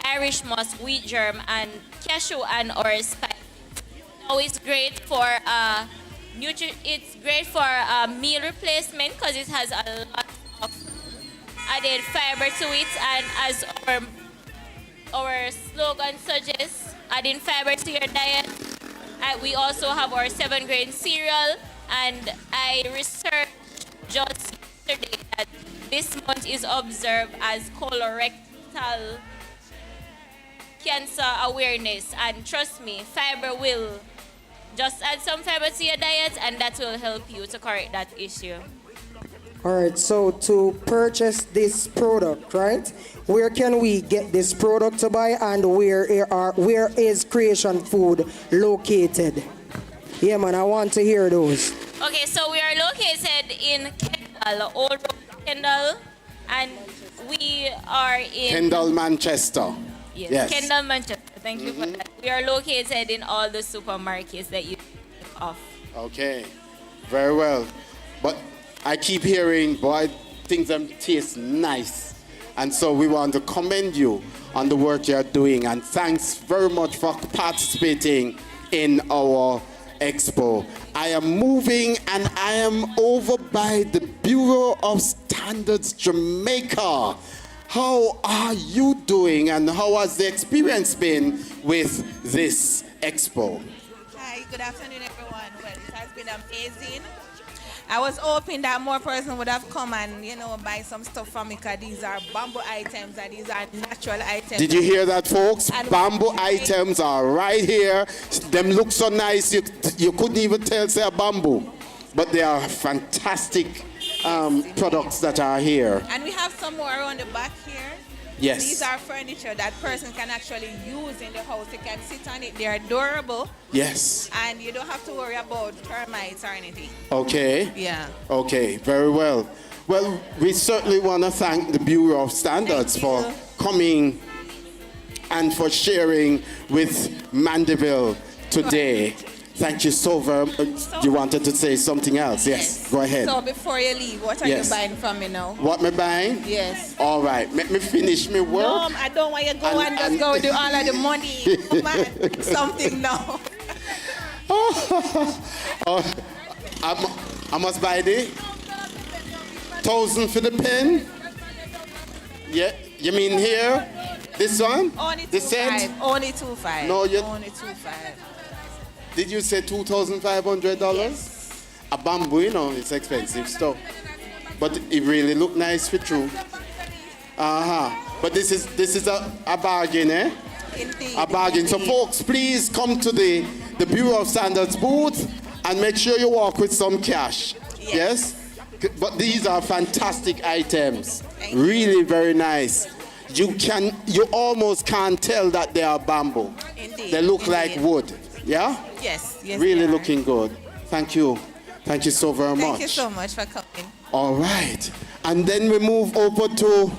Irish musk, wheat germ, and cashew and or spice. Now it's great for it's great for meal replacement because it has a lot of added fiber to it, and as our slogan suggests, adding fiber to your diet. We also have our 7-grain cereal, and I researched just yesterday that this month is observed as colorectal cancer awareness, and trust me, fiber will just add some fiber to your diet, and that will help you to correct that issue. All right, so to purchase this product, right? Where can we get this product to buy, and where is Creation Food located? Yeah, man, I want to hear those. Okay, so we are located in Kendall, Old Road Kendall, and we are in Kendall, Manchester. Yes, Kendall, Manchester. Thank you for that. We are located in all the supermarkets that you think of. Okay, very well. But I keep hearing, boy, things taste nice. And so we want to commend you on the work you're doing. And thanks very much for participating in our expo. I am moving, and I am over by the Bureau of Standards Jamaica. How are you doing, and how has the experience been with this expo? Hi, good afternoon, everyone. Well, it has been amazing. I was hoping that more persons would have come and, buy some stuff from me, because these are bamboo items and these are natural items. Did you hear that, folks? And bamboo items are right here. Them look so nice, you couldn't even tell they're bamboo. But they are fantastic products that are here. And we have some more around the back here. Yes. These are furniture that person can actually use in the house. They can sit on it. They're durable. Yes. And you don't have to worry about termites or anything. Okay. Yeah. Okay, very well. Well, we certainly want to thank the Bureau of Standards for coming and for sharing with Mandeville today. Thank you so very much. You wanted to say something else? Yes, go ahead. So before you leave, what are you buying from me now? What me buying? Yes. All right, let me finish my work. No, I don't want you to go and just go do all of the money. Come on, something now. I must buy the 1,000 for the pen? Yeah, you mean here? This one? Only the 2.5. set? Only 2.5. No, you. Only 2.5. Did you say $2,500? Yes. A bamboo, it's expensive stuff. But it really look nice for true. But this is a bargain, eh? Indeed. A bargain. So folks, please come to the Bureau of Standards booth and make sure you walk with some cash. Yes? But these are fantastic items. Really very nice. You almost can't tell that they are bamboo. Indeed. They look like wood. Yeah? Yes. Really looking good. Thank you. Thank you so very much. Thank you so much for coming. All right. And then we move over to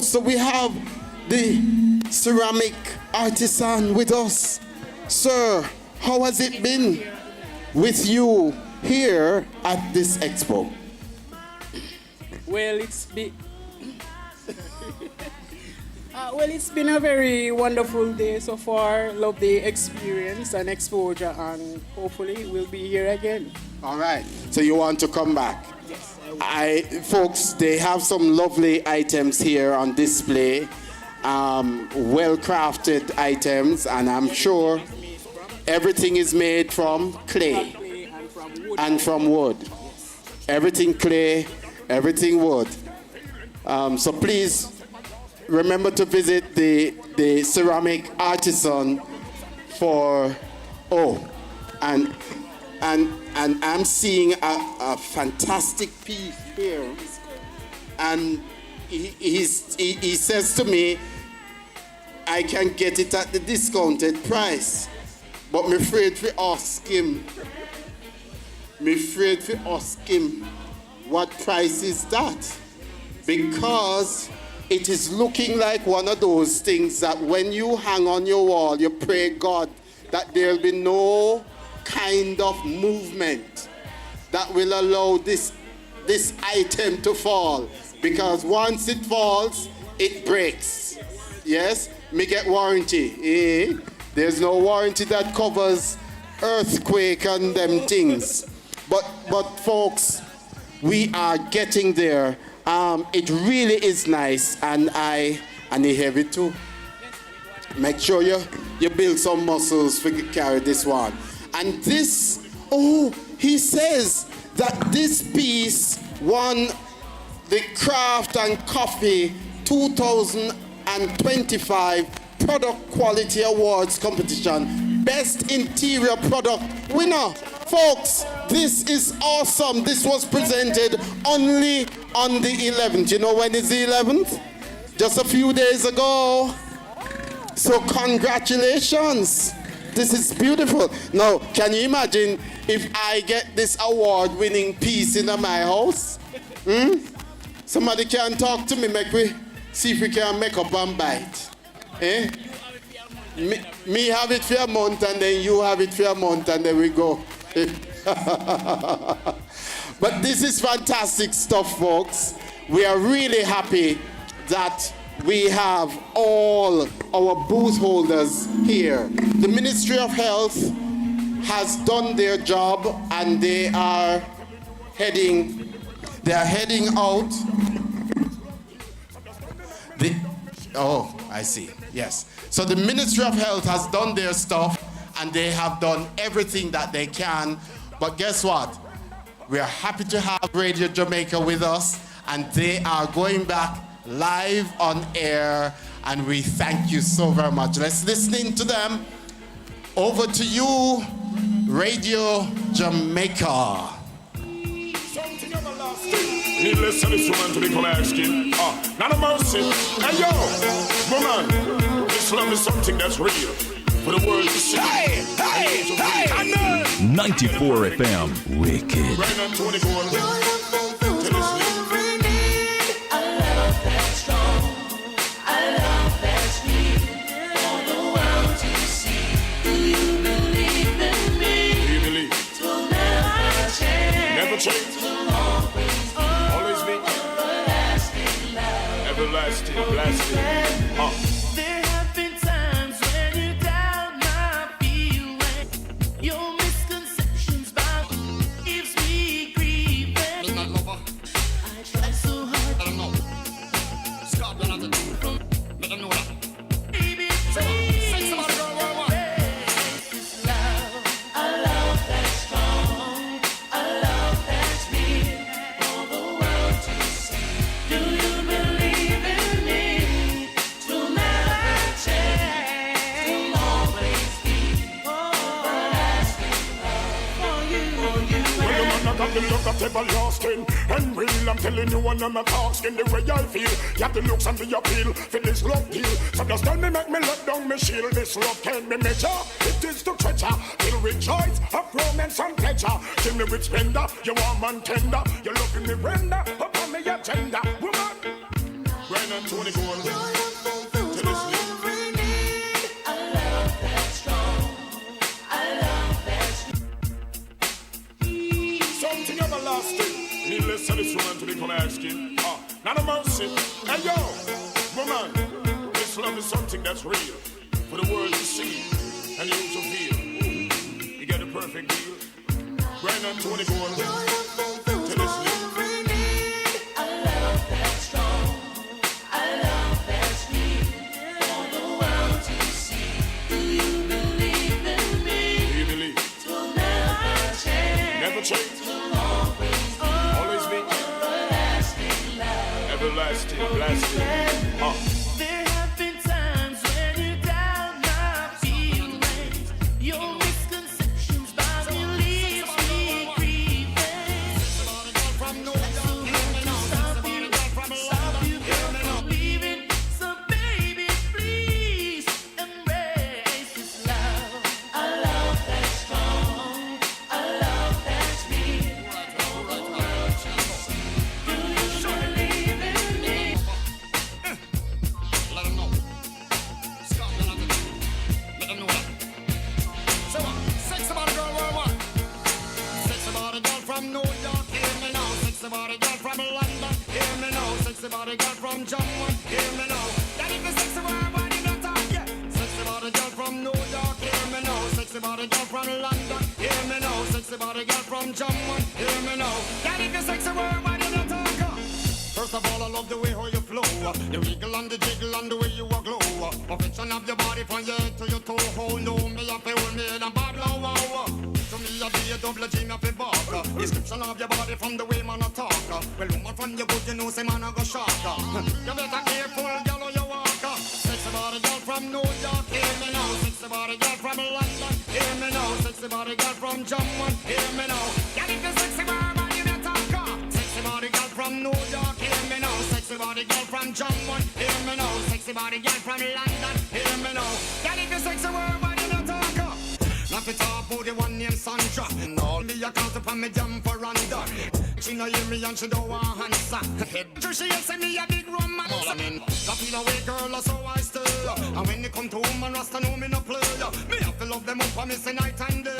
so we have the ceramic artisan with us. Sir, how has it been with you here at this expo? Well, it's been a very wonderful day so far. Love the experience and exposure, and hopefully we'll be here again. All right. So you want to come back? Yes. Folks, they have some lovely items here on display. Well-crafted items, and I'm sure everything is made from clay and from wood. Everything clay, everything wood. So please remember to visit the ceramic artisan for and I'm seeing a fantastic piece here, and he says to me, I can get it at the discounted price. But I'm afraid to ask him. What price is that? Because it is looking like one of those things that when you hang on your wall, you pray God that there'll be no kind of movement that will allow this item to fall. Because once it falls, it breaks. Yes? Me get warranty. There's no warranty that covers earthquake and them things. But folks, we are getting there. It really is nice, and they have it too. Make sure you build some muscles to carry this one. And this, he says that this piece won the Craft and Coffee 2025 Product Quality Awards competition. Best Interior Product winner. Folks, this is awesome. This was presented only on the 11th. You know when is the 11th? Just a few days ago. So congratulations. This is beautiful. Now, can you imagine if I get this award-winning piece in my house? Somebody can talk to me, make we see if we can make up and bite. Me have it for a month, and then you have it for a month, and then we go. But this is fantastic stuff, folks. We are really happy that we have all our booth holders here. The Ministry of Health has done their job, and they are heading out. I see. Yes. So the Ministry of Health has done their stuff, and they have done everything that they can. But guess what? We are happy to have Radio Jamaica with us, and they are going back live on air, and we thank you so very much. Let's listen in to them. Over to you, Radio Jamaica. Needless to this woman to become asking. Not a mercy. Hey yo, woman, this love is something that's real. For the world to see. Hey, 94 FM, wicked. Right on 24. Always be everlasting love. Everlasting, blasting. There have been times when you doubt my feelings. Your misconceptions about me gives me grief. I try so hard. I don't know. Scott, don't have to do it. Let them know that. Baby, please. Say somebody go worldwide. This is love. A love that's strong. A love that's real for the world to see. Do you believe in me? To never change, to always be everlasting love for you. Well, the man that got the look of everlasting and real. I'm telling you, when I'm a talking the way I feel. You have the looks and the appeal for this love deal. So just tell me, make me let down my shield. This love can be measure. It is to treasure. Filled with joys of romance and pleasure. Give me with splendor, you warm and tender. You looking me render upon me agenda, woman. Right on 24. To this link. A love that's strong. A love that's Something everlasting. Needless to this woman to become asking. Not a mercy. Hey yo, woman, this love is something that's real. For the world to see and you to feel. You get a perfect deal. Right on 24. To this link. a love that's strong. A love that's real for the world to see. Do you believe in me? Do you believe? To never change. Never change. To always be everlasting love. Everlasting, blasting. There have been times when you doubt my feelings. Your misconceptions about me leaves me grieving. Stop you from leaving. So baby, please and the jiggle and the way you a glow. Perfection of your body from your head to your toe. Hold no, me a fi hold me and bad low. To me a be a double G me a fi bark. Description of your body from the way man a talk. Well, woman from your good, you know say man a go shock. You better careful, girl, how you walk. Sexy body girl from New York, hear me now. Sexy body girl from London, hear me now. Sexy body girl from Jamaica, hear me now. Girl, if you sexy body, you not talk. Sexy body girl from New York, hear me now. Sexy body girl from Jamaica, hear me now. Sexy body girl from London, hear me now. Girl, if you sexy body, you not talk. Now fi talk about the one named Sandra. And all me a count upon me jam for under. She no hear me and she don't want answer. Head to she say me a big romance. I feel away girl so I stay. And when they come to woman Rasta know me no play. Me have to love them up for me say night and day.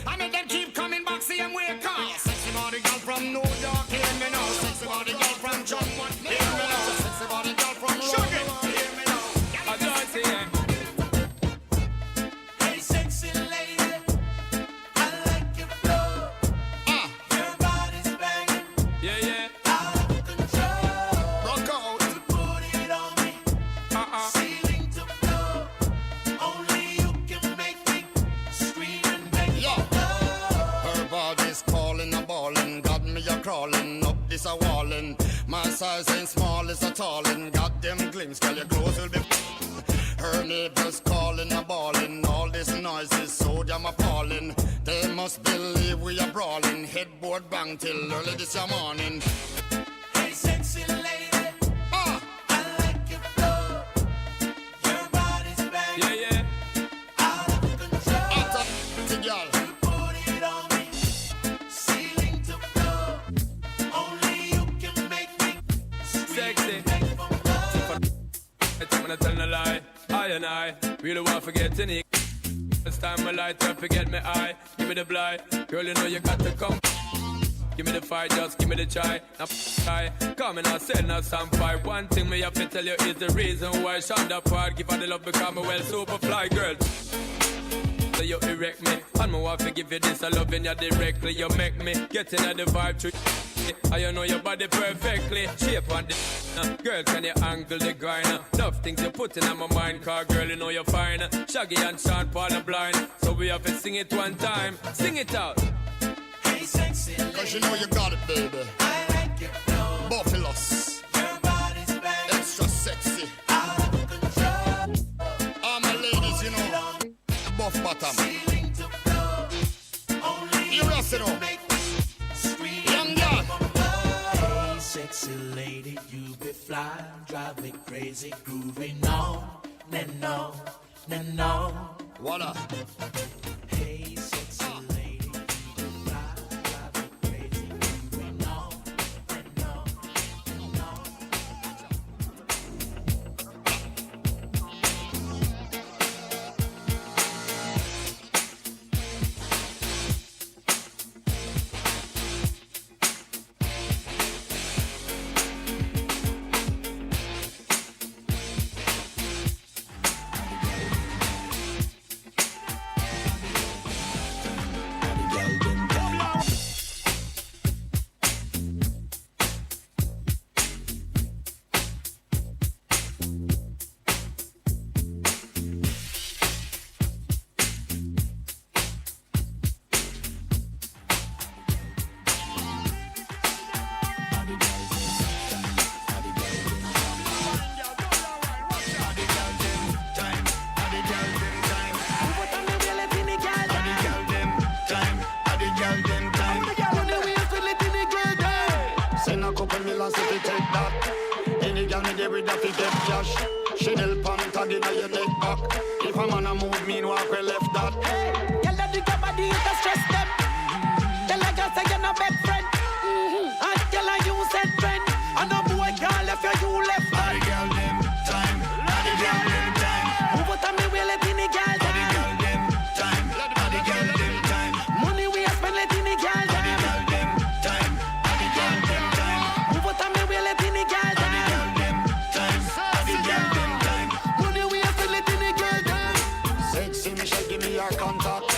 I make them keep coming back see them wake up. Sexy body girl from New York hear me now. Sexy body girl from Jamaica hear me now. Sexy body girl from London hear me now. I don't see it. Crawling up this a wallin'. My size ain't small, it's a tallin'. Got them glimpse, girl, your clothes will be. Her neighbors calling a ballin'. All this noise is so damn appalling. They must believe we are brawling. Headboard bang till early this morning. Hey, sexy lady. I like your flow. Your body's banging. Yeah, yeah. Out of control. Girl. I tell no lie, I and I really want to forget any. It's time I light up, forget me eye. Give me the blind, girl, you know you got to come. Give me the fight, just give me the try. Now try, come and I say now some fight. One thing me have to tell you is the reason why Shonda part. Give her the love because me well super fly, girl. So you erect me, and me want to give you this. I love you directly, you make me get in the vibe to. I know your body perfectly. Shape on the girl, can you angle the grind? Enough things you put in my mind, car girl, you know you're fine. Shaggy and Sean Paul are blind, so we have to sing it one time. Sing it out. Hey, sexy lady. Cause you know you got it, baby. I like your flow. Buffaloes. Your body's bang. Extra sexy. Out of control. All my ladies, you know. Buff bottom. Ceiling to floor. Only you rest it up. Young girl. Hey, sexy lady, you be fly, drive me crazy, grooving on, and on, and on. Voila. Hey, sexy lady, you be fly, drive me crazy, grooving on, and on, and on. Chanel pant tag inna your neck back. If a man a move, mean walk we left that. Girl, let the body it a stress them. Tell a girl say you no best friend. And tell her you said friend. And a boy can't left you left that. Body girl them time. Body girl them time. Move out of me way let in the girl time. Body girl them time. Body girl them time. Money we a spend let in the girl time. Body girl them time. Body girl them time. Move out of me way let in the girl time. Body girl them time. Body girl them time. Money we a spend let in the girl time. Sexy Michelle give me your contact.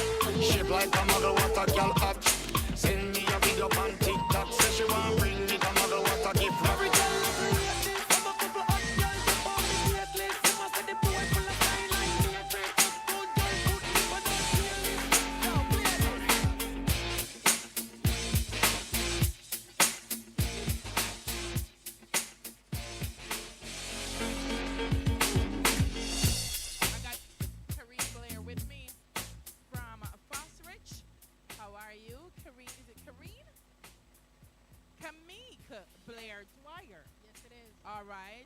All right.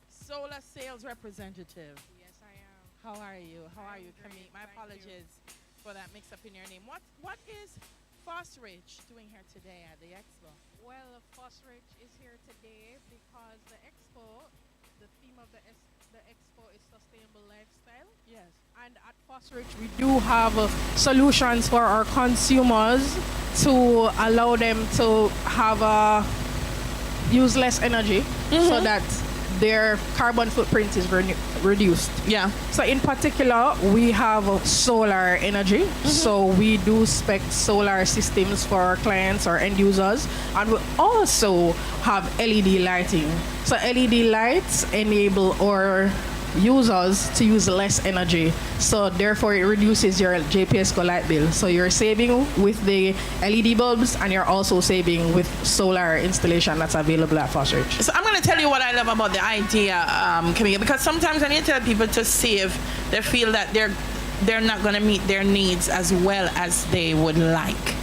Solar sales representative. Yes, I am. How are you? How are you, great, Camille? My thank apologies for that mix-up in your name. What is Fosrich doing here today at the expo? Well, Fosrich is here today because the theme of the expo is sustainable lifestyle. Yes. And at Fosrich, we do have solutions for our consumers to allow them to have use less energy so that their carbon footprint is reduced. Yeah. So in particular, we have solar energy. So we do spec solar systems for our clients or end users. And we also have LED lighting. So LED lights enable our users to use less energy. So therefore it reduces your JPSCO light bill. So you're saving with the LED bulbs and you're also saving with solar installation that's available at Fosrich. So I'm going to tell you what I love about the idea, Camille, because sometimes when you tell people to save, they feel that they're not going to meet their needs as well as they would like.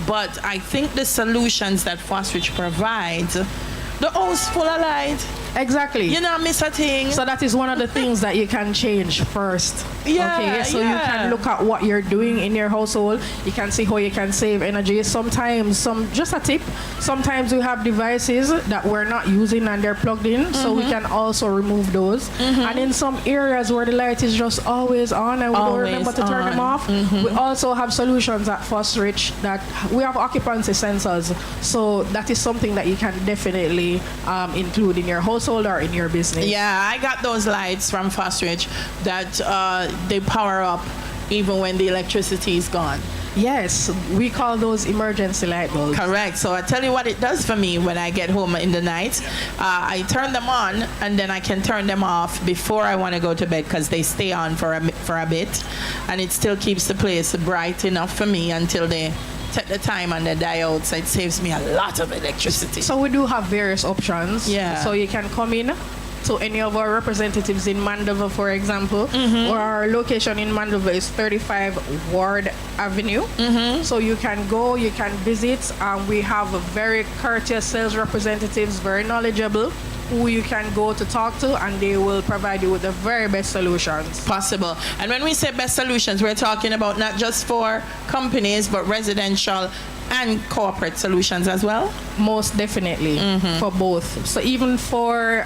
But I think the solutions that Fosrich provides, the house full of light. Exactly. You know, miss a thing. So that is one of the things that you can change first. Yeah, okay, so you can look at what you're doing in your household. You can see how you can save energy. Sometimes, just a tip, sometimes we have devices that we're not using and they're plugged in, so we can also remove those. And in some areas where the light is just always on and we don't remember to turn them off, we also have solutions at Fosrich that we have occupancy sensors. So that is something that you can definitely include in your household or in your business. Yeah, I got those lights from Fosrich that they power up even when the electricity is gone. Yes, we call those emergency light bulbs. Correct. So I tell you what it does for me when I get home in the night. I turn them on and then I can turn them off before I want to go to bed because they stay on for a bit, and it still keeps the place bright enough for me until they take the time and they die out. So it saves me a lot of electricity. So we do have various options. Yeah. So you can come in to any of our representatives in Mandeville, for example, or our location in Mandeville is 35 Ward Avenue. So you can go, you can visit. We have very courteous sales representatives, very knowledgeable, who you can go to talk to, and they will provide you with the very best solutions possible. And when we say best solutions, we're talking about not just for companies, but residential and corporate solutions as well? Most definitely, for both. So even for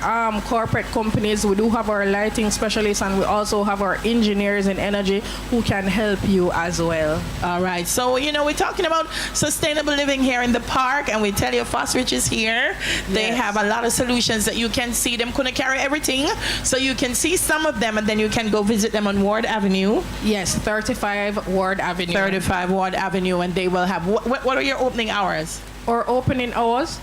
corporate companies, we do have our lighting specialists, and we also have our engineers in energy who can help you as well. All right. So, you know, we're talking about sustainable living here in the park, and we tell you Fosrich is here. They have a lot of solutions that you can see. Them couldn't carry everything, so you can see some of them, and then you can go visit them on Ward Avenue. Yes, 35 Ward Avenue. 35 Ward Avenue, and they will have... What are your opening hours? Our opening hours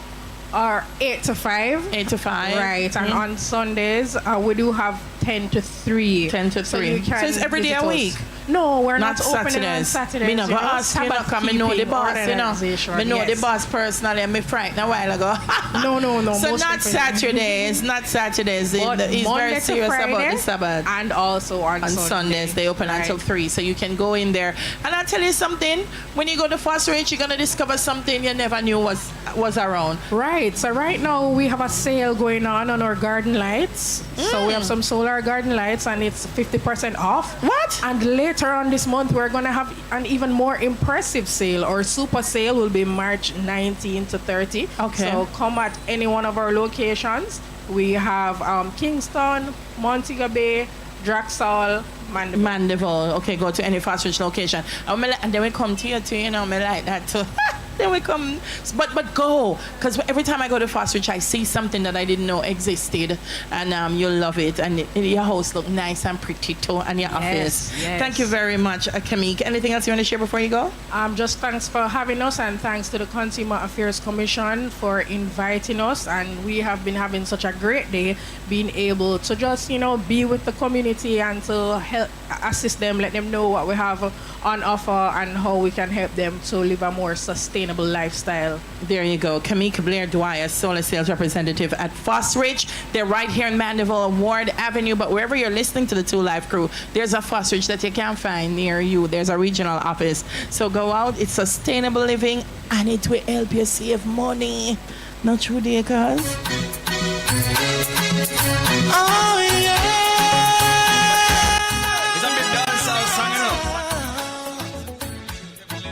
are 8 to 5. 8 to 5. Right. And on Sundays, we do have 10 to 3. 10 to 3. So you can it's every day a week? No, we're not Saturdays. opening on Saturdays. Me not go ask you, because I know the boss, you know. I know the boss personally, and me frightened a while ago. No. So not Saturdays, not Saturdays. He's very serious about the Sabbath. And also on Sundays, they open until 3. So you can go in there. And I'll tell you something, when you go to Fosrich, you're going to discover something you never knew was around. Right. So right now, we have a sale going on our garden lights. So we have some solar garden lights, and it's 50% off. What? And later on this month, we're going to have an even more impressive sale. Our super sale will be March 19 to 30. Okay. So come at any one of our locations. We have Kingston, Montego Bay, Draxall, Mandeville. Okay, go to any Fosrich location. And then we come to you too, you know, me like that too. Then we come, but go, because every time I go to Fosrich, I see something that I didn't know existed, and you'll love it, and your house look nice and pretty too, and your office. Yes. Thank you very much, Camille. Anything else you want to share before you go? Just thanks for having us, and thanks to the Consumer Affairs Commission for inviting us, and we have been having such a great day, being able to just, you know, be with the community and to help assist them, let them know what we have on offer and how we can help them to live a more sustainable lifestyle. There you go. Kamika Blair Dwyer, solar sales representative at Fosrich. They're right here in Mandeville, Ward Avenue, but wherever you're listening to the 2 Live crew, there's a Fosrich that you can find near you. There's a regional office. So go out. It's sustainable living, and it will help you save money. Not true, dear cuz? Oh yeah. It's a big dancehall song, you know.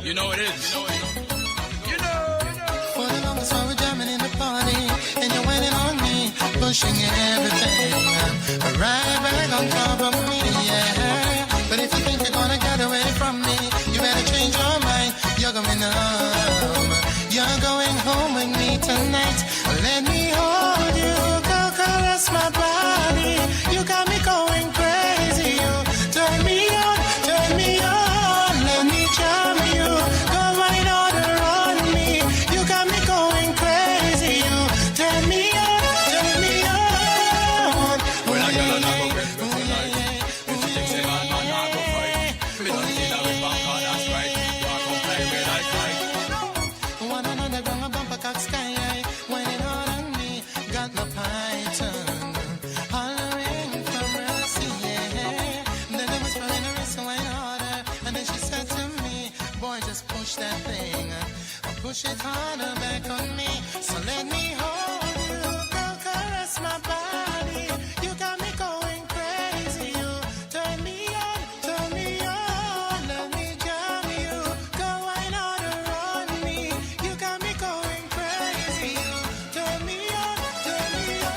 You know it is. For the longest while we're jamming in the party, and you're waiting on me, pushing everything right back on top of me, yeah. But if you think you're gonna get away from me, you better change your mind. You're going home. You're going home with me tonight. Let me hold you, go caress my body. You got me going crazy. You turn me on, turn me on. Let me charm you, go right order on me. You got me going crazy. You turn me on, turn me on. When I get on, I go get me tonight. If you think say man, I go fight. Me don't need a way back on, that's right. You are come play with I fight. One another wrong a bumper cock sky high. When it all on me, got my python hollering for mercy, yeah. Then there was throwing a wrist in order, and then she said to me, boy, just push that thing, push it harder back on me. So let me hold you, go caress my body. You got me going crazy. You turn me on, turn me on. Let me jam you, go wine order on me. You got me going crazy. You turn me on, turn me on.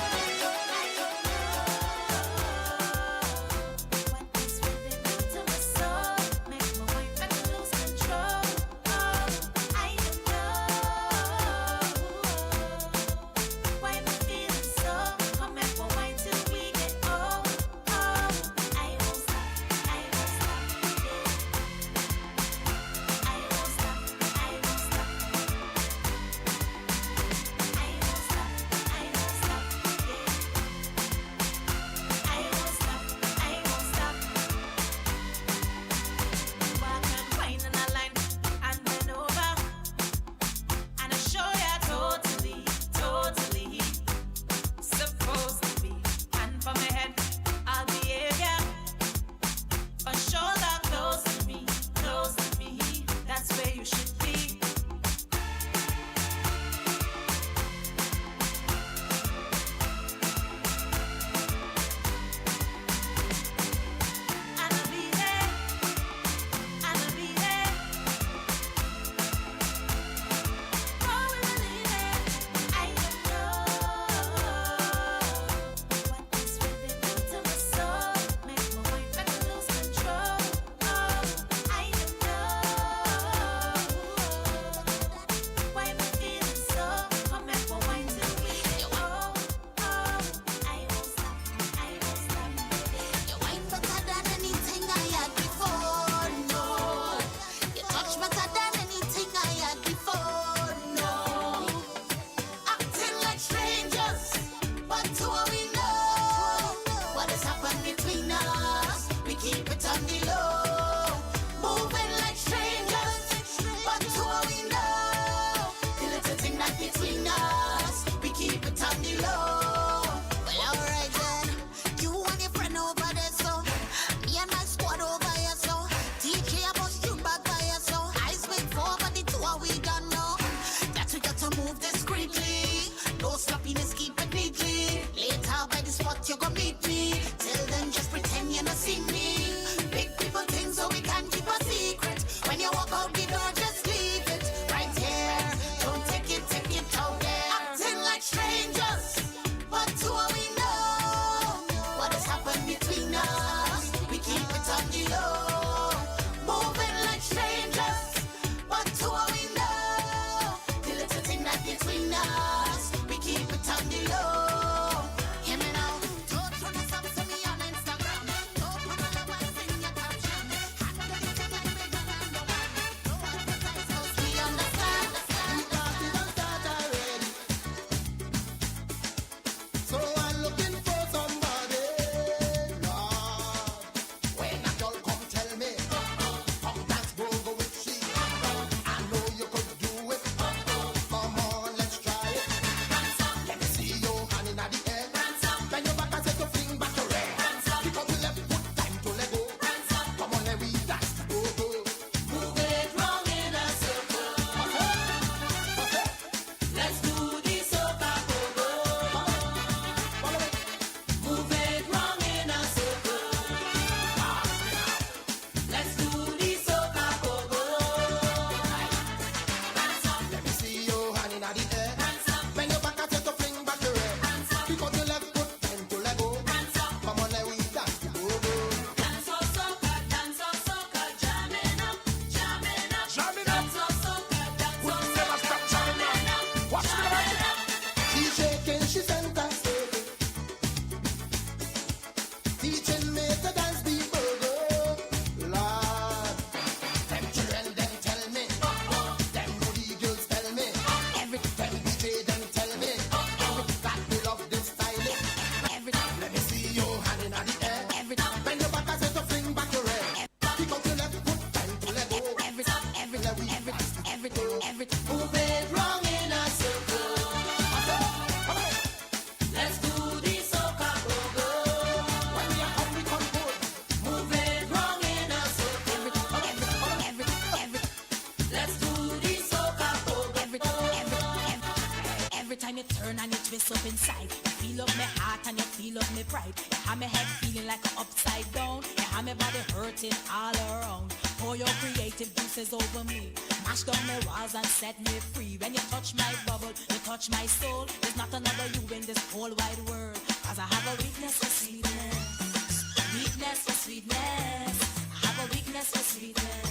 time you turn and you twist up inside, you feel up my heart and you feel up my pride. You have my head feeling like an upside down. You have my body hurting all around. Pour your creative juices over me. Mash down my walls and set me free. When you touch my bubble, you touch my soul. There's not another you in this whole wide world. Cause I have a weakness for sweetness. Weakness for sweetness. I have a weakness for sweetness.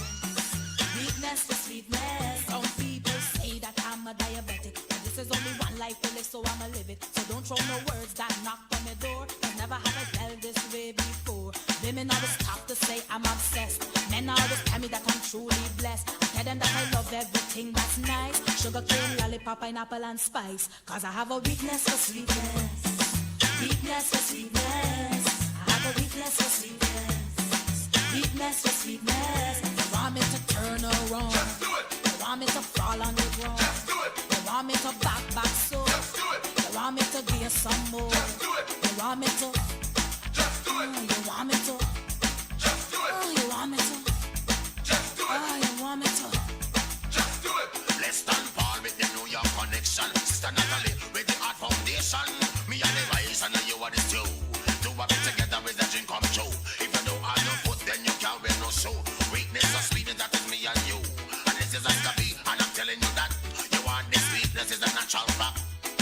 Weakness for sweetness. Some people say that I'm a diabetic, but this is only one life to live, so I'ma live it. So don't throw no words that knock on my door, cause never have I felt this way before. Women always stop to say I'm obsessed. Men always tell me that I'm truly blessed. I tell them that I love everything that's nice. Sugar cane, lollipop, pineapple and spice. Cause I have a weakness for sweetness. Weakness for sweetness. I have a weakness for sweetness. Weakness for sweetness. You want me to turn around? Just do it. You want me to fall on the ground? Just do it. You want me to back so? Just do it. You want me to give some more? Just do it. You want me to? Just do it. You want me to? Just do it. You want me to? Just do it. You want me to? Just do it. Let's stand Paul with the New York connection. Sister Natalie with the Art Foundation. Me and the Vice and you are the two. Do a bit together with the dream come true. If you don't have no foot, then you can't wear no shoe. Weakness or sweetness, that is me and you. And this is a be, and I'm telling you that you want this sweetness is a natural fact.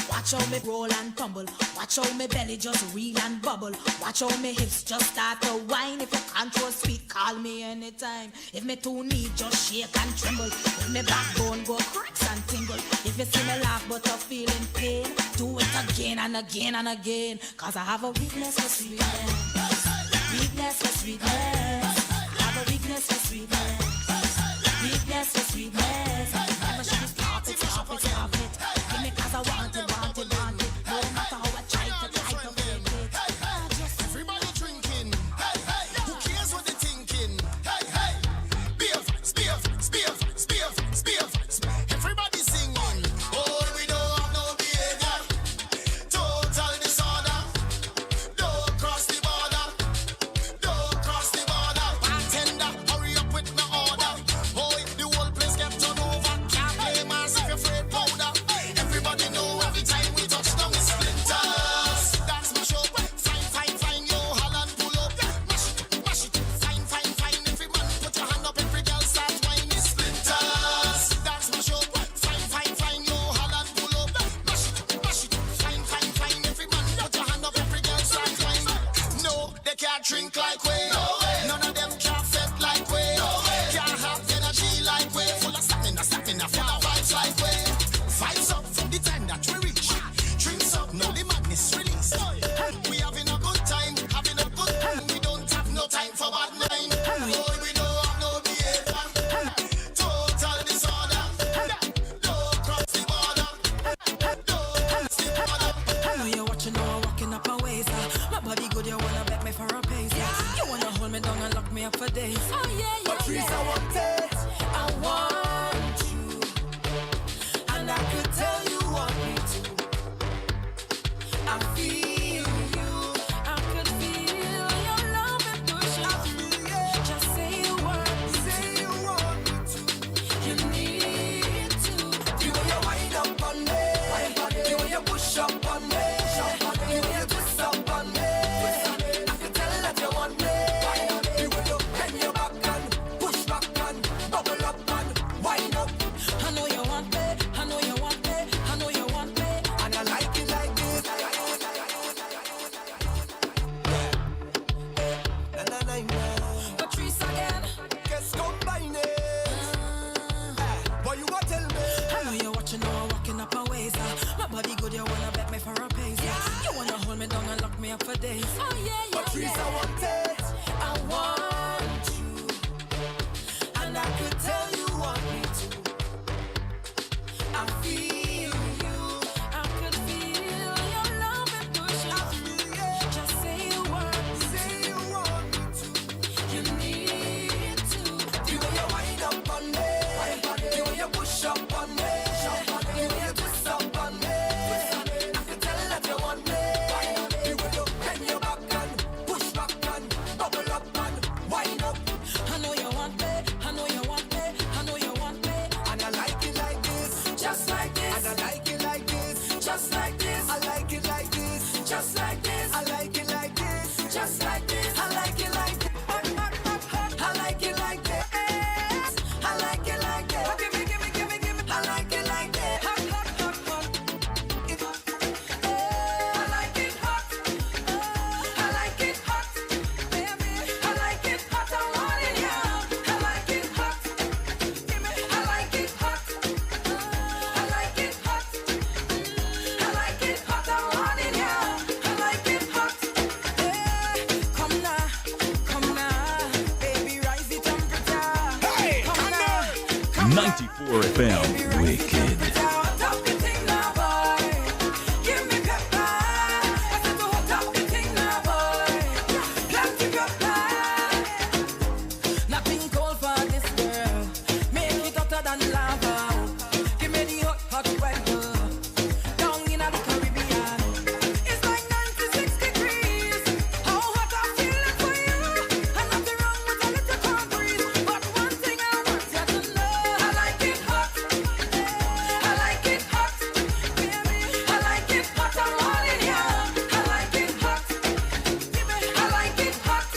Watch how me roll and tumble. Watch how me belly just reel and bubble. Watch how me hips just start to whine. If you control speed, call me anytime. If me two knee just shake and tremble. If me backbone go cracks and tingle. If you see me laugh but you're feeling pain, do it again and again and again. Cause I have a weakness for sweetness. Weakness for sweetness. I have a weakness for sweetness. Weakness for sweetness. Never should be stop it. Give me cause I want it. No matter how I try to fake it. Everybody drinking. Who cares what they're thinking? Spiff. Everybody singing. Oh, we don't have no behavior. Total disorder. Don't cross the border. Bartender, hurry up with my order. Boy, the whole place kept turned over. Can't play mass if you're afraid powder. Everybody know every time we touch down it's splinters. That's my show. Fine, yo, Holland pull up. Mash it, fine. Every man put your hand up, every girl start whining. Splinters. That's my show. Fine, yo, Holland pull up. Mash it, fine. Every man put your hand up, every girl start whining. No, they can't drink like we. None of them can't fit like we. Can't have energy like we. Full of stamina, full of vibes like we. Vibes up from the time that we reach. Drinks up, now the madness release. We having a good time. We don't have no time for bad mind. Boy, we don't have no behavior. Total disorder. Don't cross the border. I know you're watching, now I'm walking up my ways. My body good, you wanna bet me for a pace. You wanna hold me down and lock me up for days. Oh yeah. Patrice, I want it. I want you, and I could tell you want me to. I feel you, I could feel your love and pushing through. Just say you want me to. You need to. The way you wind up on me. The way you push up on me. The way you twist up on me. I can tell that you want me. The way you bend your back and push back and bubble up and wind up. I know you want me, I know you want me, I know you want me. And I like it like this. Patrice again. Guess combine it. Boy, you go tell me. I know you're watching, now I'm walking up my ways. My body good, you wanna bet me for a pace. You wanna hold me down and lock me up for days. Oh yeah. Patrice, I want it. I want you, and I could tell you want me to. I feel you, I could feel your love and pushing through. Just say you want me to. You need to. The way you wind up on me. The way you push up on me. The way you twist up on me. I can tell that you want me. The way you bend your back and push back and just like this. I like it like this, just like this. I like it like this. I like it like this. I like it like this. Give me, give me, give me, give me. I like it like this. Hot, hot, hot, hot. I like it hot. I like it hot, baby. I like it hot. I want it, yeah. I like it hot. Give me. I like it hot. I like it hot. I like it hot. I want it, yeah. I like it hot. Come now, baby, rise the temperature. Hey, come now. 94 FM, Wicked. Top the thing now, boy. Give me pepper. I said to hot up the thing now, boy. Plenty pepper. Nothing cold for this girl. Make it hotter than lava. Give me the hot, hot weather. Down in the Caribbean. It's like 96 degrees. How hot I feel it for you. And nothing wrong with a little cold breeze. But one thing I want you to know. I like it hot. I like it hot. Baby, I like it hot. I want it, yeah. I like it hot. Give me, I like it hot.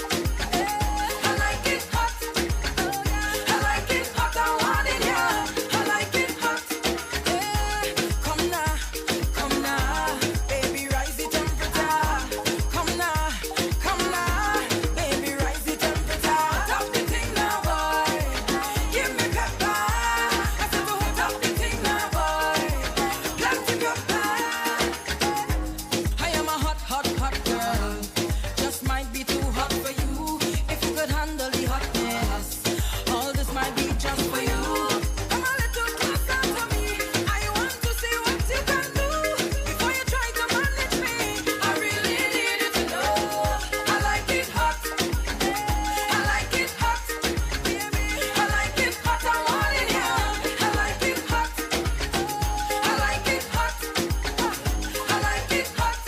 I like it hot. I like it hot. I want it, yeah. I like it hot. Come now, baby, rise the temperature. Come now, baby, rise the temperature. Top the thing now, boy. Give me pepper. I said to hot up the thing now, boy. Plenty pepper. I am a hot, hot, hot girl. Just might be too hot for you. If you could handle the hotness, all this might be just for you. Come a little closer to me. I want to see what you can do before you try to manage me. I really need you to know. I like it hot. I like it hot. Baby, I like it hot. I want it, yeah. I like it hot. I like it hot. I like it hot.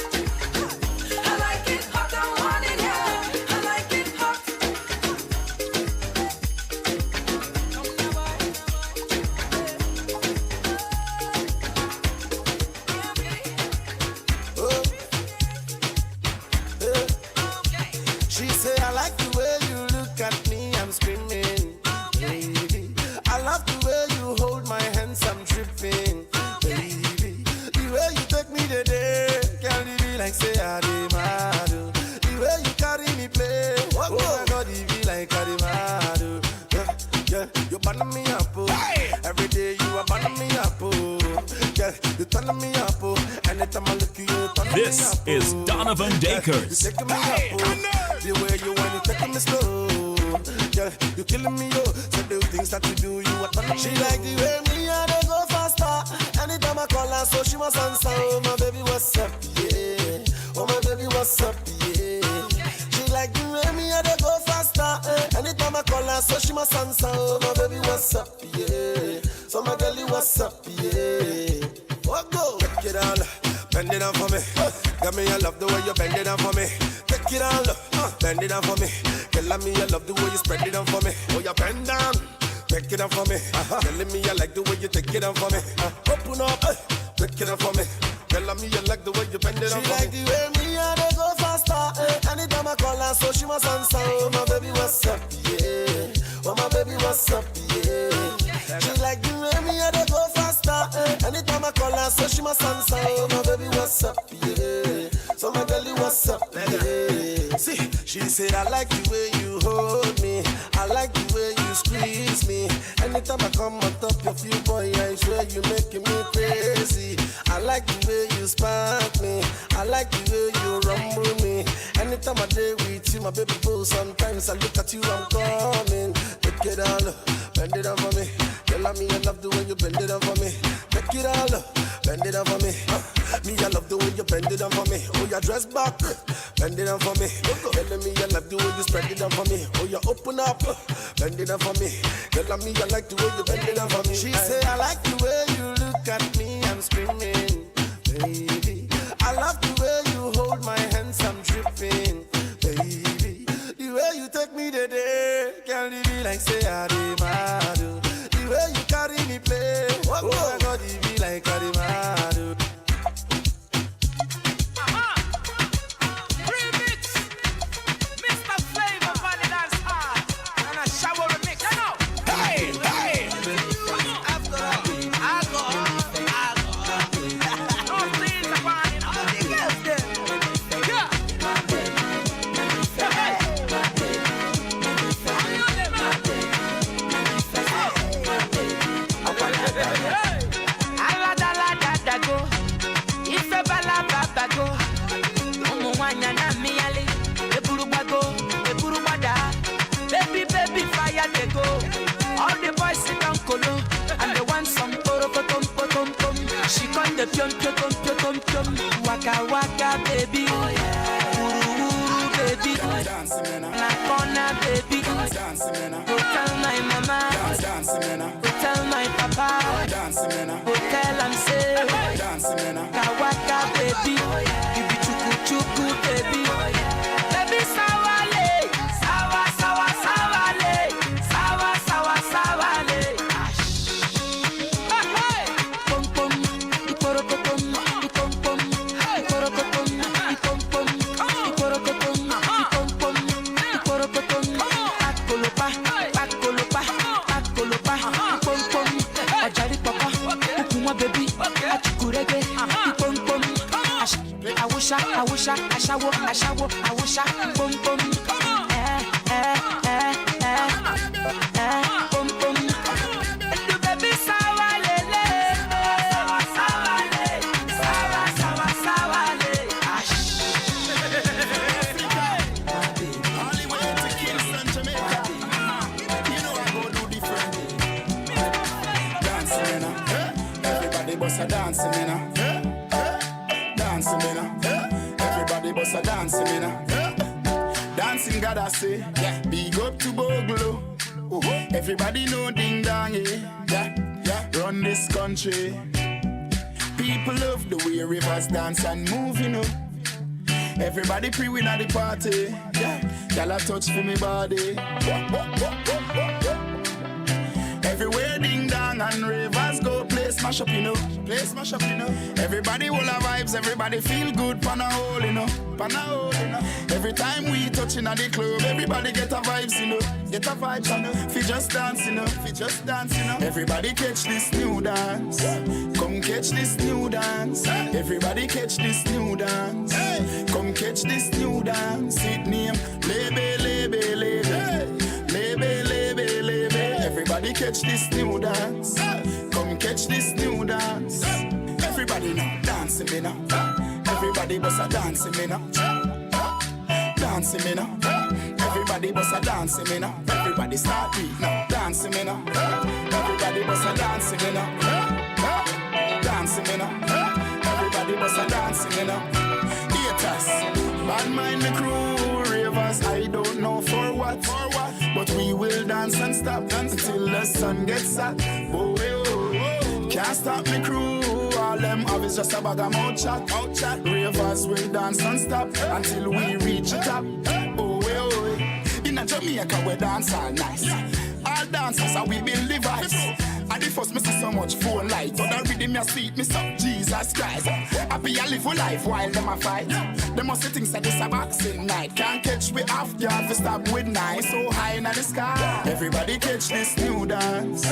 I like it hot. I want it, yeah. I like it hot. She say, I like the way you look at me, I'm screaming, baby. I love the way you hold my hands, I'm tripping, baby. The way you take me today, can't leave me like say I did mad. The way you carry me play, oh my God, it be like I did mad. Yeah, you burn me up, oh. Every day you are burning me up, oh. Yeah, you turn me up, oh. Anytime I look at you, turn me up, This oh. is Donovan Dakers. You taking me up, oh. The way you want you taking me slow. Yeah, you killing me, oh. So the things that you do, you are turning me. She like the way me and they go faster. Anytime I call her, so she must answer. Oh my baby, what's up, yeah. Oh my baby, what's up, yeah. She like the way me and they go faster. Anytime I call her, so she must answer. Oh my baby, what's up, yeah. So my girlie, what's up, yeah. What go? Take it all, bend it down for me. Got me, I love the way you bend it down for me. Take it all, bend it down for me. Telling me I love the way you spread it down for me. Oh, you bend down, take it down for me. Telling me I like the way you take it down for me. Open up, take it down for me. Telling me I like the way you bend it down for me. She like the way me and they go faster. Anytime I call her, so she must answer. Oh my baby, what's up, yeah. Oh my baby, what's up, yeah. She like the way me and they go faster. Anytime I call her, so she must answer. Oh my baby, what's up, yeah. So my girlie, what's up, yeah. See, she said I like the way you hold me. I like the way you squeeze me. Anytime I come on top of you, boy, I swear you making me crazy. I like the way you spark me. I like the way you rumble me. Anytime I day with you, my baby boo, sometimes I look at you, I'm coming. Take it all, bend it down for me. Tell me I love the way you bend it down for me. Take it all, bend it down for me. Me, I love the way you bend it down for me. Oh, you dress back, bend it down for me. Telling me I love the way you spread it down for me. Oh, you open up, bend it down for me. Telling me I like the way you bend it down for me. She say I like the way you look at me, I'm screaming, baby. I love the way you hold my hands, I'm dripping, baby. The way you take me today, can't leave me like say I did mad. The way you carry me play, oh my God, it be like I did mad. the pium, waka waka baby, uru uru baby, nakona baby, go tell my mama, go tell my papa, go tell am say, kawaka baby, you be chuku chuku baby, baby sawale, sawa sawa sawale, sawa sawa sawale. I shower, boom boom, boom boom. The baby sawa lele, sawa le, sawa le. Hollywood to Kingston, Jamaica. You know I go do different. Dancing, everybody bust a dancing, dancing, everybody bust a dancing, dancing God I say, yeah. Big up to Boglo. Everybody know ding dong, yeah. Run this country. People love the way rivers dance and move, you know. Everybody pre-win at the party, yeah. Y'all touch for me body. Everywhere ding dong and rivers go, play smash up, you know. Play smash up, you know. Everybody will have vibes, everybody feel good, pan a hole, you know. Pan a hole, you know. Every time we touching at the club, everybody get a vibes, you know. Get a vibes, you know. Fi just dance, you know. Fi just dance, you know. Everybody catch this new dance. Come catch this new dance. Everybody catch this new dance. Come catch this new dance. It name Lebe, Lebe, Lebe. Lebe, Lebe, Lebe. Everybody catch this new dance. Come catch this new dance. Everybody now dancing me now. Everybody bust a dancing me now. Dancing me now. Everybody bust a dancing me now. Everybody start beat now. Dancing me now. Everybody bust a dancing me now. Dancing me now. Everybody bust a dancing me now. Haters, bad mind the crew, ravers. I don't know for what, but we will dance and stop until the sun gets hot. Oh, can't stop me crew. All them have is just a bag of mouth chat. Ravers will dance and stop until we reach the top. Oh, in a Jamaica we dance all nice. All dancers are we build the vibes. And the first me see so much phone light, but the rhythm me sweet me so Jesus Christ. Happy I live a life while them a fight. Them must say things that this a boxing night. Can't catch we off guard to stop with night. So high in the sky. Everybody catch this new dance.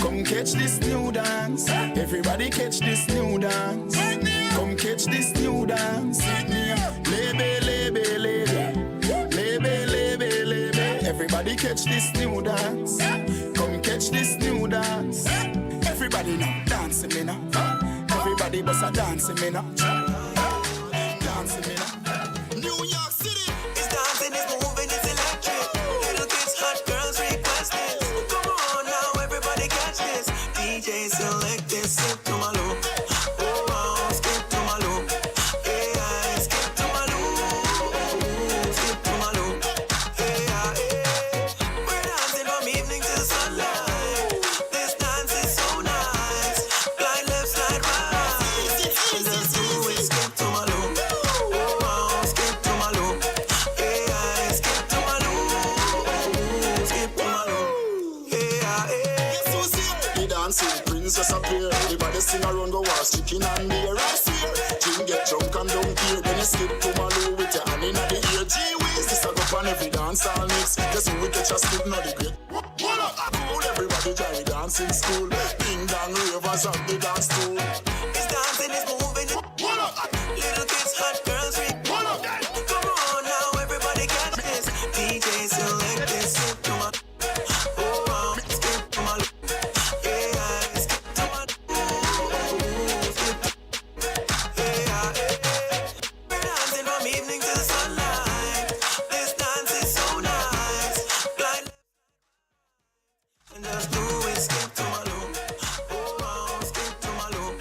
Come catch this new dance. Everybody catch this new dance. Come catch this new dance. Lebe, lebe, lebe. Lebe, lebe, lebe. Everybody catch this new dance. Come catch this new dance. Everybody now dancing me now. Everybody bust a dancing me now. Dancing me now. New York City. It's dancing, it's moving, it's electric. Little kids, hot girls request it. Come on now, everybody catch this. DJ select this, skip to my loop. Oh, skip to my loop. Yeah, skip to my loop. Skip to my loop. Yeah. We're dancing from evening till sunlight. This dance is so nice. Slide left, slide right. And just do it, skip to my loop. Oh, skip to my loop. Yeah, skip to my loop. Skip to my loop. Yeah. Guess who's here? The dancing princess appear. Everybody sing around the wall, sticking on the air. I swear. Jim get drunk and don't care. Then you skip to my loop with your hand in the ear. Gee whiz, this a go on every dance all mix. Guess who we catch a skip not the great. What up? Cool, everybody try dancing school. Ding dong ravers on the dance too. It's dancing, it's moving. What up? Little kids, hot girls, What up? come on now, everybody catch this. DJ select this, skip to my. Oh, skip to my. Yeah, skip to my. Skip. Yeah. We're dancing from evening till sunlight. This dance is so nice. Glide. And just do it, skip to my loop. Oh, skip to my loop.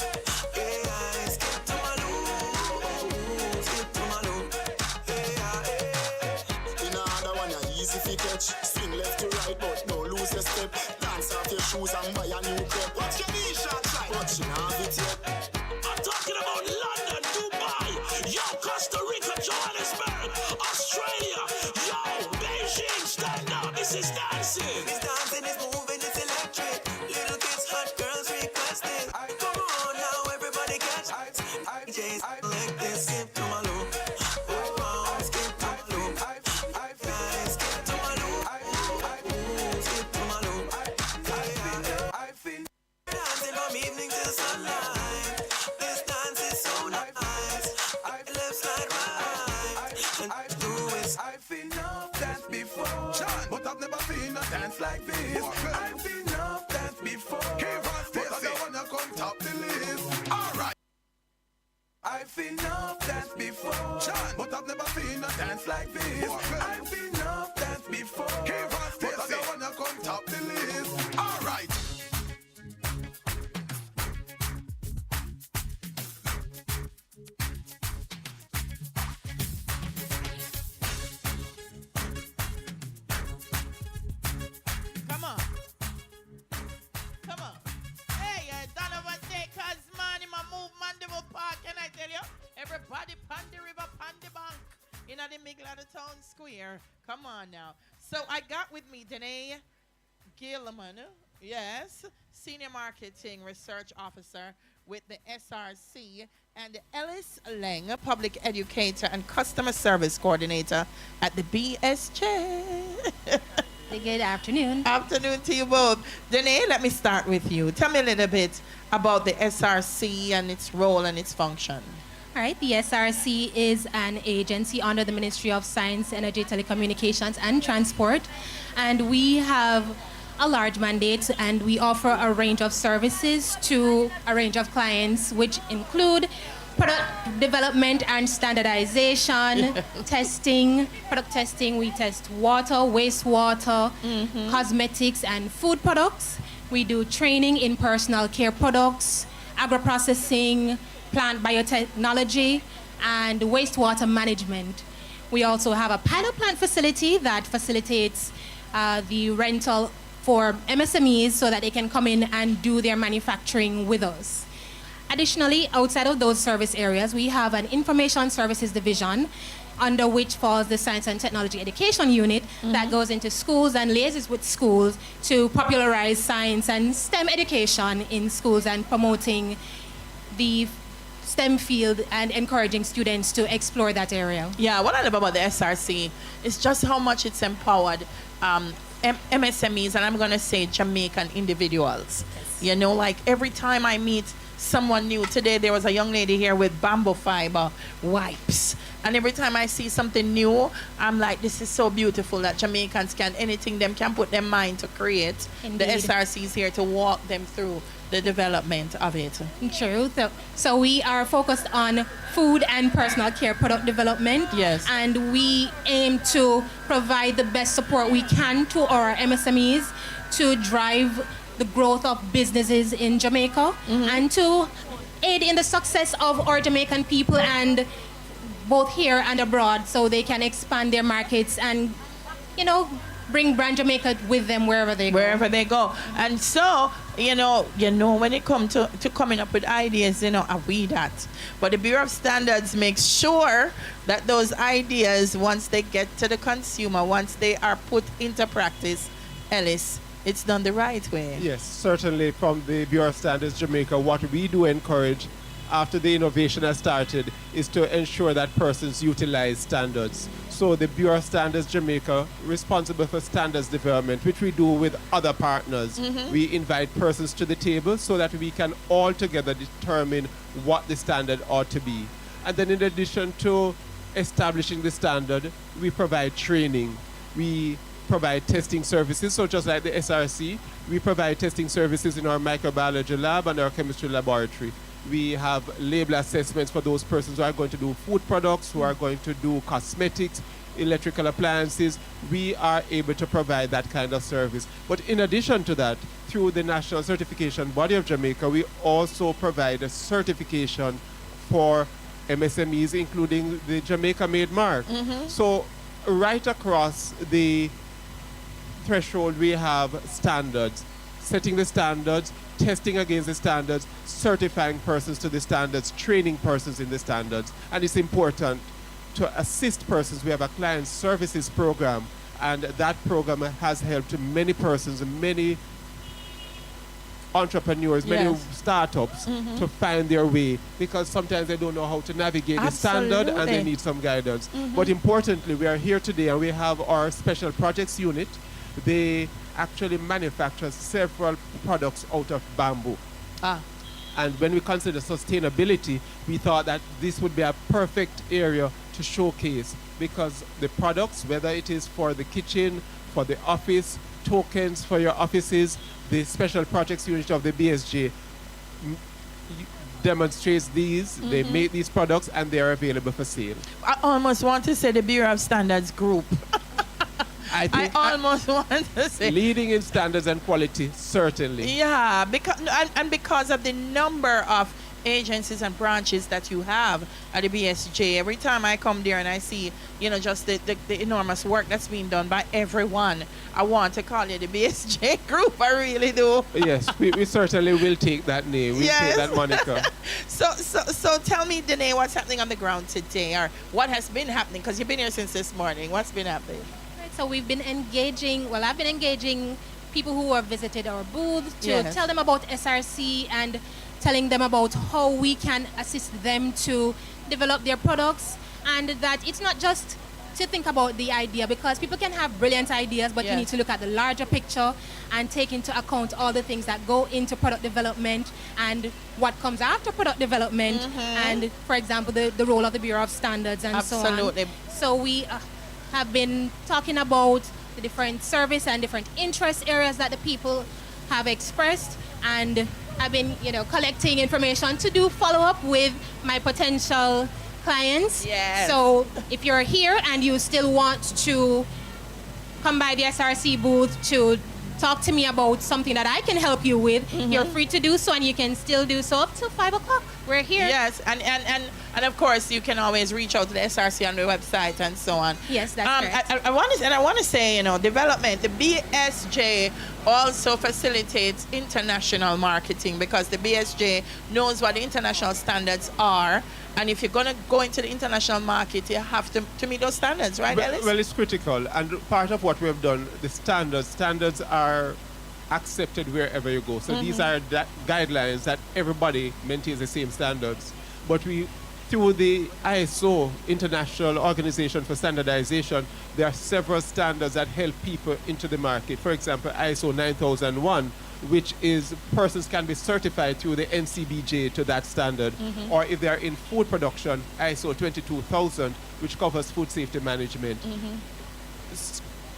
easy to catch. Swing left to right, but no lose your step. Dance off your shoes and buy a new crep. What's your V-shot like? But you not have it yet. I'm talking about London, Dubai, yo, Costa Rica, Johannesburg, Australia, yo, Beijing, stand up, this is dancing. This dancing is moving, it's electric. Little kids, hot girls requesting. Come on now, everybody catch. DJs like this, skip to my loop. Oh, skip to my loop. Guys, skip to my loop. Skip to my loop. I've been dancing from evening till sunlight. This dance is so nice. Left side right, and I do it. I've been off dance before, but I've never seen a dance like this. I've been off dance before, but I don't wanna come top the list. Alright. I've been off dance before, but I've never seen a dance like this. I've been off dance before, but I don't wanna come top the list. Alright. Come on. Come on. Hey, Donovan Takers, man, in my move Mandeville Park, can I tell you? Everybody pan the river, pan the bank. In the middle of the town square. Come on now. So I got with me Danae Gilman, yes, Senior Marketing Research Officer with the SRC, and Ellis Lang, Public Educator and Customer Service Coordinator at the BSJ. Good afternoon. Afternoon to you both. Danae, let me start with you. Tell me a little bit about the SRC and its role and its function. All right, the SRC is an agency under the Ministry of Science, Energy, Telecommunications and Transport, and we have a large mandate, and we offer a range of services to a range of clients, which include product development and standardization, product testing. We test water, wastewater, cosmetics and food products. We do training in personal care products, agro-processing, plant biotechnology, and wastewater management. We also have a pilot plant facility that facilitates the rental for MSMEs so that they can come in and do their manufacturing with us. Additionally, outside of those service areas, we have an information services division under which falls the Science and Technology Education Unit that goes into schools and liaises with schools to popularize science and STEM education in schools and promoting the STEM field and encouraging students to explore that area. Yeah, what I love about the SRC is just how much it's empowered MSMEs, and I'm going to say Jamaican individuals. Yes. You know, like every time I meet someone new, today there was a young lady here with bamboo fiber wipes. And every time I see something new, I'm like, this is so beautiful that Jamaicans can, anything them can put their mind to create. Indeed. The SRC is here to walk them through the development of it. True. So we are focused on food and personal care product development. Yes. And we aim to provide the best support we can to our MSMEs to drive the growth of businesses in Jamaica and to aid in the success of our Jamaican people, and both here and abroad, so they can expand their markets and, you know, bring brand Jamaica with them wherever they go. Wherever they go. And so, you know, when it comes to coming up with ideas, you know, are we that? But the Bureau of Standards makes sure that those ideas, once they get to the consumer, once they are put into practice, Ellis, it's done the right way. Yes, certainly from the Bureau of Standards Jamaica, what we do encourage after the innovation has started is to ensure that persons utilize standards. So the Bureau of Standards Jamaica, responsible for standards development, which we do with other partners. We invite persons to the table so that we can all together determine what the standard ought to be. And then in addition to establishing the standard, we provide training. We provide testing services, so just like the SRC, we provide testing services in our microbiology lab and our chemistry laboratory. We have label assessments for those persons who are going to do food products, who are going to do cosmetics, electrical appliances. We are able to provide that kind of service. But in addition to that, through the National Certification Body of Jamaica, we also provide a certification for MSMEs, including the Jamaica Made Mark. So right across the threshold, we have standards. Setting the standards, testing against the standards, certifying persons to the standards, training persons in the standards. And it's important to assist persons. We have a client services program, and that program has helped many persons, many entrepreneurs, many startups to find their way, because sometimes they don't know how to navigate the standard and they need some guidance. But importantly, we are here today and we have our special projects unit. They actually manufacture several products out of bamboo. And when we consider sustainability, we thought that this would be a perfect area to showcase, because the products, whether it is for the kitchen, for the office, tokens for your offices, the special projects unit of the BSJ demonstrates these, they make these products, and they are available for sale. I almost want to say the Bureau of Standards Group. I almost want to say. Leading in standards and quality, certainly. Yeah, because of the number of agencies and branches that you have at the BSJ. Every time I come there and I see, just the enormous work that's being done by everyone, I want to call it the BSJ group. I really do. Yes, we certainly will take that name. We'll take that moniker. So tell me, Danae, what's happening on the ground today, or what has been happening? Because you've been here since this morning. What's been happening? So we've been engaging, I've been engaging people who have visited our booth to tell them about SRC and telling them about how we can assist them to develop their products, and that it's not just to think about the idea, because people can have brilliant ideas, but you need to look at the larger picture and take into account all the things that go into product development and what comes after product development, and, for example, the role of the Bureau of Standards and so on. Absolutely. So we have been talking about the different service and different interest areas that the people have expressed, and I've been, collecting information to do follow-up with my potential clients. Yes. So if you're here and you still want to come by the SRC booth to talk to me about something that I can help you with, you're free to do so, and you can still do so up till 5 o'clock. We're here. Yes, and of course you can always reach out to the SRC on the website and so on. Yes, that's correct. I want to say, development. The BSJ also facilitates international marketing, because the BSJ knows what the international standards are. And if you're going to go into the international market, you have to meet those standards, right, Ellis? Well, it's critical. And part of what we have done, the standards are accepted wherever you go. So these are guidelines that everybody maintains the same standards. But through the ISO, International Organization for Standardization, there are several standards that help people into the market. For example, ISO 9001, which is persons can be certified through the NCBJ to that standard. Or if they are in food production, ISO 22000, which covers food safety management.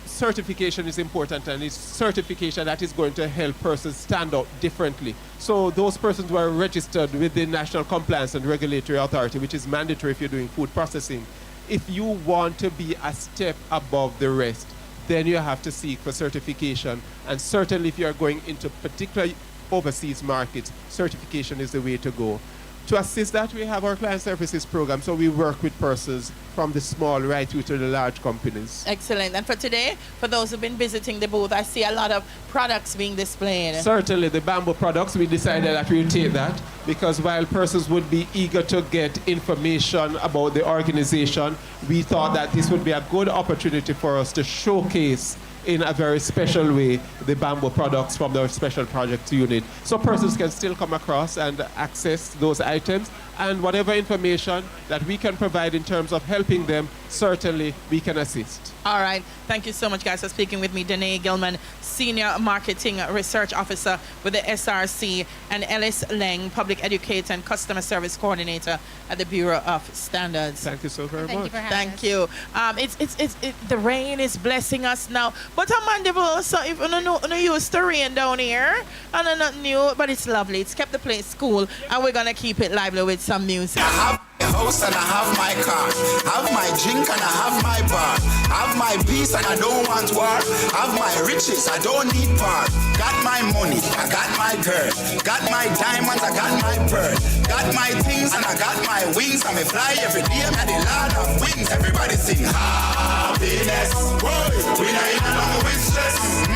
Certification is important, and it's certification that is going to help persons stand out differently. So those persons who are registered with the National Compliance and Regulatory Authority, which is mandatory if you're doing food processing, if you want to be a step above the rest, then you have to seek for certification. And certainly if you're going into particular overseas markets, certification is the way to go. To assist that, we have our client services program. So we work with persons from the small right through to the large companies. Excellent. And for today, for those who've been visiting the booth, I see a lot of products being displayed. Certainly, the bamboo products, we decided that we'll take that, because while persons would be eager to get information about the organization, we thought that this would be a good opportunity for us to showcase in a very special way the bamboo products from our special projects unit. So persons can still come across and access those items, and whatever information that we can provide in terms of helping them, certainly we can assist. All right. Thank you so much, guys, for speaking with me. Danae Gilman, Senior Marketing Research Officer with the SRC, and Ellis Leng, Public Educator and Customer Service Coordinator at the Bureau of Standards. Thank you so very much. Thank you. The rain is blessing us now. But I'm Mandeville, so if you used to rain down here, and not new, but it's lovely. It's kept the place cool, and we're going to keep it lively with some music. I have my house and I have my car. Have my drink and I have my bar. Have my peace and I don't want war. Have my riches, I don't need part. Got my money, I got my girl. Got my diamonds, I got my pearl. Got my things and I got my wings. And me fly every day, I'm the Lord of Wings. Everybody sing happiness. Whoa, we not in a with stress.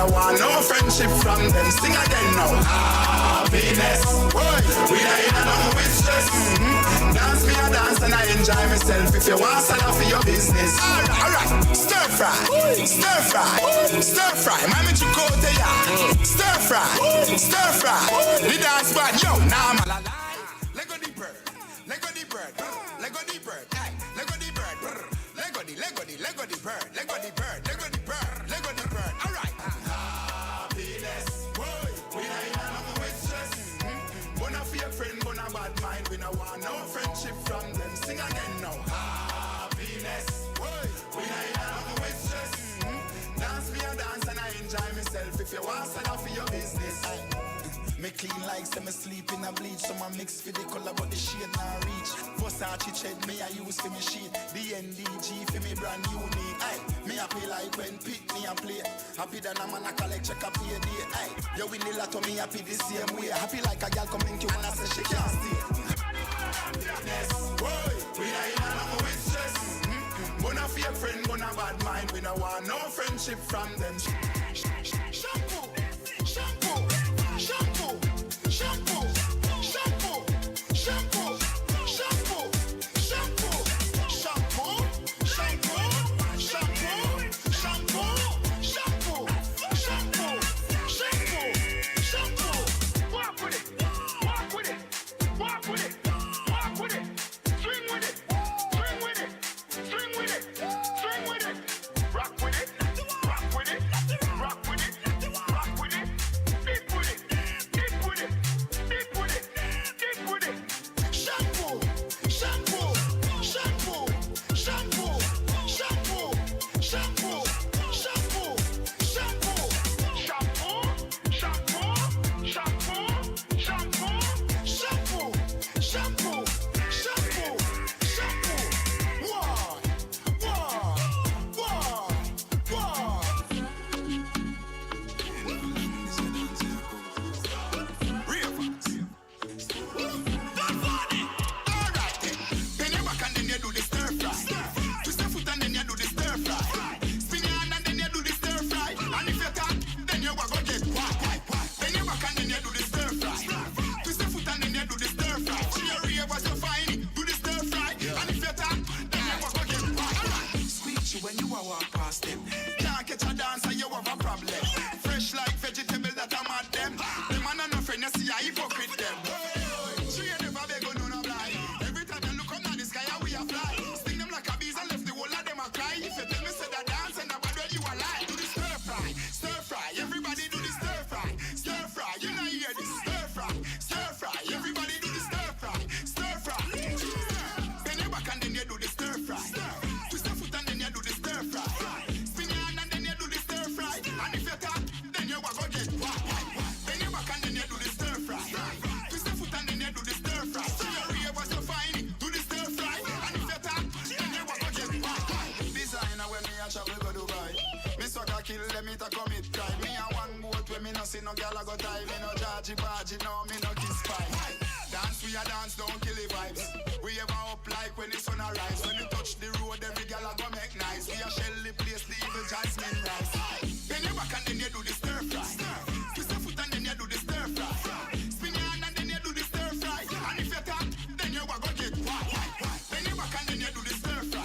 don't want no friendship from them. Sing again now. Happiness. We ain't in nothing with stress. Dance me a dance and I enjoy myself. If you want to for your business. Alright. Stir fry. Stir fry. Stir fry. Mami chikote ya. Stir fry. Stir fry. The dance band. Yo, now I'm a Lego the bird. Lego the bird. Lego the bird. Lego the bird. Lego the bird. Lego the bird. Lego the bird. Lego the bird. Alright. Happiness. We ain't nothing with stress. Gonna be a friend, gonna bad mind. We don't want no friendship from them. Sing again now. Happiness. We ain't nothing with stress. Dance me a dance and I enjoy myself. If you want to for your business. Me clean like say me sleep in a bleach. Some a mix for the color but the shade not reach. Versace shed me I use for me sheet. The NDG for me brand unique. Aye, me happy like when pick me a play. Happy than a man a collect check a pay day. Aye, you win the lotto me happy the same way. Happy like a girl coming to and I say she can't stay. We ain't nothing with stress. Gonna be a friend, gonna bad mind. We don't want no friendship from them. Shampoo, shampoo. Shampoo, shampoo, shampoo, shampoo, shampoo, shampoo, shampoo, shampoo, shampoo, shampoo, shampoo, shampoo, shampoo, shampoo. Walk with it, walk with it, walk with it, walk with it, swing with it, swing with it, swing with it, swing with it, rock with it, rock with it, rock with it, rock with it, dip with it. Shampoo, shampoo, shampoo, shampoo, shampoo, shampoo, shampoo, shampoo, shampoo, shampoo, shampoo, shampoo, shampoo, shampoo, shampoo, shampoo. When you a walk past them, can't catch a dancer, you have a problem. Fresh like vegetable that I'm at them. Them man are no friend, you see I hypocrite them. She ain't never beg on no blind. Every time you look up at the sky, we a fly. Sting them like a bees and left the whole of them a cry. If you tell me say that dance and that bad when you a lie. Do the stir fry, stir fry. Everybody do the stir fry, stir fry. You know hear this stir fry, stir fry. Everybody do the stir fry, stir fry. Bend your back and then you do the stir fry. Twist your foot and then you do the stir fry. Spin your hand and then you do the stir fry. And if you talk, then you go get whack. Bend your back and then you do the stir fry. Twist your foot and then you do the stir fry. So your rave was so fine, do the stir fry. And if you talk, then you go get whack. Designer when me a travel go Dubai. Me suck a kill them it a commit crime. Me a one boat when me no see no girl a go die. Me no judgy badgy, no me no kiss pie. Dance we a dance, don't kill the vibes. We ever up like when the sun arise. When you touch the road, every girl a go make nice. We a shell the place, the evil jasmine rise. Bend your back and then you do the stir fry. Twist your foot and then you do the stir fry. Spin your hand and then you do the stir fry. And if you talk, then you go get whack. Bend your back and then you do the stir fry.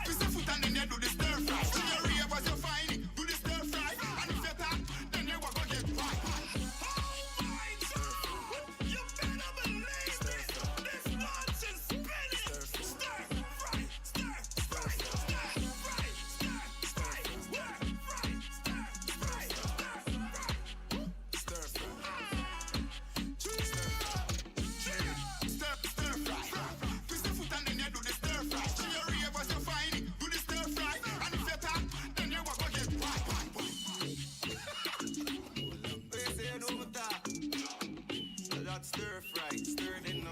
Twist your foot and then you do the stir fry. So your rave was so fine, do the stir fry. And if you talk, then you go get whack. You better believe this. This nonsense spinning. Stir fry, stir fry, stir fry, stir fry, stir fry. Twist the foot and then you do the stir fry. So your rave was so fine, do the stir fry. And if you talk, then you go get whack. They say you don't talk. That stir fry, stir it in.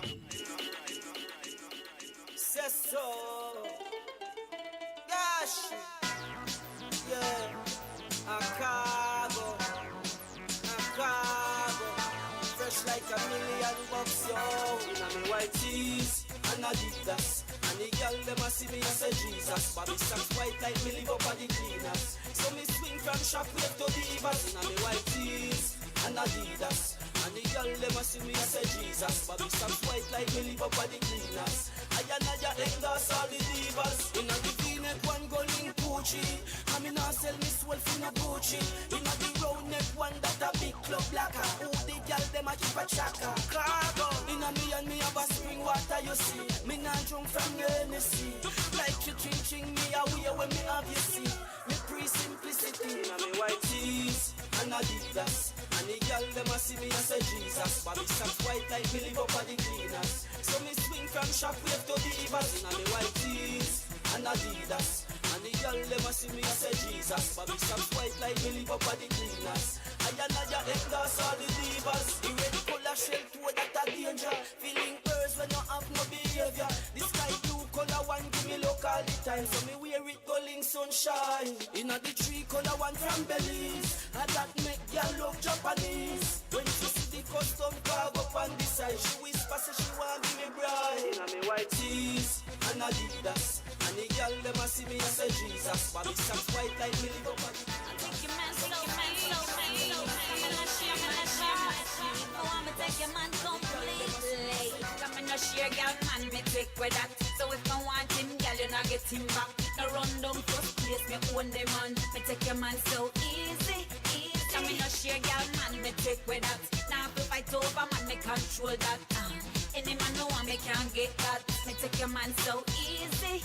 Says so. Gosh. Yeah. A cargo. Fresh like $1,000,000, yo. In a me white tees and Adidas and And the girl them a see me and say Jesus. Bobby socks white like me live up at the cleaners. So me swing from Shockwave to Divas. And me white tees and Adidas. And the girl them a see me and say Jesus. Bobby socks white like me live up at the cleaners. I and I endorse all the divas. In a the V-neck one go link Gucci. I me not sell me soul for no Gucci. In a the round neck one that a big club blacker. Who the girl them a keep a tracker. Cargo. In a me and me have a spring water you see. Me not drunk from the Hennessy. Like you ching me away when me have you see. Me pre-simplicity. In a me white tees and Adidas. And the girl them a see me and say Jesus. Bobby socks white like me live up at the cleaners. So me swing from Shockwave to Divas. In a me white tees and Adidas. And the girl them a see me and say Jesus. Bobby socks white like me live up at the cleaners. I and I endorse all the divas. The red color shell toe that a danger. Feeling birds when you have no behavior. The sky blue color one give me look all the time. So me wear it go link sunshine. In a the tree color one from Belize. And that make girl look Japanese. When she see the custom car up on the side, she whisper say she want be me bride. In a me white tees and Adidas. And the girl them a see me and say Jesus. Bobby socks white like me live up on the Take your man so I'ma take your man completely. Come in no share, girl, man, me take with that. So if I want him, girl, you not get him back. No run down first place, me own the man. Me take your man so easy. Come in no share, girl, man, me take with that. Now if I fight over, man, me control that. Any man know I me can't get that. Me take your man so easy.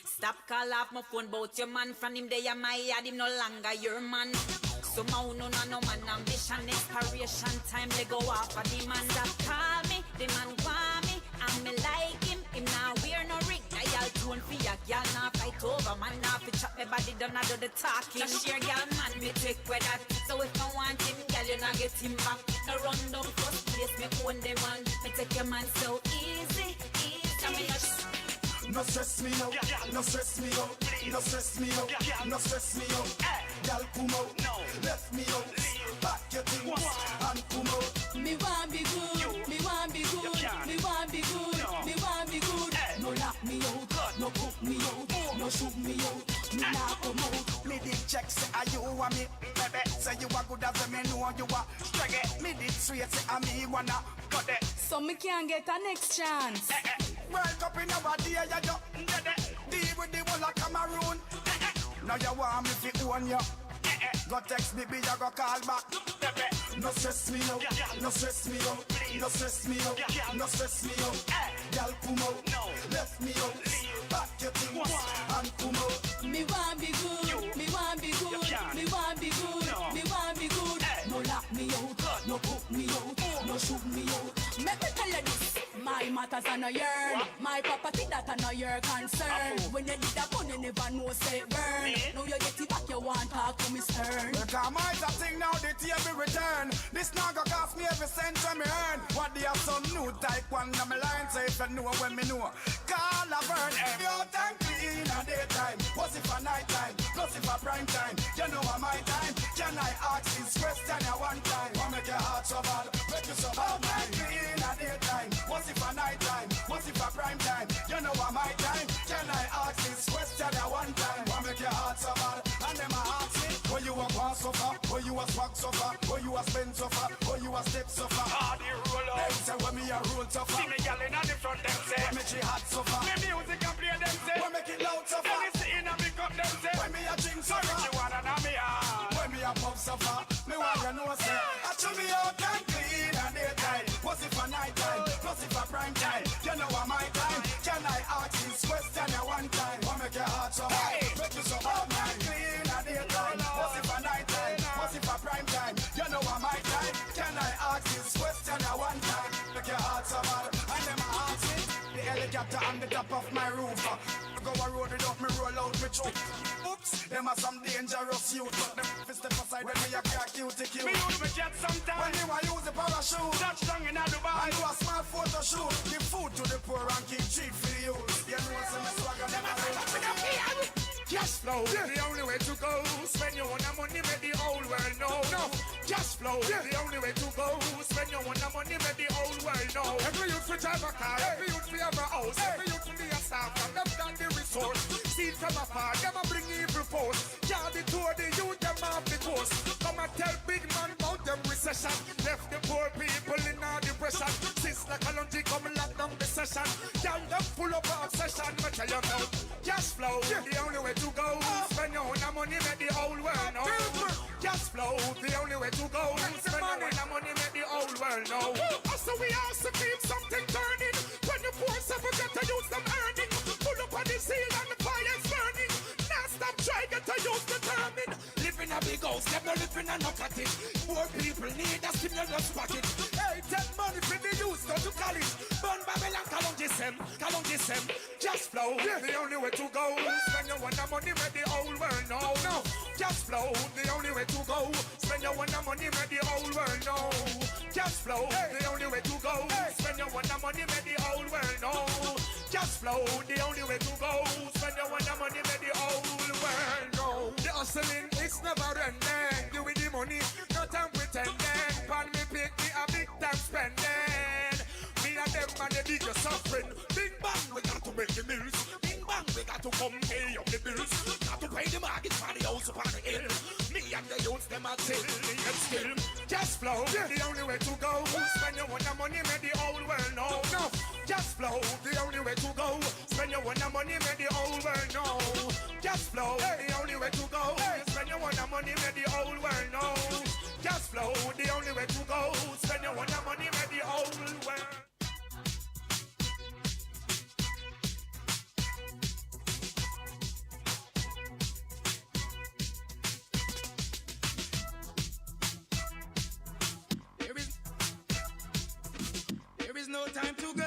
Stop call off my phone about your man. From him they are my yard, him no longer your man. So now no man ambition, inspiration time they go off of the man that call me, the man want me, and me like him now wear no ring. Dial tone for ya, girl now fight over, man now fi chop me body down and do the talking. No share girl man me take with that. So if I want him, girl you not get him back. No run down first place, me own the man. Me take your man so easy. No stress me out, no stress me out, no stress me out, no stress me out. Girl come out, left me out, back your things and come out. Me want be good, me want be good, me want be good, me want be good. No lock me out, no cook me out, no shoot me out, me not come out. Me did check say are you a me, baby. Say you a good as me know you a struggle. Me did sweet say a me wanna got it. So me can't get a next chance. World Cup in our day, you just deal with the whole of Cameroon. Now you want me to own you. Go text me, you go call back. No stress me out, no stress me out, no stress me out, no stress me out. Girl come out, left me out, back your things and come out. Me want be good, me want be good, me want be good, me want be good. No lock me out, no cook me out, no shoot me out. Make me tell you this, my matters are no yearn. My property that are no your concern. When you did that money, never know say burn. Now you get it back, you want talk to me stern. Because mine's a thing now, the table return. This now go cost me every cent when me earn. What they have some new type one on my line, say if you know when me know. Call a burn, your time clean a daytime. What's if a night time, plus if a prime time. You know my time, can I ask this question at one time? Wanna make your heart so bad, make you so bad. Time clean a daytime, what's if a night time, what's if a prime time. You know my time, can I ask this question at one time? Wanna make your heart so bad, and then my heart say, where you a want suffer, where you a swag suffer, where you a spend suffer, where you a step suffer. Hard you roll up. Them say when me a roll tougher. See me gal in the front, them say. When me jihad suffer. Me music and play, them say. When me get loud suffer. When me sit in a big up, them say. When me a drink suffer. When you wanna know me hard. When me a pub suffer. Me want you know say. I chew me out and clean a daytime. What's if a night time? Plus if a prime time. You know what my time. Can I ask this question at one time? Wanna make your heart so hard. Make you so hard. Clean a daytime. What's if a night time? What's if a prime time? You know what my time. Can I ask this question at one time? Make your heart so hard. And then my heart sing. The helicopter on the top of my roof. Go a road without me roll out me truck. Oops, them are some dangerous youth. But them fi step aside when me a crack QTQ. Me use me jet sometime. When you a use the parachute. Touchdown in Dubai. And do a small photo shoot. Give food to the poor and keep cheap for the youth. You know some swagger them a Cash flow, the only way to go. Spend your own money, make the whole world know. No, cash flow, the only way to go. Spend your own money, make the whole world know. Every youth will drive a car, every youth will have a house. them apart, them a bring evil force. Can't be told the youth them off the coast. Come and tell big man about them recession. Left the poor people in a depression. Sister Kalonji come lock down the session. Y'all them full of obsession. But tell you now, cash flow, the only way to go. Spend your own money, make the whole world know. Cash flow, the only way to go. Spend your own money, make the whole world know. So we also keep something turning. When the poor suffer, get to use them earning. Pull up on the seal and the fire's burning. Now stop trying get to use determined. Living a big house, never living in no cottage. Poor people need a stimulus package. Hey, take money for the youth, go to college. Burn Babylon, Kalonji Sem. Just flow, the only way to go. Spend your one money, make the whole world know. No, just flow, the only way to go. Spend your one money, make the whole world know. Just flow, the only way to go. Spend your one money, make the whole world know. Just flow, the only way to go. Spend your one money, make the whole world know. The hustling is never ending. You with the money, no time pretending. Pan me pick me a big time spending. Me and them man the biggest suffering. Bing bang, we got to make the bills. Bing bang, we got to come pay up the bills. Got to pay the mortgage for the house upon the hill. Me and the youths them a till and still. Just flow, the only way to go. Spend your one money, make the whole world know. No, just flow, the only way to go. Spend your one money, make the whole world know. Just flow, the only way to go. Spend your one money, make the whole world know. Just flow, the only way to go. Spend your one money, make the whole world. There is no time to go.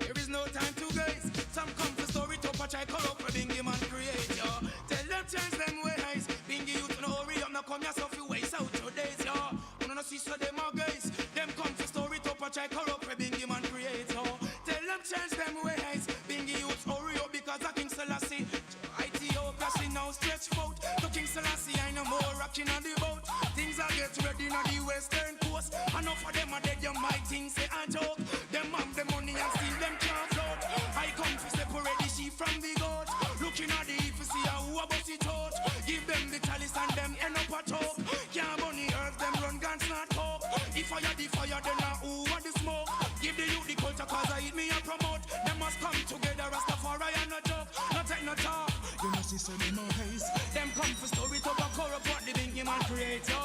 There is no time to guys. Some come for story to patch I call up for Bingy man create yo. Tell them change them ways. Bingy you to no hurry up, no come yourself you waste out your days yo. You know see so them are guys. Them come for story to patch I call up for Bingy man create yo. Tell them change them ways. Bingy you to hurry up because I King Selassie. Ethiopia she now stretch out. To King Selassie I no more rocking on the boat. Things are get ready on the western coast. Enough of them are dead, you might think say a joke. Them have the money and still them can't float. I come to separate the sheep from the goat. Looking at the if you see who about it out. Give them the chalice and them end up a choke. Can't bunny earth, them run guns not coke. If I had the fire, then now who want the smoke? Give the youth the culture cause I eat me and promote. Them must come together, Rastafari and no joke. No take no talk. You must see some more haze. Them come for story to back up what the Bingy man create, yo.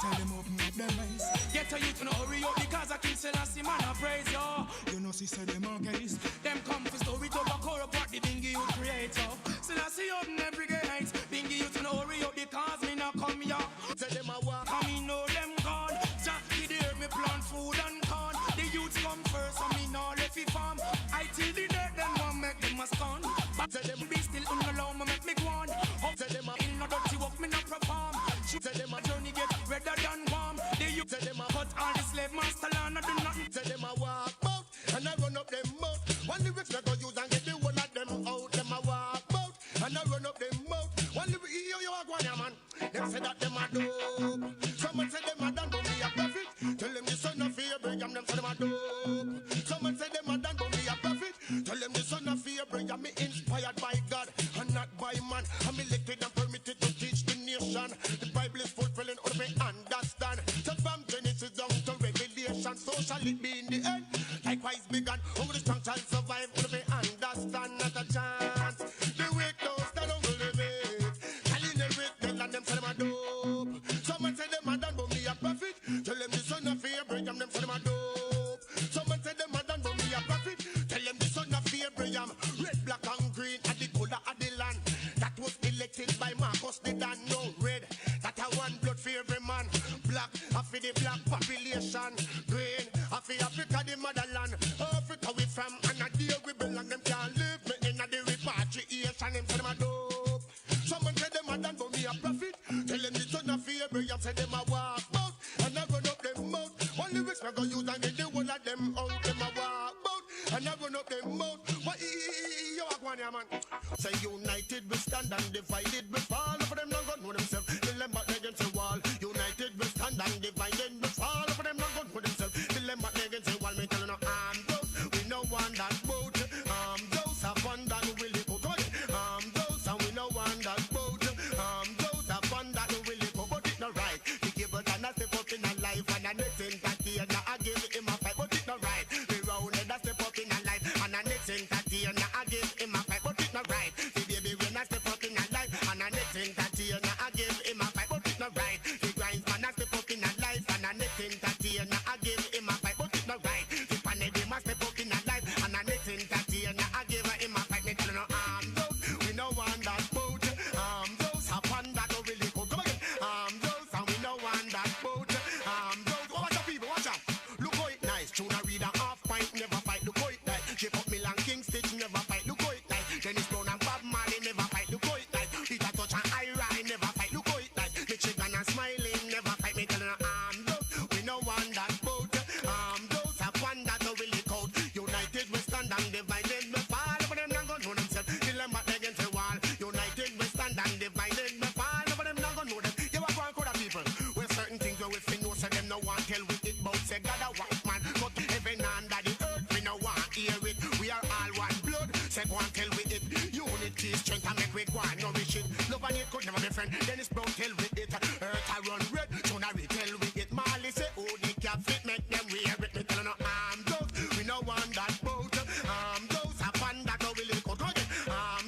Tell them open up them eyes. Get a youth to no hurry up because I King Selassie man I praise, yo. You know see say them more gaze. Them come for story to back up what the Bingy you create, yo. Selassie open every gate. Bingy you to no hurry up because me not come, yo. Tell them I walk. I me know them gone. Jackie there me plant food and corn. The youths come first so me no left it farm. I till the day them want make them a scone. But tell them be still allow me make me go on. Tell them I in no dirty work me not perform. Tell them a journey get redder than warm. The youth tell them I cut all the slave master land. I do nothing. Tell them I walk out and I run up them mouth. One lyrics I go use and get the one of them out. Them I walk out and I run up them mouth. One lyrics you are going man. Them say that them a dope. Someone say them a done but me a profit. Tell them the son of Abraham them say them a dope. Someone say them a done but me a profit. Tell them the son of Abraham me inspired by God and not by man. I'm elected and permitted to teach the nation. The Bible is fulfilling all we understand. So from Genesis down to Revelation, so shall it be in the end. Likewise begun, only the strong shall survive. All we understand, not a chance. The weak don't stand on the limit. Telling the weak, tell them say them a dope. Someone say them a done but me a prophet. Tell them the son of Abraham, them say them a dope. Someone say them a done but me a prophet. Tell them the son of Abraham, red, black and green, and the color of the land. That was elected by Marcus the Dan, no red. That a one blood for every man. Black, for the black population. Green, for Africa the motherland. Africa we from, and a day we belong. Them can't live me in a the repatriation. Them say them a dope. Someone say them a done but me a prophet. Tell them the son of Abraham say them a walk out and I run up them mouth. One lyrics I go use and get the one of them out. Them a walk out and I run up them mouth. What you are going here, man? Say united we stand and divided we fall. For them not gonna know themselves. Till them back against the wall. United we stand and divided we fall. For them not gonna know themselves. Till them back against the wall. Me tell you no arms up. We no want that boat. Arms up. nourish it. Love and hate could never be friend. Dennis Brown tell with it. Earth I run red, Sonari tell with it. Marley say, oh, the cap fit, make them wear it. Me tell no those, we no want that boat. Those have fun that no will go to it.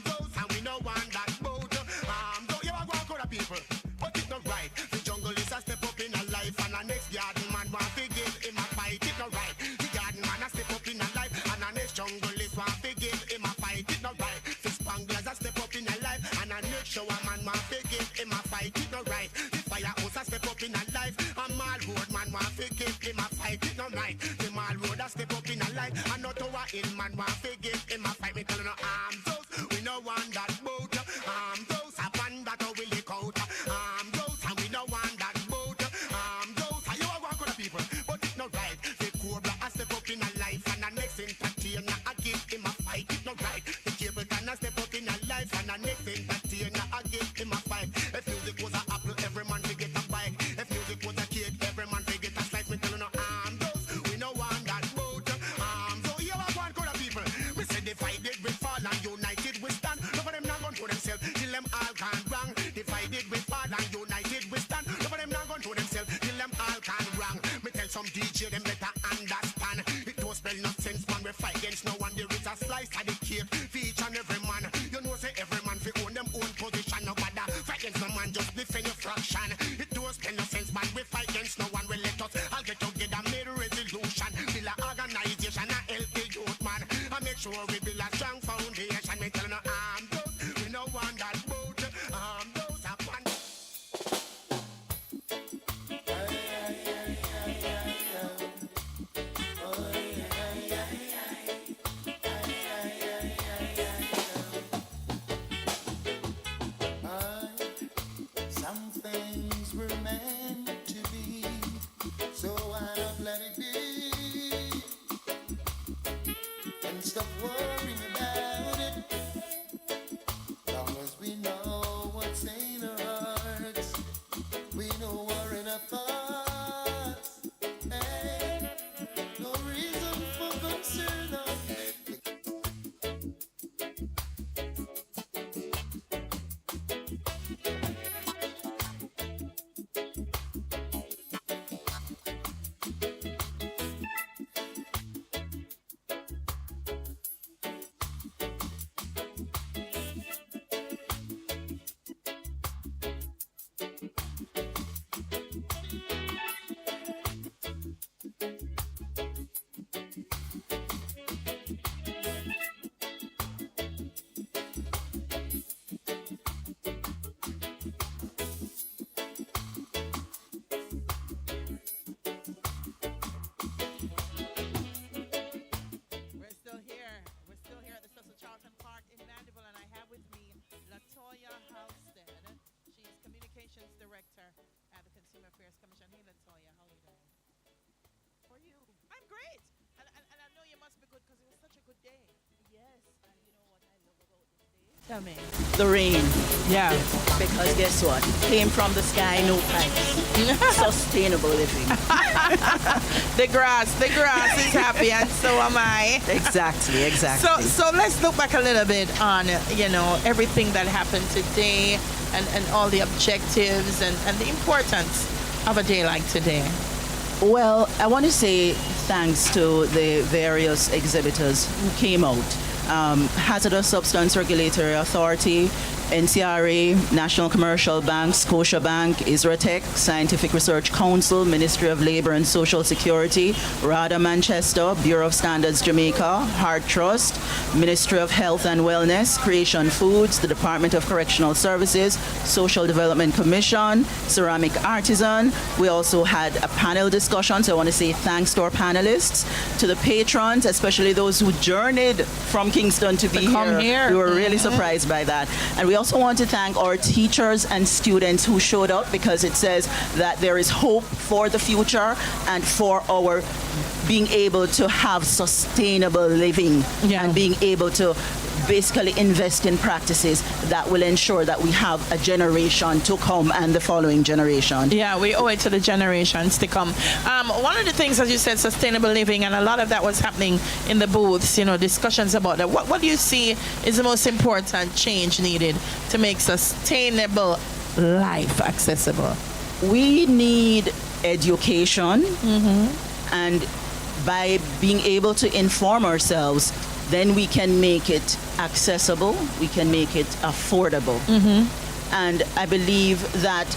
Those, and we no want that boat. Those, you are going to the people, but it's not right. The jungle is a step up in a life, and the next garden man want to give him a fight. It's not right. The garden man a step up in a life, and the next jungle is want to give him a fight. It's not right. The spanglers a step up in a life, and the next shower man want to give him a fight. It's not right. The firehouse a step up in a life, and mall road man want to give him a fight. It's not right. The mall road a step up in a life, and not over in man want to give him a fight. Me tell you no those, we no want that boat. Those a fan that will lick out. Those, and we no want that boat. Those, and you are one of the people, but it's not right. The cobra a step up in a life, and the next entertainer a give him a fight. It's not right. The cable can a step up in a life, and the next entertainer a give him a fight. If music was a apple, every man will get a bike. If music was a cake, every man will get a slice. Me tell you no those, we no want that boat. So you are one of the people. We say divided we fall and united we stand. None of them not gonna do themselves till them all can wrong. Divided we fall and united we stand. None of them not gonna do themselves till them all can wrong. Me tell some DJ them better understand. It don't spell no sense man we fight against no one. There is a slice of the cake for each and every man. You know say every man fi own them own position. No matter fight against no man just defend your fraction. It don't spell no sense man we fight against no one. We let us all get together make resolution. Build a organization and help the youth man. And make sure we build a strong foundation. Me tell no those, we no want that boat. Those are fun. Some things were meant to be, so why not let it be? And stop worrying about it. Long as we know what's in our hearts, we know we're in our thoughts. Hey, no reason for concern. We're still here. We're still here at the Cecil Charlton Park in Mandeville, and I have with me Latoya Halstead. She's Communications Director at the Consumer Affairs Commission. Hey, Latoya, how are you doing? For you? I'm great. And I know you must be good because it was such a good day. Yes, and you know what I love about this day? Tell me. The rain. Yeah. Because guess what? Came from the sky, no pipes. Sustainable living. The grass is happy, and so am I. Exactly. So let's look back a little bit on, everything that happened today and all the objectives and the importance of a day like today. Well, I want to say thanks to the various exhibitors who came out. Hazardous Substance Regulatory Authority, NCRA, National Commercial Bank, Scotiabank, Isratech, Scientific Research Council, Ministry of Labour and Social Security, RADA Manchester, Bureau of Standards Jamaica, Heart Trust, Ministry of Health and Wellness, Creation Foods, the Department of Correctional Services, Social Development Commission, Ceramic Artisan. We also had a panel discussion, so I want to say thanks to our panelists, to the patrons, especially those who journeyed from Kingston to be here. We were really surprised by that. And we also want to thank our teachers and students who showed up, because it says that there is hope for the future and for our being able to have sustainable living and being able to basically invest in practices that will ensure that we have a generation to come and the following generation. Yeah, we owe it to the generations to come. One of the things, as you said, sustainable living, and a lot of that was happening in the booths, discussions about that. What do you see is the most important change needed to make sustainable life accessible? We need education, and by being able to inform ourselves, then we can make it accessible, we can make it affordable. And I believe that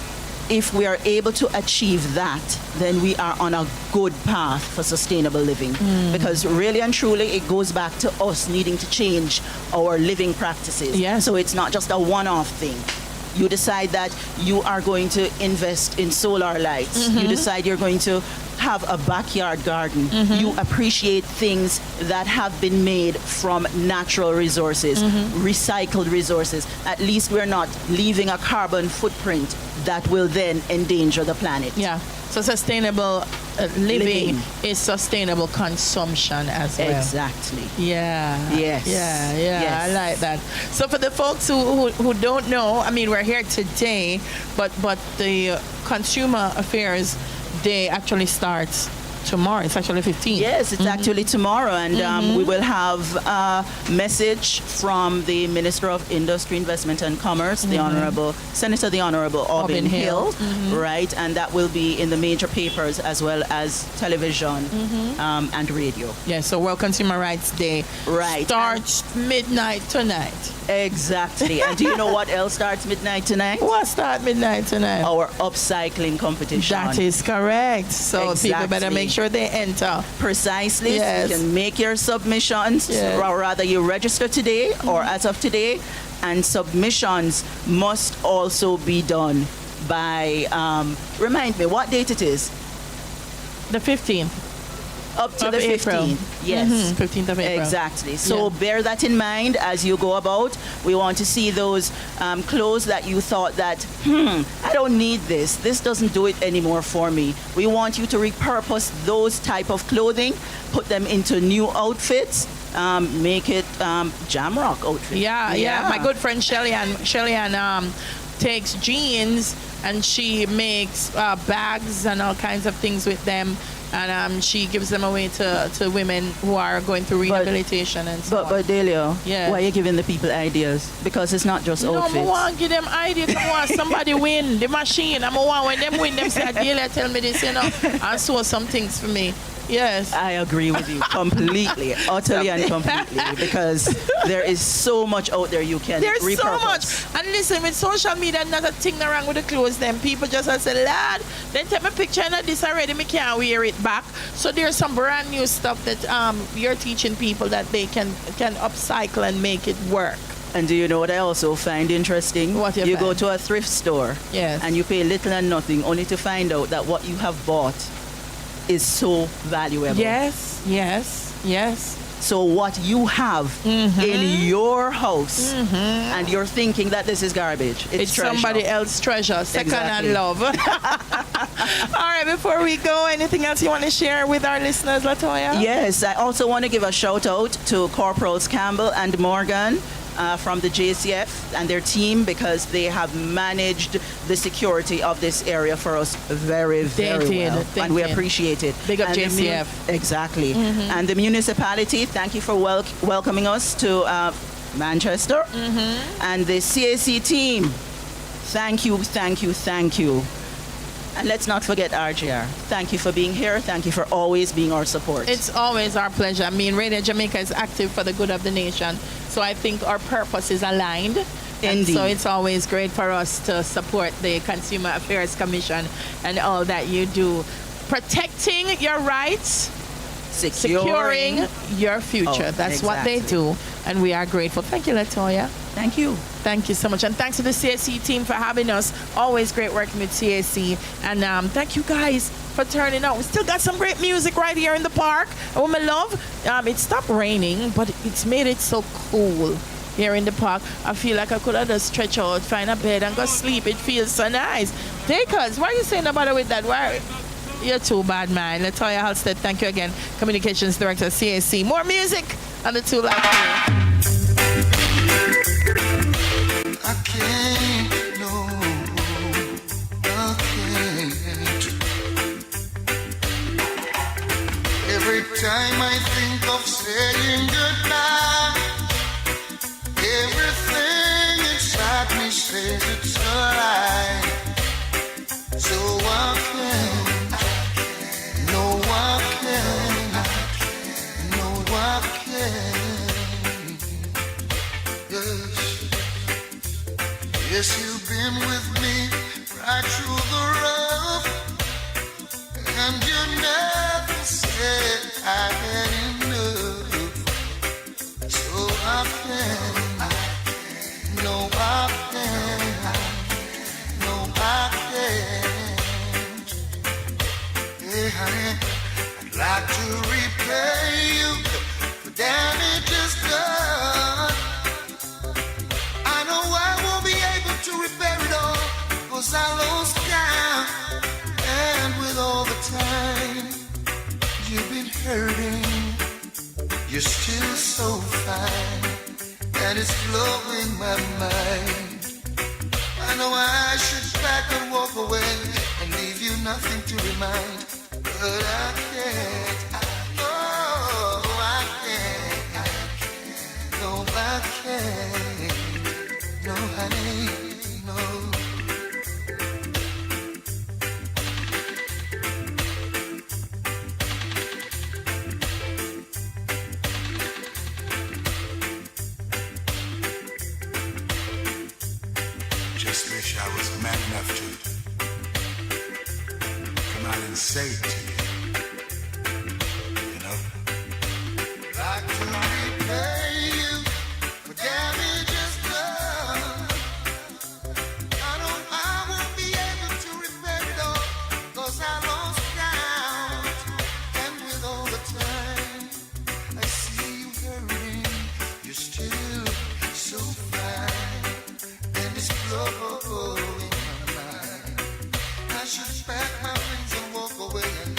if we are able to achieve that, then we are on a good path for sustainable living. Because really and truly, it goes back to us needing to change our living practices. So it's not just a one-off thing. You decide that you are going to invest in solar lights. You decide you're going to have a backyard garden. You appreciate things that have been made from natural resources, recycled resources. At least we're not leaving a carbon footprint that will then endanger the planet. Yeah. So sustainable living is sustainable consumption as well. Exactly. Yeah. Yes. Yeah. Yes. I like that. So for the folks who don't know, I mean, we're here today, but the Consumer Affairs Day actually starts tomorrow. It's actually 15th. Yes, it's actually tomorrow, and we will have a message from the Minister of Industry, Investment and Commerce, the Honorable Obin Hill, right? And that will be in the major papers as well as television and radio. Yeah, so World Consumer Rights Day starts midnight tonight. Exactly. And do you know what else starts midnight tonight? What starts midnight tonight? Our upcycling competition. That is correct. So people better make sure they enter. Precisely. Yes. So you can make your submissions, or rather you register today or as of today, and submissions must also be done by, remind me, what date it is? The 15th. Up to of the 15th. April. Yes. 15th of April. Exactly. So bear that in mind as you go about. We want to see those clothes that you thought that, I don't need this. This doesn't do it anymore for me. We want you to repurpose those type of clothing, put them into new outfits, make it jamrock outfit. Yeah. My good friend Shelly Ann takes jeans and she makes bags and all kinds of things with them. And she gives them away to women who are going through rehabilitation and so on. But Dahlia, why are you giving the people ideas? Because it's not just outfits. No, I want to give them ideas. I want somebody win the machine. I want when them win, them say, Dahlia, tell me this, and sew some things for me. Yes. I agree with you completely, utterly and completely, because there is so much out there you can There's repurpose. so much. And listen, with social media, not a thing wrong with the clothes, them people just say, lad, then take my picture and this already, me can't wear it back. So there's some brand new stuff that you're teaching people that they can upcycle and make it work. And do you know what I also find interesting? What you go to a thrift store and you pay little and nothing only to find out that what you have bought is so valuable. Yes. So what you have in your house and you're thinking that this is garbage. It's treasure. Somebody else's treasure, second-hand love. All right, before we go, anything else you want to share with our listeners, Latoya? Yes, I also want to give a shout out to Corporals Campbell and Morgan from the JCF and their team, because they have managed the security of this area for us very, very well. And we appreciate it. Big up JCF. Exactly. And the municipality, thank you for welcoming us to Manchester. And the CAC team, thank you. And let's not forget RGR. Thank you for being here. Thank you for always being our support. It's always our pleasure. I mean, Radio Jamaica is active for the good of the nation. So I think our purpose is aligned. Indeed. So it's always great for us to support the Consumer Affairs Commission and all that you do. Protecting your rights, securing your future. That's what they do. And we are grateful. Thank you, Latoya. Thank you. Thank you so much. And thanks to the CAC team for having us. Always great working with CAC. And thank you guys for turning out. We still got some great music right here in the park. And what I love, it stopped raining, but it's made it so cool here in the park. I feel like I could have just stretch out, find a bed and go sleep. It feels so nice. Takers, why are you saying about it with that? Why? You're too bad, man. Latoya Halstead, thank you again. Communications Director, CAC. More music on the 2 Live. I can't, no, I can't. Every time I think of saying goodbye, everything inside me says it's a lie. So I can't, no I can't, no I can't. Yes, yes, you've been with me right through the rough, and you never said I had enough. So I can't, no I can't, no I can't. Hey honey, I'd like to repay you for damages done. I know I won't be able to repair it all, 'cause I lost count. And with all the time you've been hurting, you're still so fine, and it's blowing my mind. I know I should back and walk away and leave you nothing to remind, but I can't. Oh, I can't. No, I can't. No, honey, no. Just wish I was man enough to come out and say it to you. You know? Like to repay you for damages done. I know I won't be able to repair it all, 'cause I lost count. And with all the time I see you hurting, you're still so fine, and it's blowing my mind. I should pack my things and walk away and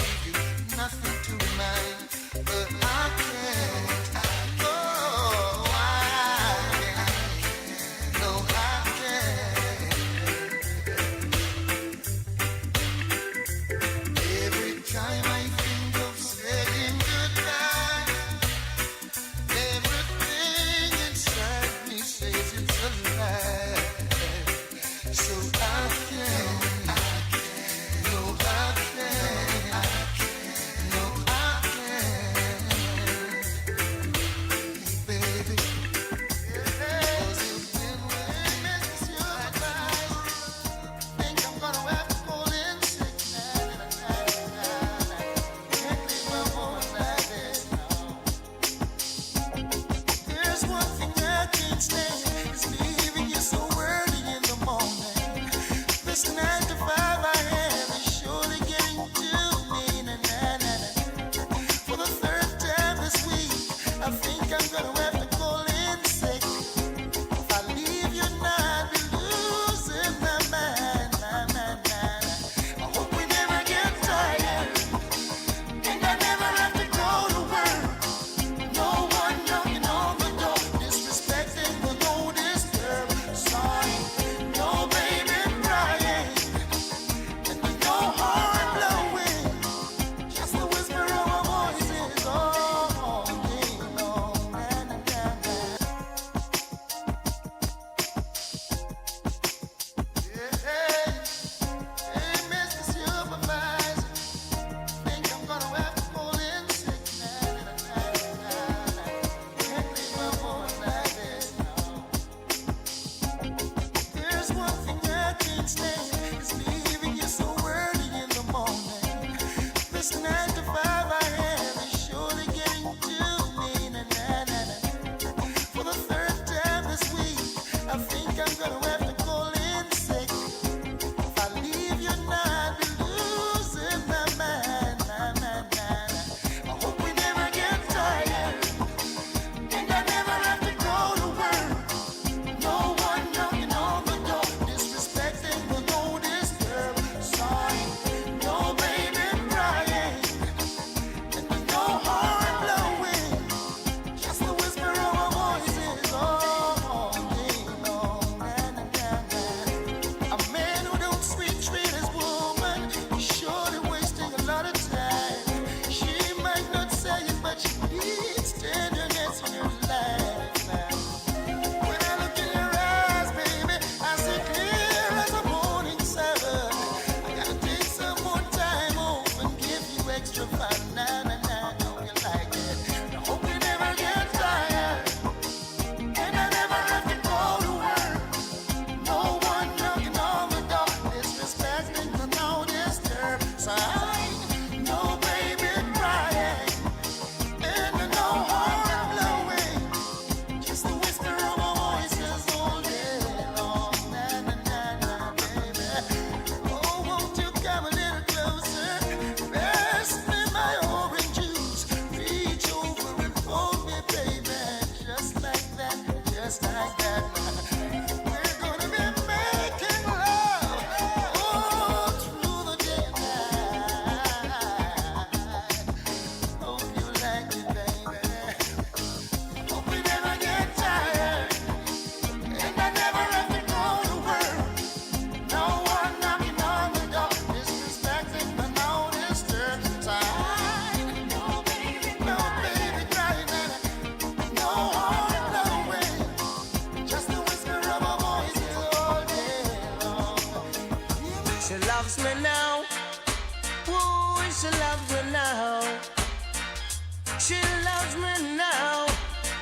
loves me now.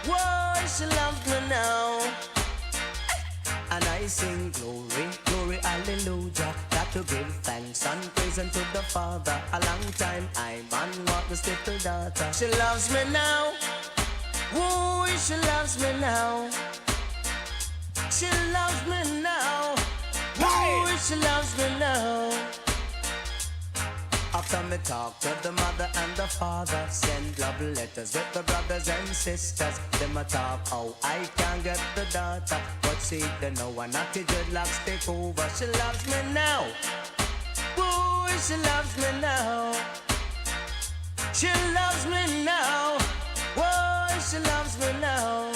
Whoa, she loves me now. And I sing glory, glory, hallelujah. Got to give thanks and praise unto the Father. A long time I man want this little daughter. She loves me now. Woo, she loves me now. She loves me now. Woo, she loves me now. After me talk to the mother and the father, send love letters with the brothers and sisters. Them a talk how I can get the daughter, but see they know one naughty dreadlocks take over. She loves me now. Boy, she loves me now. She loves me now. Boy, she loves me now.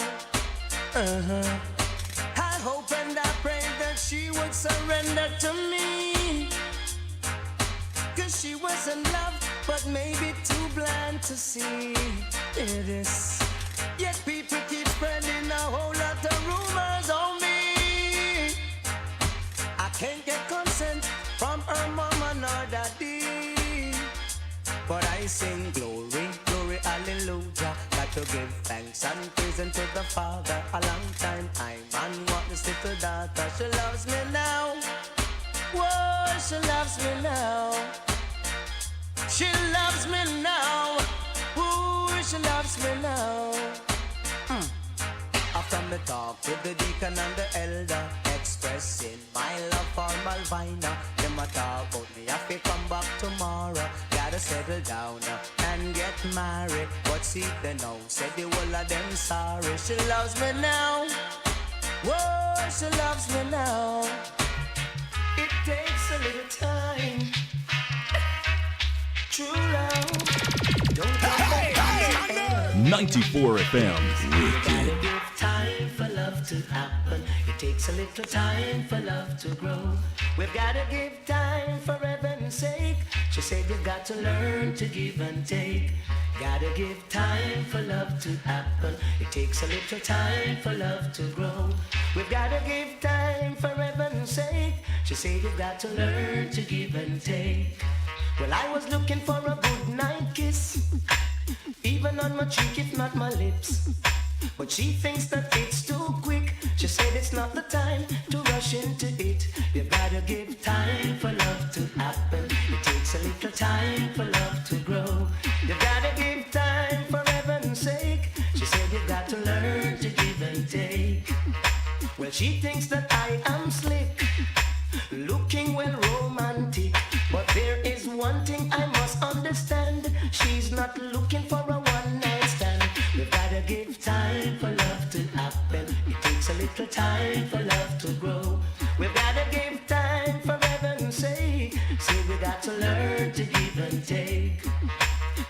I hope and I pray that she would surrender to me. Cause she was in love, but maybe too blind to see it is. Yet people keep spreading a whole lot of rumors on me. I can't get consent from her mama nor daddy, but I sing glory, glory, hallelujah. Got to give thanks and praise unto the Father. A long time I man want this little daughter. She loves me now. Whoa, she loves me now. She loves me now. Ooh, she loves me now. After me talk with the deacon and the elder, expressing my love for Malvina. Them a talk about me, I fi come back tomorrow. Gotta settle down and get married. But see they know, said the whole of them sorry. She loves me now. Whoa, she loves me now. It takes a little time. True love. Don't come back. 94 FM. Gotta give time for love to happen. It takes a little time for love to grow. We've gotta give time for heaven's sake. She said you've got to learn to give and take. Gotta give time for love to happen. It takes a little time for love to grow. We've gotta give time for heaven's sake. She said you've got to learn to give and take. Well, I was looking for a good night kiss, even on my cheek, if not my lips. But she thinks that it's too quick. She said it's not the time to rush into it. You gotta give time for love to happen. It takes a little time for love to grow. You gotta give time for heaven's sake. She said you got to learn to give and take. Well, she thinks that I am slick, looking well romantic. But there is one thing I must understand. She's not looking for a one-night stand. We've gotta give time for love to happen. It takes a little time for love to grow. We've gotta give time for heaven's sake. Say we got to learn to give and take.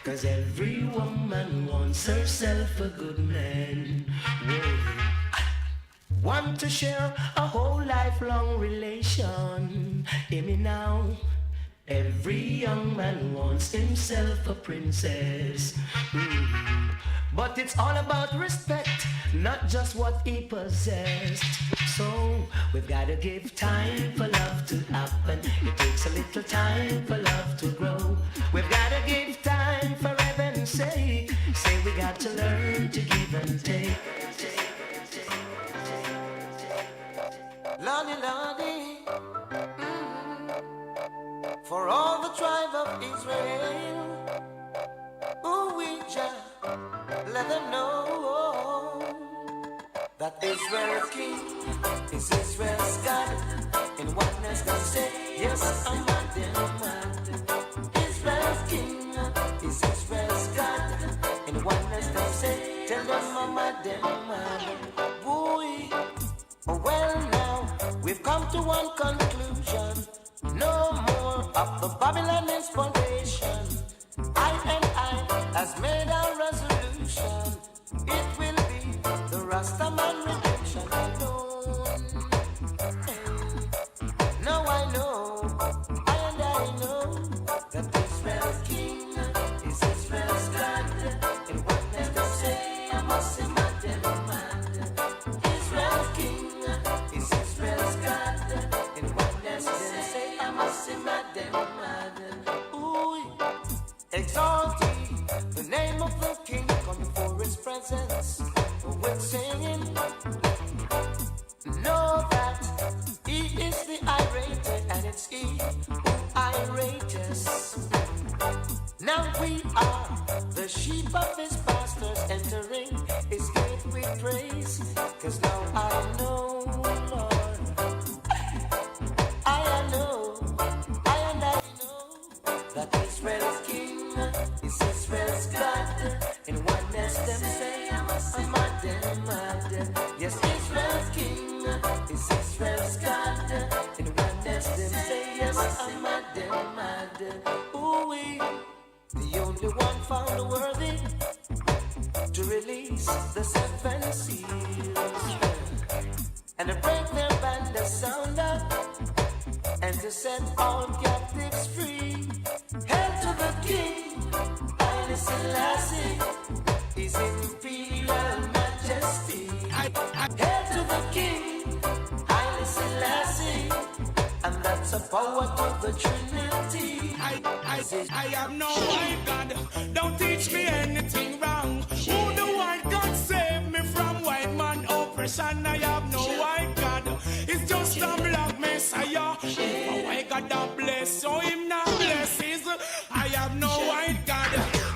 Cause every woman wants herself a good man. Whoa. Want to share a whole lifelong relation. Hear me now. Every young man wants himself a princess. But it's all about respect, not just what he possessed. So we've gotta give time for love to happen. It takes a little time for love to grow. We've gotta give time for heaven's sake. Say we got to learn to give and take. Lordy, Lordy, for all the tribe of Israel, ooh, we just let them know that Israel's king is Israel's God. In oneness they say, yes, I'm mad, I'm mad. Israel's king is Israel's God. In oneness they say, tell them I'm mad, I'm mad. Boy, well now, we've come to one conclusion. No more of the Babylon inspiration. I and I has made our resolution. It will be the Rastaman redemption alone. Now I know, and I know that Israel's king is Israel's God. In oneness they say, I must see my man. Israel's king is Israel's God. In oneness they say, I must see my man. Ooh, exalt ye the name of the King, come forth. we are the sheep of his pastors, entering his gate with praise. Cause now I know, Lord, I know that Israel's king is Israel's God. In oneness them say, I'm mad. Yes, Israel's king is Israel's God. In oneness them say, yes, I'm mad. Ooh, we, the only one found worthy to release the seven seals and to break their band asunder and to set all captives free. Hail to the King, Haile Selassie, His Imperial Majesty. Hail to the King, Haile Selassie, and that's a power to the Trinity. I have no white God, don't teach me anything wrong. Who the white God save me from white man oppression? I have no white God, it's just a black messiah. If a white God that bless, so him not blesses. I have no white God,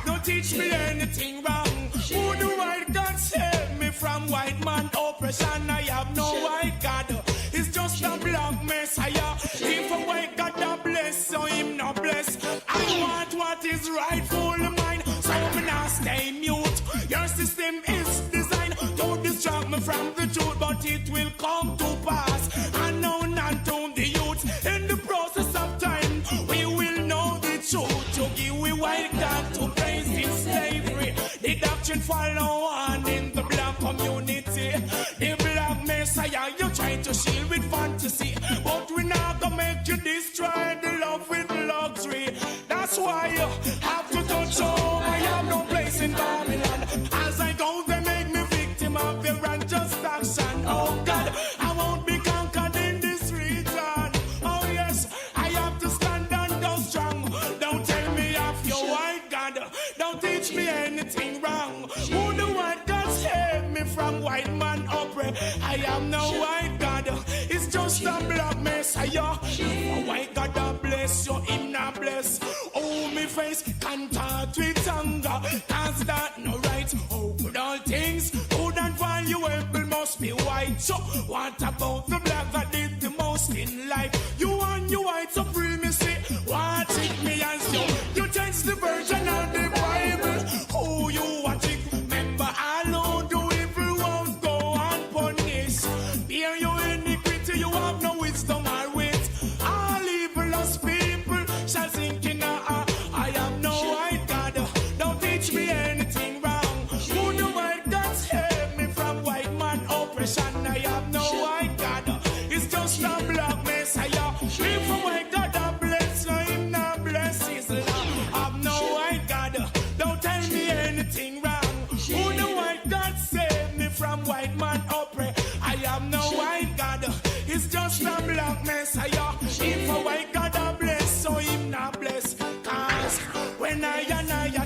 don't teach me anything wrong. Who the white God save me from white man oppression? I have no white God, it's just a black messiah. If a white God that bless, so him not bless. I want what is rightful mine, so me not stay mute. Your system is designed to distract me from the truth, but it will come to pass. I know not to the youth. In the process of time, we will know the truth. To give we white God to praise in slavery. The doctrine follow on in the black community. The black messiah you try to shield with fantasy, but we not gonna make you destroy the love with luxury. That's why you have to touch home. I have no place in Babylon. As I go, they make me victim of their unjust action. Oh God, I won't be conquered in this region. Oh yes, I have to stand and go strong. Don't tell me of your white God, don't teach me anything wrong. Who the white God save me from white man oppress? I am no white God, it's just a black messiah. A white God that bless you, him not bless. Oh, me face contact with anger, cause that no right. Oh, good all things, good and valuable must be white. So, what about the black that did the most in life? You and your white supremacy, watch it me as you change the version of the Bible. Oh, you watch it, remember I know do evil won't go unpunished. Bear your iniquity, you have no wisdom or wit. All evilous people shall sink in I am no white God, don't teach me anything wrong. Who the white God save me from white man oppression? I have no white God, it's just a black messiah. If a white God that bless, so him not bless his love. I'm no white God, don't tell me anything wrong. Who the white God save me from white man oppress? I am no white God, it's just a black messiah. If a white God that bless, so him not bless. Cause when I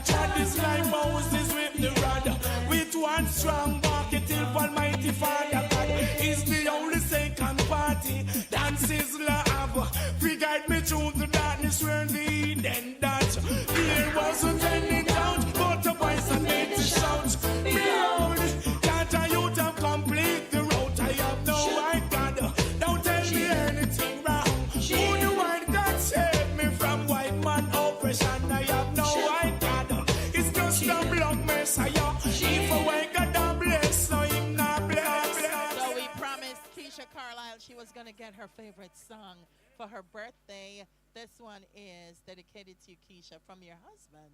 tried this life, Moses with the rod, with one strong bucket till Almighty Father God is the only second party. Dances love, free guide me through the darkness where the Eden that there wasn't any doubt, but a voice and made to shout. Behold, can't a youth have complete the road? I have no white God, don't tell me anything wrong. Who the white God save me from white man oppression? I have no white God, it's just a black messiah. If a white God don't bless, so him not bless. So we promised Keisha Carlisle she was going to get her favorite song for her birthday. This one is dedicated to you, Keisha, from your husband.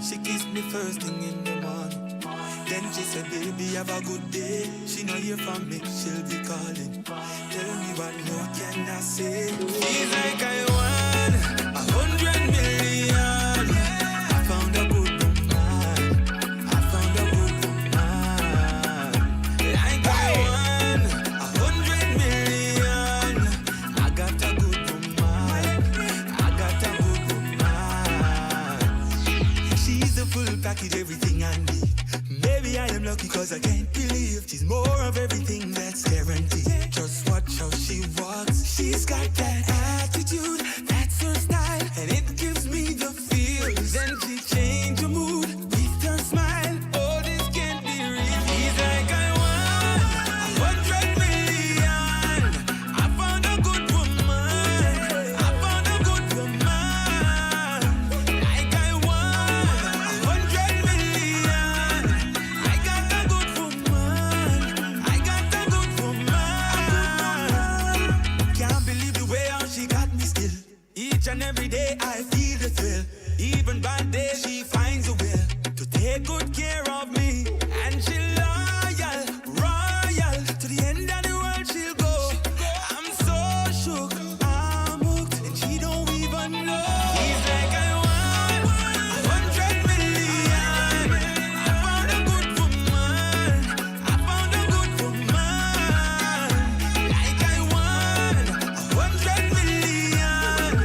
She kissed me first thing in the morning. Then she said, baby, have a good day. She know hear from me, she'll be calling. Tell me what more can I say? Feels like I won 100 million. I found a good woman. I found a good woman. Like I won 100 million. I got a good woman. I got a good woman. She's the full package, everything I need. Maybe I am lucky cause I can't believe she's more of everything that's guaranteed. that attitude, that's her style, and it gives me the feels. Then she changed her mood with her smile. Oh, this can't be real. He's like, I want 100 million. I found a good woman. I found a good woman. Like I want 100 million. I got a good woman. I got a good woman. Can't believe the way how she got me still. Each and every day I feel the thrill. Even bad days she finds a will to take good care of me. And she loyal, royal, to the end of the world she'll go. I'm so shook, I'm hooked, and she don't even know. He's like, I want 100 million. I found a good woman. I found a good woman. Like I want 100 million.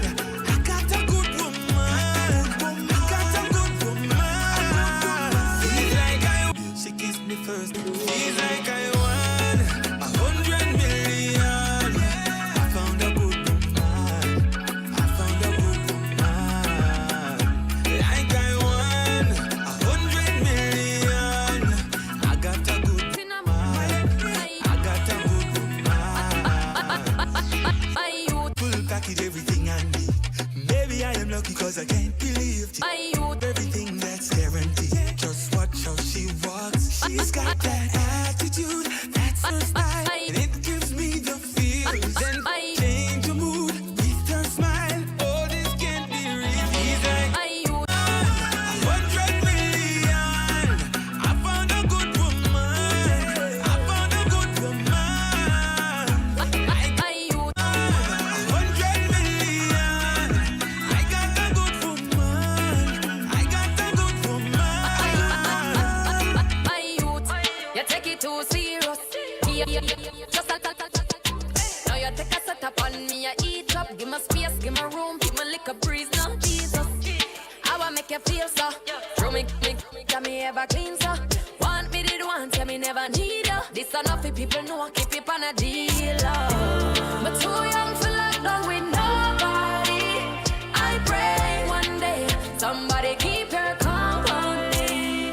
I got a good woman. I got a good woman. She's like, she kissed me first. She's like, I want 100 million. I found a good woman. I found a good woman. Like I want 100 million. I got a good woman. I got a good woman. Full package, everything I need. Maybe I am lucky cause I can't believe it. Everything that's guaranteed. Just watch how she walks. She's got that attitude, that's her style, and it gives me the feels. Then change her mood with her smile. Oh, this can't be real. He's like, 100 million. I found a good woman. I found a good woman. Like 100 million. I got a good woman. I got a good woman. My youth, you take it too serious. Just now you take a set up on me, I eat up. Give me space, give me room, give me lick a breeze now, Jesus. I want make you feel so. Throw me, can me ever clean so. Want me did want, tell me never need her. This enough for people know I keep it on a deal. But too young for lockdown with nobody. I pray one day somebody keep her company.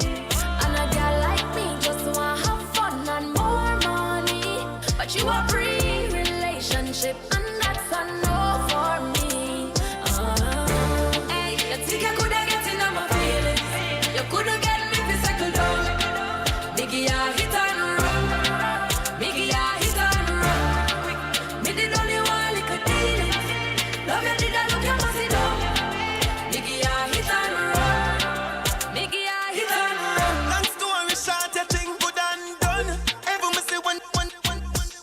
And a girl like me just want have fun and more money. But you a pre-relationship and that's a no for me. Hey, you think you coulda get in on my feelings? You coulda get me to cycle down. Biggie, I hit and run. Biggie, I hit and run. Me did only one little deal. Love you did I look your pussy down. Biggie, I hit and run. Biggie, I hit and run. Long story short, you think good and done. Every me say one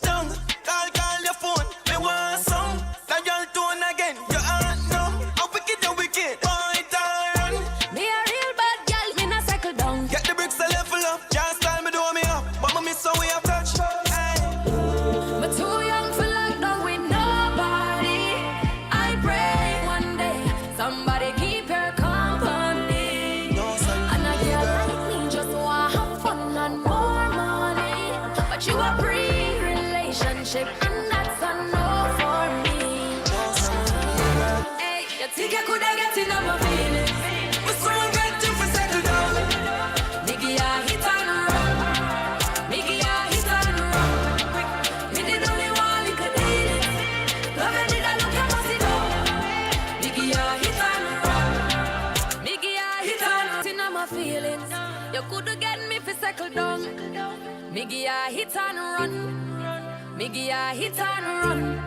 down. Call your phone. Me want some. That girl tone again. You aren't numb. How wicked you wicked. Boy, turn. Me a real bad girl, me not cycle down. Get the bricks a level up. Can't style me, do me up. But me miss how we have touch. Hey. But too young for lockdown with nobody. I pray one day somebody keep her company. And a girl like me just want have fun and more money. But you a pre-relationship and that's a no for me. Hey, you think I coulda get in on my feelings? But someone got you for settle down. Biggie, I hit and run. Biggie, I hit and run. Me did only one little deal. Love you did I look your pussy down. Biggie, I hit and run. Biggie, I hit and run. In on my feelings, you coulda get me for cycle down. Biggie, I hit and run. Biggie, I hit and run.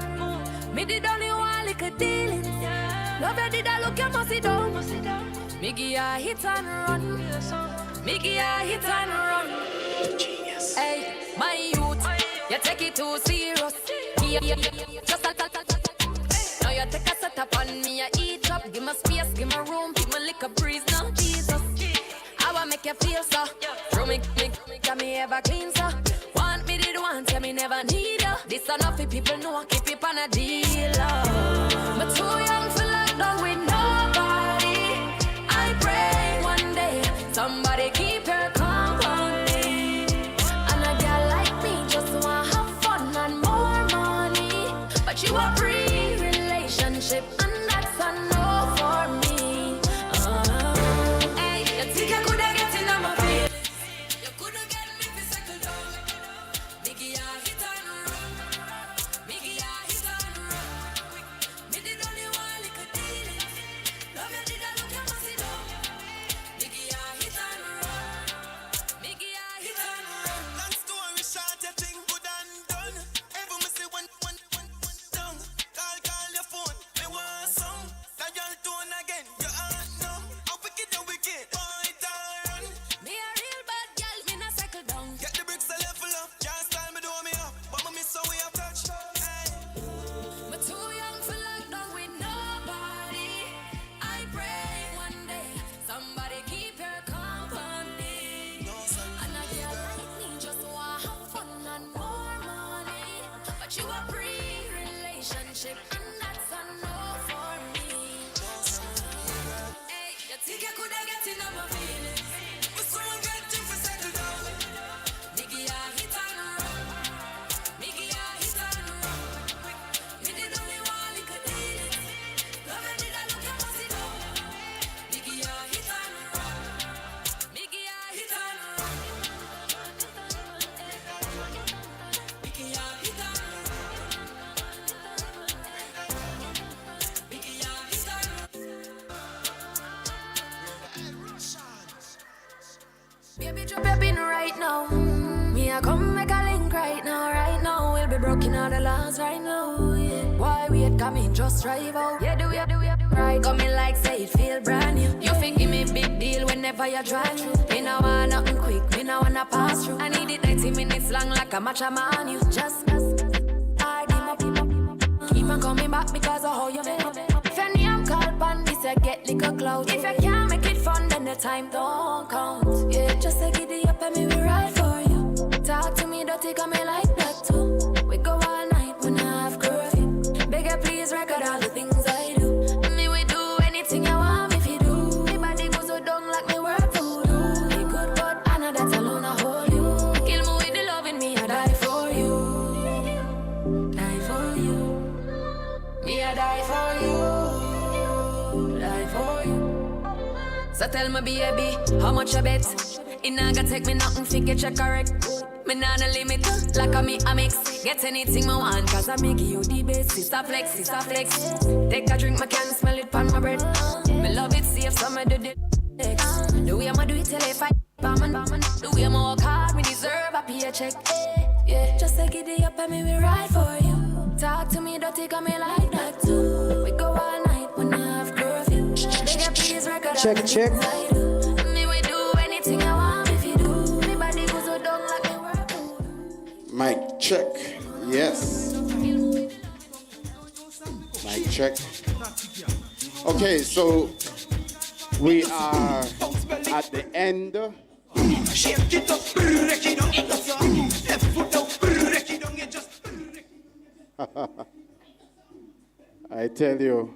Me did only one little deal. Love you did I look your pussy down. Biggie, I hit and run. Biggie, I hit and run. Genius. Hey, my youth, you take it too serious. Just now you take a set up on me, I eat up. Give me space, give me room, give me lick a breeze now, Jesus. I want make you feel so. Throw me, can me ever clean so. Want me did want, tell me never need her. This enough for people know I keep it on a deal. But too young for lockdown with nobody. I pray one day somebody keep her company. And a girl like me just want have fun and more money. But you a pre-relationship relationship, and that's a no for me. Hey, you think I coulda get in on my feelings? You coulda get me to settle down. Biggie, I hit and run. Biggie, I hit and run. Me did only one little deal. Love you did a look you must see down. Biggie, I hit and run. Biggie, I hit and run. Long story short, you think good and done. Ever me see one down. Call your phone, me want some. Dial tone again, you aren't numb. How wicked you wicked, boy, darn. Me a real bad girl, me not settle down. Get the bricks a level up, can't style me do me up. But me miss how we have touched. Hey. But too young for lockdown with nobody. I pray one day somebody keep your company. And a girl like me just want have fun and more money. But you a pre-relationship, and that's a no for me. Hey, you think you coulda get in on my feelings? But someone get you for settle down. Biggie, I hit and run. Biggie, I hit and run. Me did only one little deal. Love you did a look you must see down. Biggie, I hit and run. Biggie, I hit and run. Biggie, I hit and run. Biggie, I hit and run. Baby, drop your pin right now. Me a come make a link right now, right now. We'll be broken all the laws right now. Yeah. Why wait, come in, just drive out. Yeah, do right. Coming like say it feel brand new. You think give me big deal whenever you drive through. Me no want nothing quick, me no wanna pass through. I need it 90 minutes long like a matcha man. You just I keep on coming back because of how you been. If your name call pan this, you get little clout. If you can't make it fun, then the time don't count. Yeah, just a giddy up and me we ride for you. Talk to me, don't take me like that too. We go all night when I have curfew. Beg you please record all the things I do. Me we do anything you want if you do. Me body goes so down like me work voodoo. Me good but I know that alone I hold you. Kill me with the loving me, I die for you. Die for you. Me I die for you. Die for you. So tell me baby, how much I bet? It not gonna take me nothing, think you check correct. Me not no limit, like a me a mix. Get anything I want, cause I make you the best. Sister flex, sister flex. Take a drink, I can smell it on my breath. Me love it, see if some do the the way I'ma do it till if I the way I'ma work hard, me deserve a paycheck. Yeah, just take it up and me we ride for you. Talk to me, don't take on me like that too. We go all night when I have curfew. Beg you please record all the things I do. Me we do anything I want if you do. Me body goes so down like me work. Mic check. Yes. Mic check. Okay, so we are at the end. Shake it up, break it down, left foot out, break it down, just. I tell you.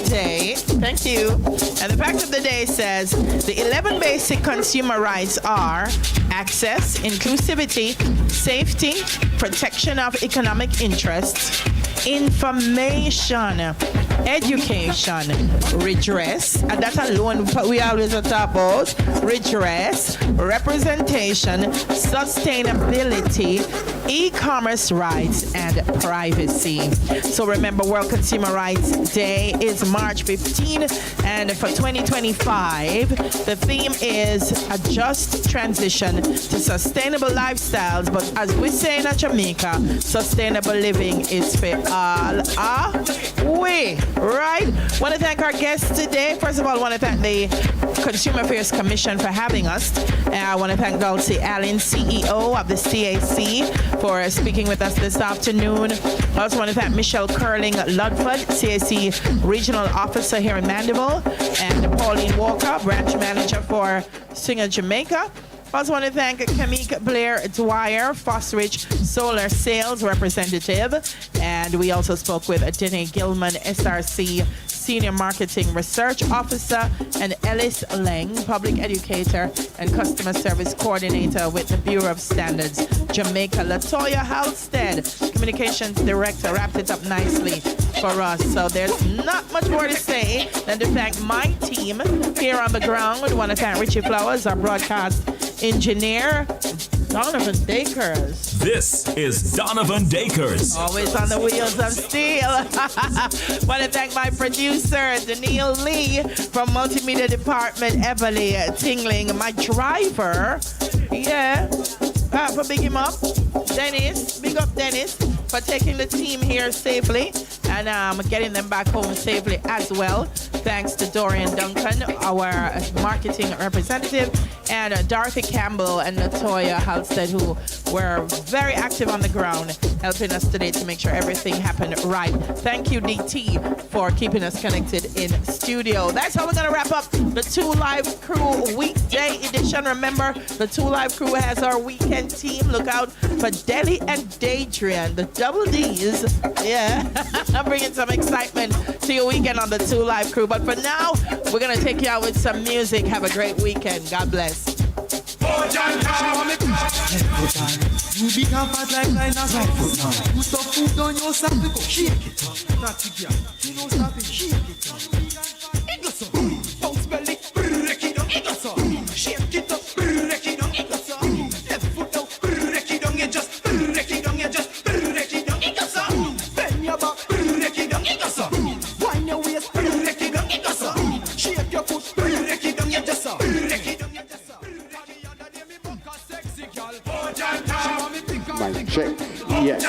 day. Thank you. And the fact of the day says the 11 basic consumer rights are access, inclusivity, safety, protection of economic interests, information, education, redress, and that alone we always talk about, redress, representation, sustainability, e-commerce rights, and privacy. So remember, World Consumer Rights Day is March 15, and for 2025, the theme is a just transition to sustainable lifestyles, but as we say in Jamaica, sustainable living is for all. We, right? Want to thank our guests today. First of all, I want to thank the Consumer Affairs Commission for having us. I want to thank Daley Allen, CEO of the CAC, for speaking with us this afternoon. I also want to thank Michelle Curling Ludford, CAC Regional Officer here in Mandeville, and Pauline Walker, Branch Manager for Singer Jamaica. I also want to thank Kamik Blair Dwyer, Fosrich Solar Sales Representative. And we also spoke with Denny Gilman, SRC Senior Marketing Research Officer, and Ellis Lang, Public Educator and Customer Service Coordinator with the Bureau of Standards Jamaica. Latoya Halstead, Communications Director, wrapped it up nicely for us. So there's not much more to say than to thank my team here on the ground. We want to thank Richie Flowers, our broadcast engineer, Donovan Dakers. This is Donovan Dakers. Always on the wheels of steel. Want to thank my producer, Danielle Lee, from Multimedia Department, Everly Tingling. My driver, for big him up, Dennis, big up Dennis, for taking the team here safely and getting them back home safely as well. Thanks to Dorian Duncan, our marketing representative, and Dorothy Campbell and Latoya Halstead, who were very active on the ground, helping us today to make sure everything happened right. Thank you, DT, for keeping us connected in studio. That's how we're going to wrap up the 2 Live Crew weekday edition. Remember, the 2 Live Crew has our weekend team. Look out for Daley and Dadrian, the double D's. Yeah, bringing some excitement to your weekend on the 2 Live Crew. But for now, we're going to take you out with some music. Have a great weekend. God bless. You become fat like Linus right foot now. You stop food on your side, we go shake it up. That's it, yeah. You don't stop it, shake it up. It goes up, bounce belly, break it down. It goes up, shake it up, break it down. It goes up, left foot down, break it down. You just break it down, you just break it down. It goes up, bend your back, break it down. It goes up, wind your waist, break it down. It goes up, shake your foot, break it down. You just break it down, you just. Mic check. Yes.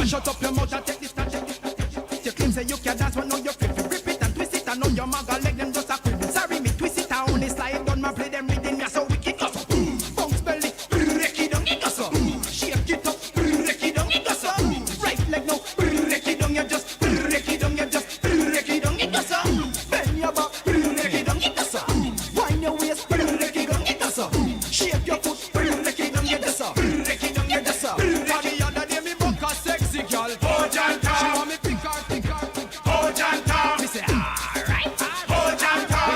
Shut up your mouth and take this touch. You claim say you can dance, but now you're free. Rip it and twist it. I know your maga leg them just a crib. Sorry me, twist it down. They slide down my play them rhythm. Yeah, so wicked goes up. Bounce belly, break it down, it goes up. Shake it up, break it down, it goes up. Right leg now, break it down, you just break it down, you just break it down, it goes up. Bend your back, break it down, it goes up. Wind your waist, break it down, it goes up. Shake your foot, break it down, you just up. Break it down, you just up. The other day me book a sexy girl. She want me pick her, pick her. Me say alright. We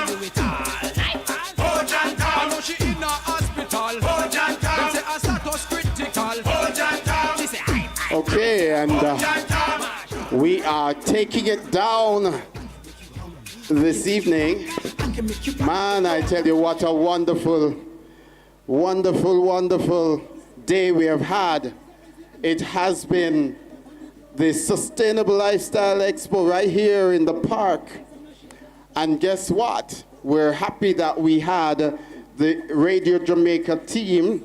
do it all night. I know she in a hospital. Them say her status critical. She say I. Okay, and we are taking it down this evening. Man, I tell you what a wonderful, wonderful, wonderful day we have had. It has been the Sustainable Lifestyle Expo right here in the park. And guess what? We're happy that we had the Radio Jamaica team,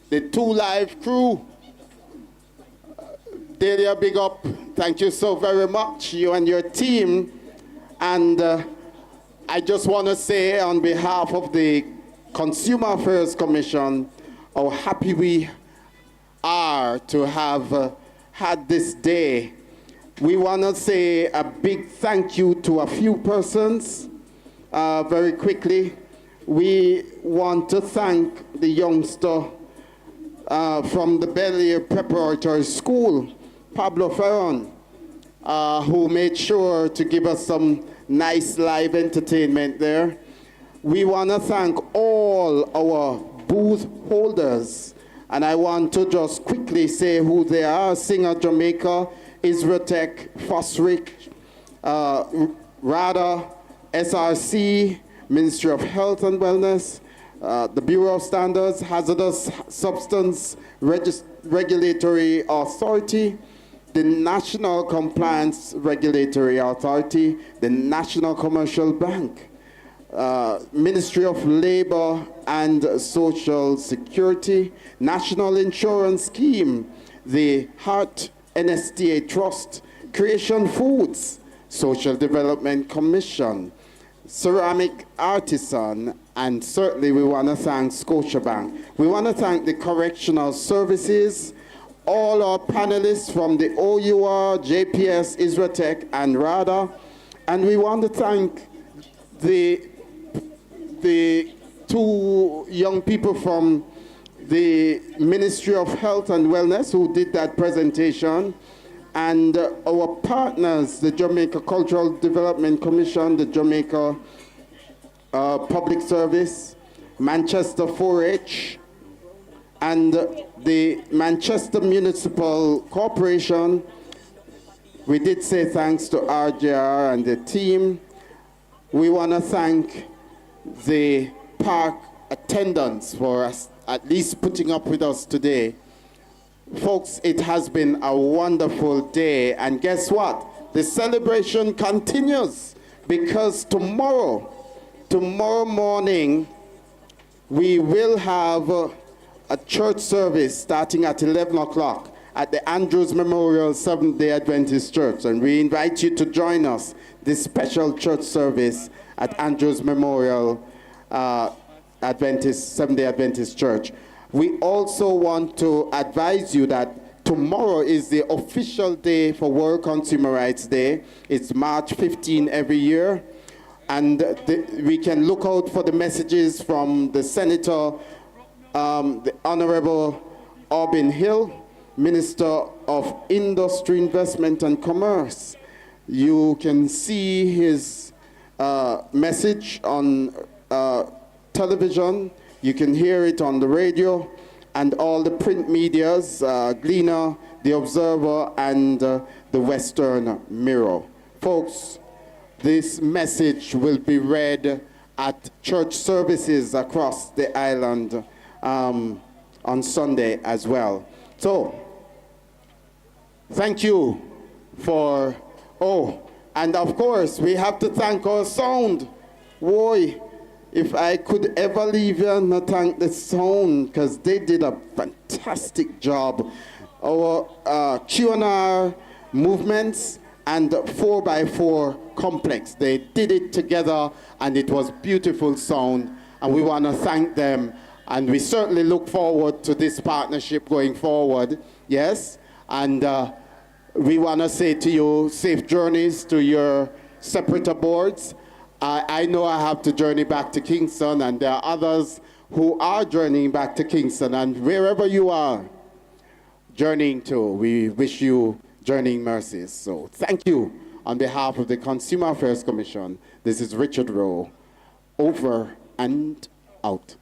the 2 Live Crew. Dahlia, big up. Thank you so very much, you and your team. And I just want to say on behalf of the Consumer Affairs Commission, how happy we are to have had this day. We want to say a big thank you to a few persons. Very quickly, we want to thank the youngster from the Daley Preparatory School, Pablo Ferron, who made sure to give us some nice live entertainment there. We want to thank all our booth holders, and I want to just quickly say who they are: Singer Jamaica, Isratech, Fosric, RADA, SRC, Ministry of Health and Wellness, the Bureau of Standards, Hazardous Substance Regulatory Authority, the National Compliance Regulatory Authority, the National Commercial Bank, Ministry of Labor and Social Security, National Insurance Scheme, the Heart NSTA Trust, Creation Foods, Social Development Commission, Ceramic Artisan, and certainly we want to thank Scotiabank. We want to thank the Correctional Services, all our panelists from the OUR, JPS, Isratech, and RADA, and we want to thank the two young people from the Ministry of Health and Wellness who did that presentation, and our partners, the Jamaica Cultural Development Commission, the Jamaica Public Service, Manchester 4-H, and the Manchester Municipal Corporation. We did say thanks to RJR and the team. We want to thank the park attendants for us at least putting up with us today. Folks, it has been a wonderful day, and guess what? The celebration continues, because tomorrow morning, we will have a church service starting at 11 o'clock at the Andrews Memorial Seventh-day Adventist Church, and we invite you to join us this special church service at Andrews Memorial Seventh-day Adventist Church. We also want to advise you that tomorrow is the official day for World Consumer Rights Day. It's March 15 every year. And we can look out for the messages from the Senator, the Honorable Aubin Hill, Minister of Industry, Investment and Commerce. You can see his message on television. You can hear it on the radio and all the print medias, Gleaner, The Observer, and the Western Mirror. Folks, this message will be read at church services across the island on Sunday as well. So, thank you for, and of course, we have to thank our sound. Boy, if I could ever leave you and not thank the sound, because they did a fantastic job. Our Q&R movements and 4x4 complex, they did it together, and it was beautiful sound, and we want to thank them, and we certainly look forward to this partnership going forward, yes, and we want to say to you, safe journeys to your separate aboards. I know I have to journey back to Kingston, and there are others who are journeying back to Kingston, and wherever you are journeying to, we wish you journeying mercies. So thank you on behalf of the Consumer Affairs Commission. This is Richard Rowe, over and out.